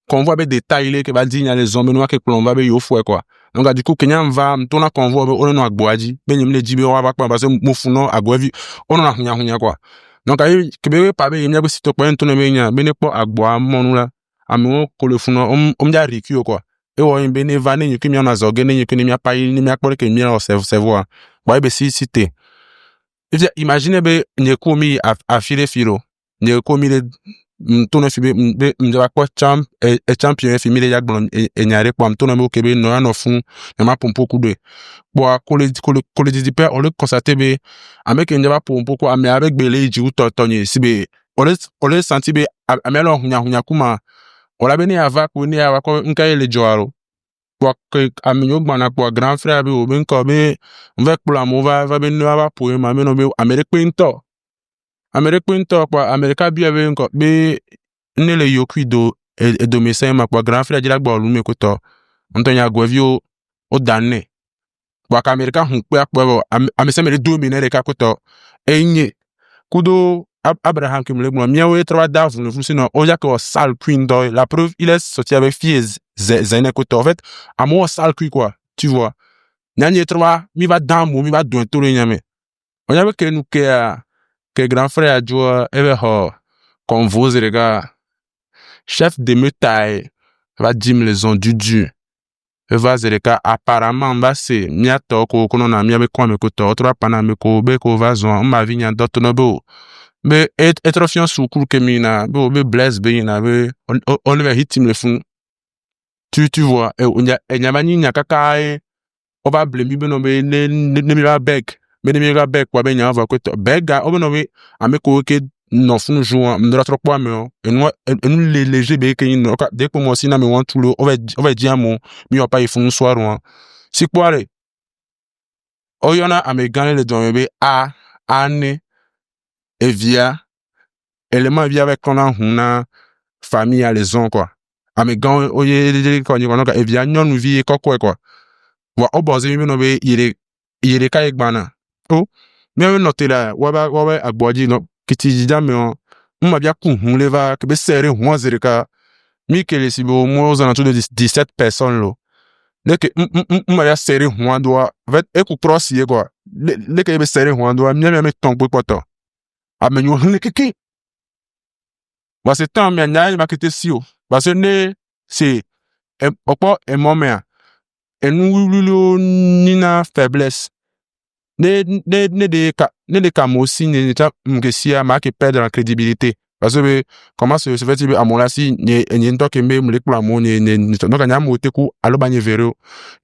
convoi avec détail que va dire les hommes noirs que l'on va be yo fouet quoi donc du coup Kenya va m'ton na convoi on no agboaji ben me le dit be wa ba parce que mo funo agboavi on na hunya quoi donc ayi que be pa be yemya be sito point ton me nya be ne po agboa mon la ami ko le funo on ja rikio quoi e wo be ne va ne nyuki mi na zoge ne nyuki ne mi pa ni mi akpore ke mi na se voir wa be si cité imagine be nyeko mi a filo ne komi le mtono fibe mjaba kwa champion fimi le yagbon enyare kwa mtono mo kebe no ano fun na ma pompo kude kwa kole didipe on le constater be ameke njaba pompo kwa ame avec bele ji utotonye sibe on le senti be amelo hunya kuma ola bene ava ko ni ava ko nka le joaro kwa amenyo gbana kwa grand frère be o ben ko be avec pour la mova va be no ava po ma me no be amerique into kwa America bi ave nko be ne le yokuido e do mesema kwa grand frère dira gba olume ko to Antonia Gwevio o danne kwa ka America hun pe akpo amesema le do minere ka ko to enye kudo Abraham qui me le mia we trois dav ne sinon on ya que sale queen do la preuve il est sorti avec fille zene ko to en fait amour sale queen quoi tu vois nyanye trois mi va damu mi va do to le nyame on ya que nous que grand frère a joué eve ho convose les gars chef de metaille va dire les ont du va zereka apparemment va se miato ko kono na miabe kwa me ko to tra pana me ko be ko va zon ma vinya dotono bo be etrofion sou cool que mina be bless be na be on le hitim le fun tu vois et on ya nyamani nyakaka on va blemi be no be ne mi va beg me ne mi va beg kwa be nya va ko to bega o be no be ameko ke non fun jouant me trop quoi me et nous les léger be ke no dès que moi aussi na me want tout le on va dire mon mi va pas fun soir si quoi oyona amegane le don be a ane evia élément via avec qu'on a huna famille à les on quoi amegan oye ko ni ko evia nyon vie ko quoi wa oboze mi no be yere ka egbana o mi o noter la wa ba agboji no kiti jame on mma bia ku hun leva ke be serre ho zereka mi kele si bo mo aux alentours de 17 personnes lo leke mma bia serre ho doa vet e ku cross ye quoi leke be serre ho doa mi me ton pe poto amenyo hun keke wa c'est temps mi anya ma kete si o parce que ne c'est opo e moment et nous nina faiblesse ne de comme aussi ne ta mgesia ma ke perdre la crédibilité parce que comment se fait à mon là si ne nto ke me le pour mon ne donc anya mo te ku alo banye vero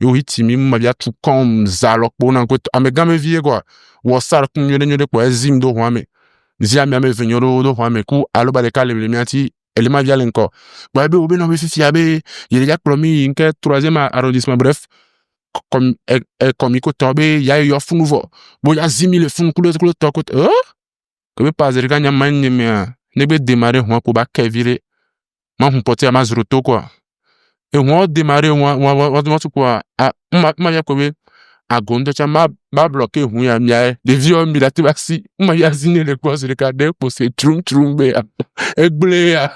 yo hitimi ma bia tout comme zalok bona ko amega me vie quoi wo sar ku nyode ko ezim do hwame zia mi ame venyo do hwame ku alo ba de kale le miati elle m'a via encore bah be obe no be fifi abe il y a promis que 3e arrondissement bref comme ko tobe ya yo fun nouveau bo ya 10 000 fun ku to ko que be pas zerika nya man me ne be démarrer ho ko ba kevire ma hun porter ma zroto quoi et on démarrer on quoi ma ya ko be agonde cha ma bloquer hu ya mia de vieux mi la tibasi ma ya zine le quoi zerika de ko se trum be egble ya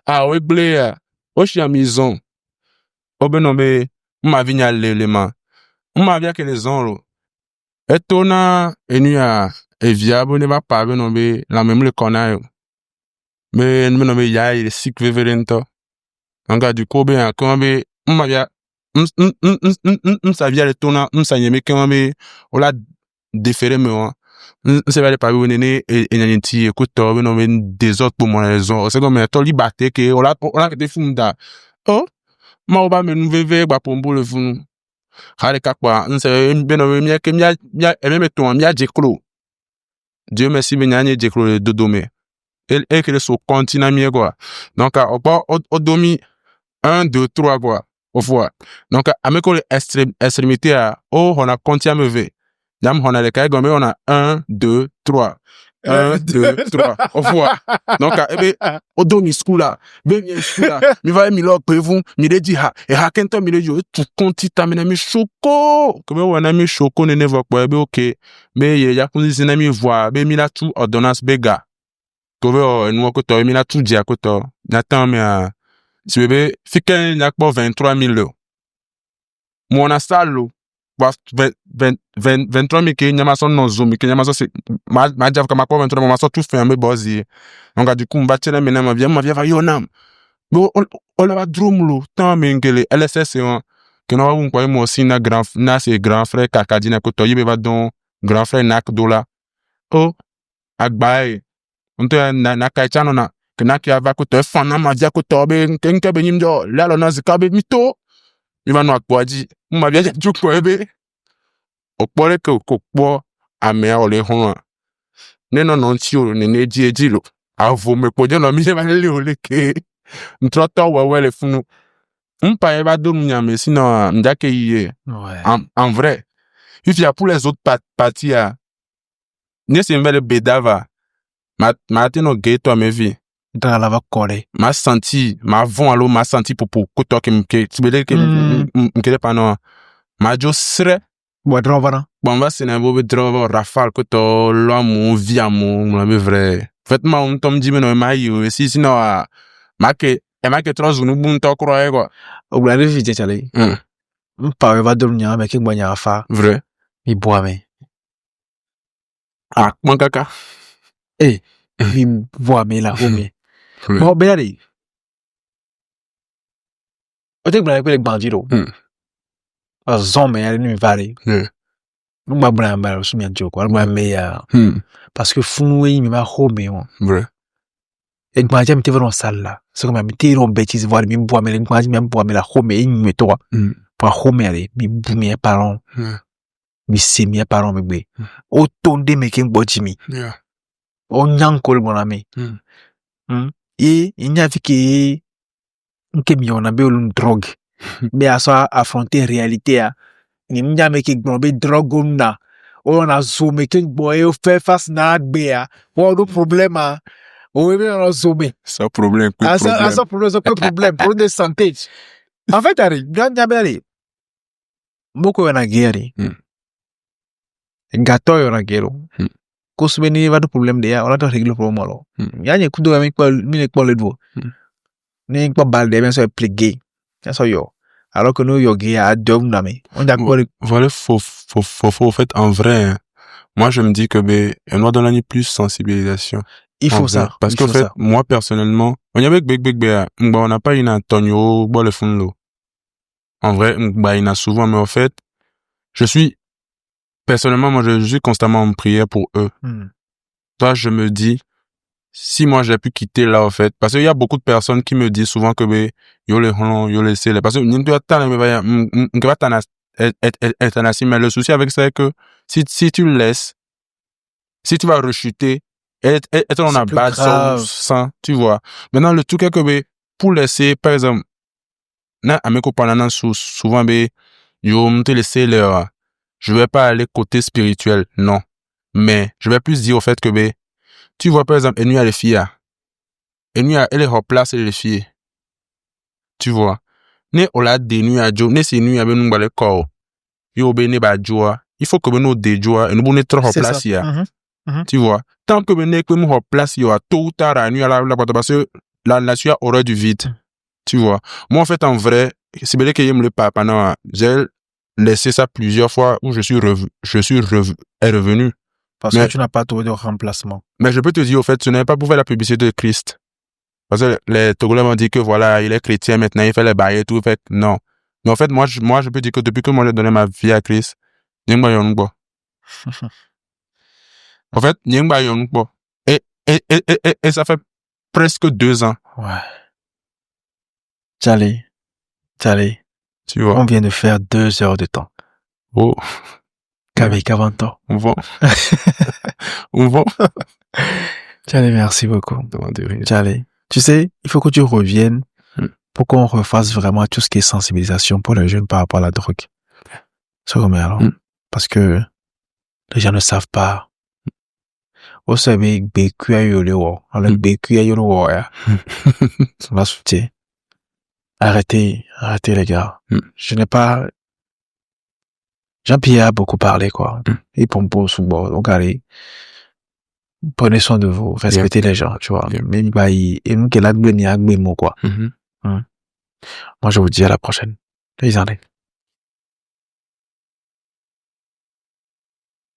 egble ya o shi amizon obenombe ma vinya l'élément ma via que les onlo etona enu evia bo ne va pas be no be la même le konayo mais no be ya il sik veverento anga du ko be quand be ma via ça via le tona ça nyeme quand be o la déférer me se va pas be nene et nyanti écoute be no be des autres pour mon raison c'est comme to liberté que o la que te funda oh ma oba me nou veve gba pombo le funu khare kakwa nse be no mi ke mia ememe to mia jeklo Dieu merci be nyanye jeklo le dodome et que le so continue quoi. Donc, au domi 1, 2, 3 quoi. Au fois. Donc, à mes collègues extrémité à, on a continue me ver. Dame, on a les cailles, on a 1, 2, 3. 1, 2, 3. Au revoir. Donc, au domi school là, bien school là, mi va mi lo pe vous, mi le dit ha, et ha kento mi le dit tout conti tamina mi choco. Comme on a mi choco ne va pas ok. Mais il y a qu'on dit na mi voix, be mi la tout ordonnance bega. Comme nous ko to mi la tout dia ko to. N'attend mais si bébé, fiquin n'a pas 23 000 €. Mon a salo. 23 000 que nyama son non zoom que nyama son c'est ma diable comme pas 23 ma son tout fermé bosi donc du coup m'battre là maintenant ma vient va yonam bon on va drum lo tant mengele LSS que non on quoi moi aussi na c'est grand frère kakadina ko to yibe va don grand frère nak dola oh agbae on te na kai chano na que na ki ava ko to fana ma dia ko to be nke be nyimjo la lo na zikabe mito il va no akwaji ma vient du ko ebe okpore ke okpo ame ole ho ne no no nti o ne ne ji eji lo avo me poje no mi se ba le ole ke ntroto wewe le funu mpa e ba do nyame sino ndake yi en vrai if ya pour les autres parties à ne se mbele bedava ma te no gay to me vi dans la va coller ma senti ma von alo ma senti popo ko to ke tibele ke mkele pa no ma jo sre bon drova bon va c'est un beau drova rafale que to l'homme via mon vrai fait ma on tom dit mais non ma yo si sinon ma que trois nous bon to croire quoi au bla de vite chale pa va dormir avec que bonya fa vrai mi bois mais mon caca mi bois mais là mais bon ben allez o te bla avec bandiro zombie elle ne va aller Ngba bra mbara so mi anjoko ngba me ya parce que funu yi mi ma ho me won vrai et ngba jam te vron sala so comme mi te ron bêtise voir mi bois me ngba mi bois me la ho me yi me to pour ho me aller mi bu mi parents mi se mi parents me gbe o tonde me ken gboji mi o nyan ko le ami et il n'y a vu que nke mi on a be une drogue mais à ça affronter réalité a ni mja me ki gbon be drogue na o na zoom ke boy o fait face na agbe a o do problème a o we na zoom ça problème ça problème pour de santé en fait ari bien diabele moko na guerre gato yo na guerre ko subeni va do problème de ya on a to régler problème alors ya ni kudo mi ko le do ni ko balde bien so plié ça so yo alors que nous yogi à dom nami on d'accord voilà faut en fait en vrai moi je me dis que on doit donner plus sensibilisation il faut ça parce qu'en fait moi personnellement on y avait on n'a pas une Antonio bon le fond en vrai il y en a souvent mais en fait personnellement moi je suis constamment en prière pour eux toi je me dis si moi j'ai pu quitter là en fait parce qu'il y a beaucoup de personnes qui me disent souvent que yo laissé parce que mais le souci avec ça est que si tu le laisses si tu vas rechuter et on a bad sans tu vois maintenant le truc est que pour laisser par exemple na à mes copains souvent yo me laisser leur je vais pas aller côté spirituel non mais je vais plus dire au fait que tu vois, par exemple, Enu a les filles. Enu a, elle est en place et les filles. Tu vois. Ne, on l'a dénu à Joe. Ne, c'est nu à ben, le corps. Yo, ben, ne, ba, Joe. Il faut que ben, nous, de Joe. Et nous, on est trop en place, ya. Tu vois. Tant que ben, nous, en place, yo, tôt ou tard, à nuit, à la parce que la nation a horreur du vide. Tu vois. Moi, en fait, en vrai, c'est bien que j'aime le papa, non, j'ai laissé ça plusieurs fois où je suis revenu. Parce que tu n'as pas trouvé de remplacement. Mais je peux te dire, au fait, tu n'avais pas pour faire la publicité de Christ. Parce que les Togolais m'ont dit que voilà, il est chrétien maintenant, il fait les bails et tout. Fait, non. Mais en fait, moi, je peux dire que depuis que moi j'ai donné ma vie à Christ, en fait, et ça fait presque 2 ans. Ouais. T'allais. Tu vois. On vient de faire 2 heures de temps. Oh. Qu'avec avant temps. On vend. Charlie, merci beaucoup. Non, de rien. Charlie, tu sais, il faut que tu reviennes Mm. pour qu'on refasse vraiment tout ce qui est sensibilisation pour les jeunes par rapport à la drogue. C'est comme alors. Mm. Parce que les gens ne savent pas. Vous savez, BQ a eu le war. Alors, Mm. BQ a eu le war, hein. On va soutenir. Arrêtez les gars. Mm. Je n'ai pas, Jean-Pierre a beaucoup parlé, quoi. Mm. Et pour sous bord. Donc, allez. Prenez soin de vous. Respectez les gens, tu vois. Yeah. Même, bah, et nous, qu'elle a gagné, quoi. Mhm. Moi, je vous dis à la prochaine. Les années.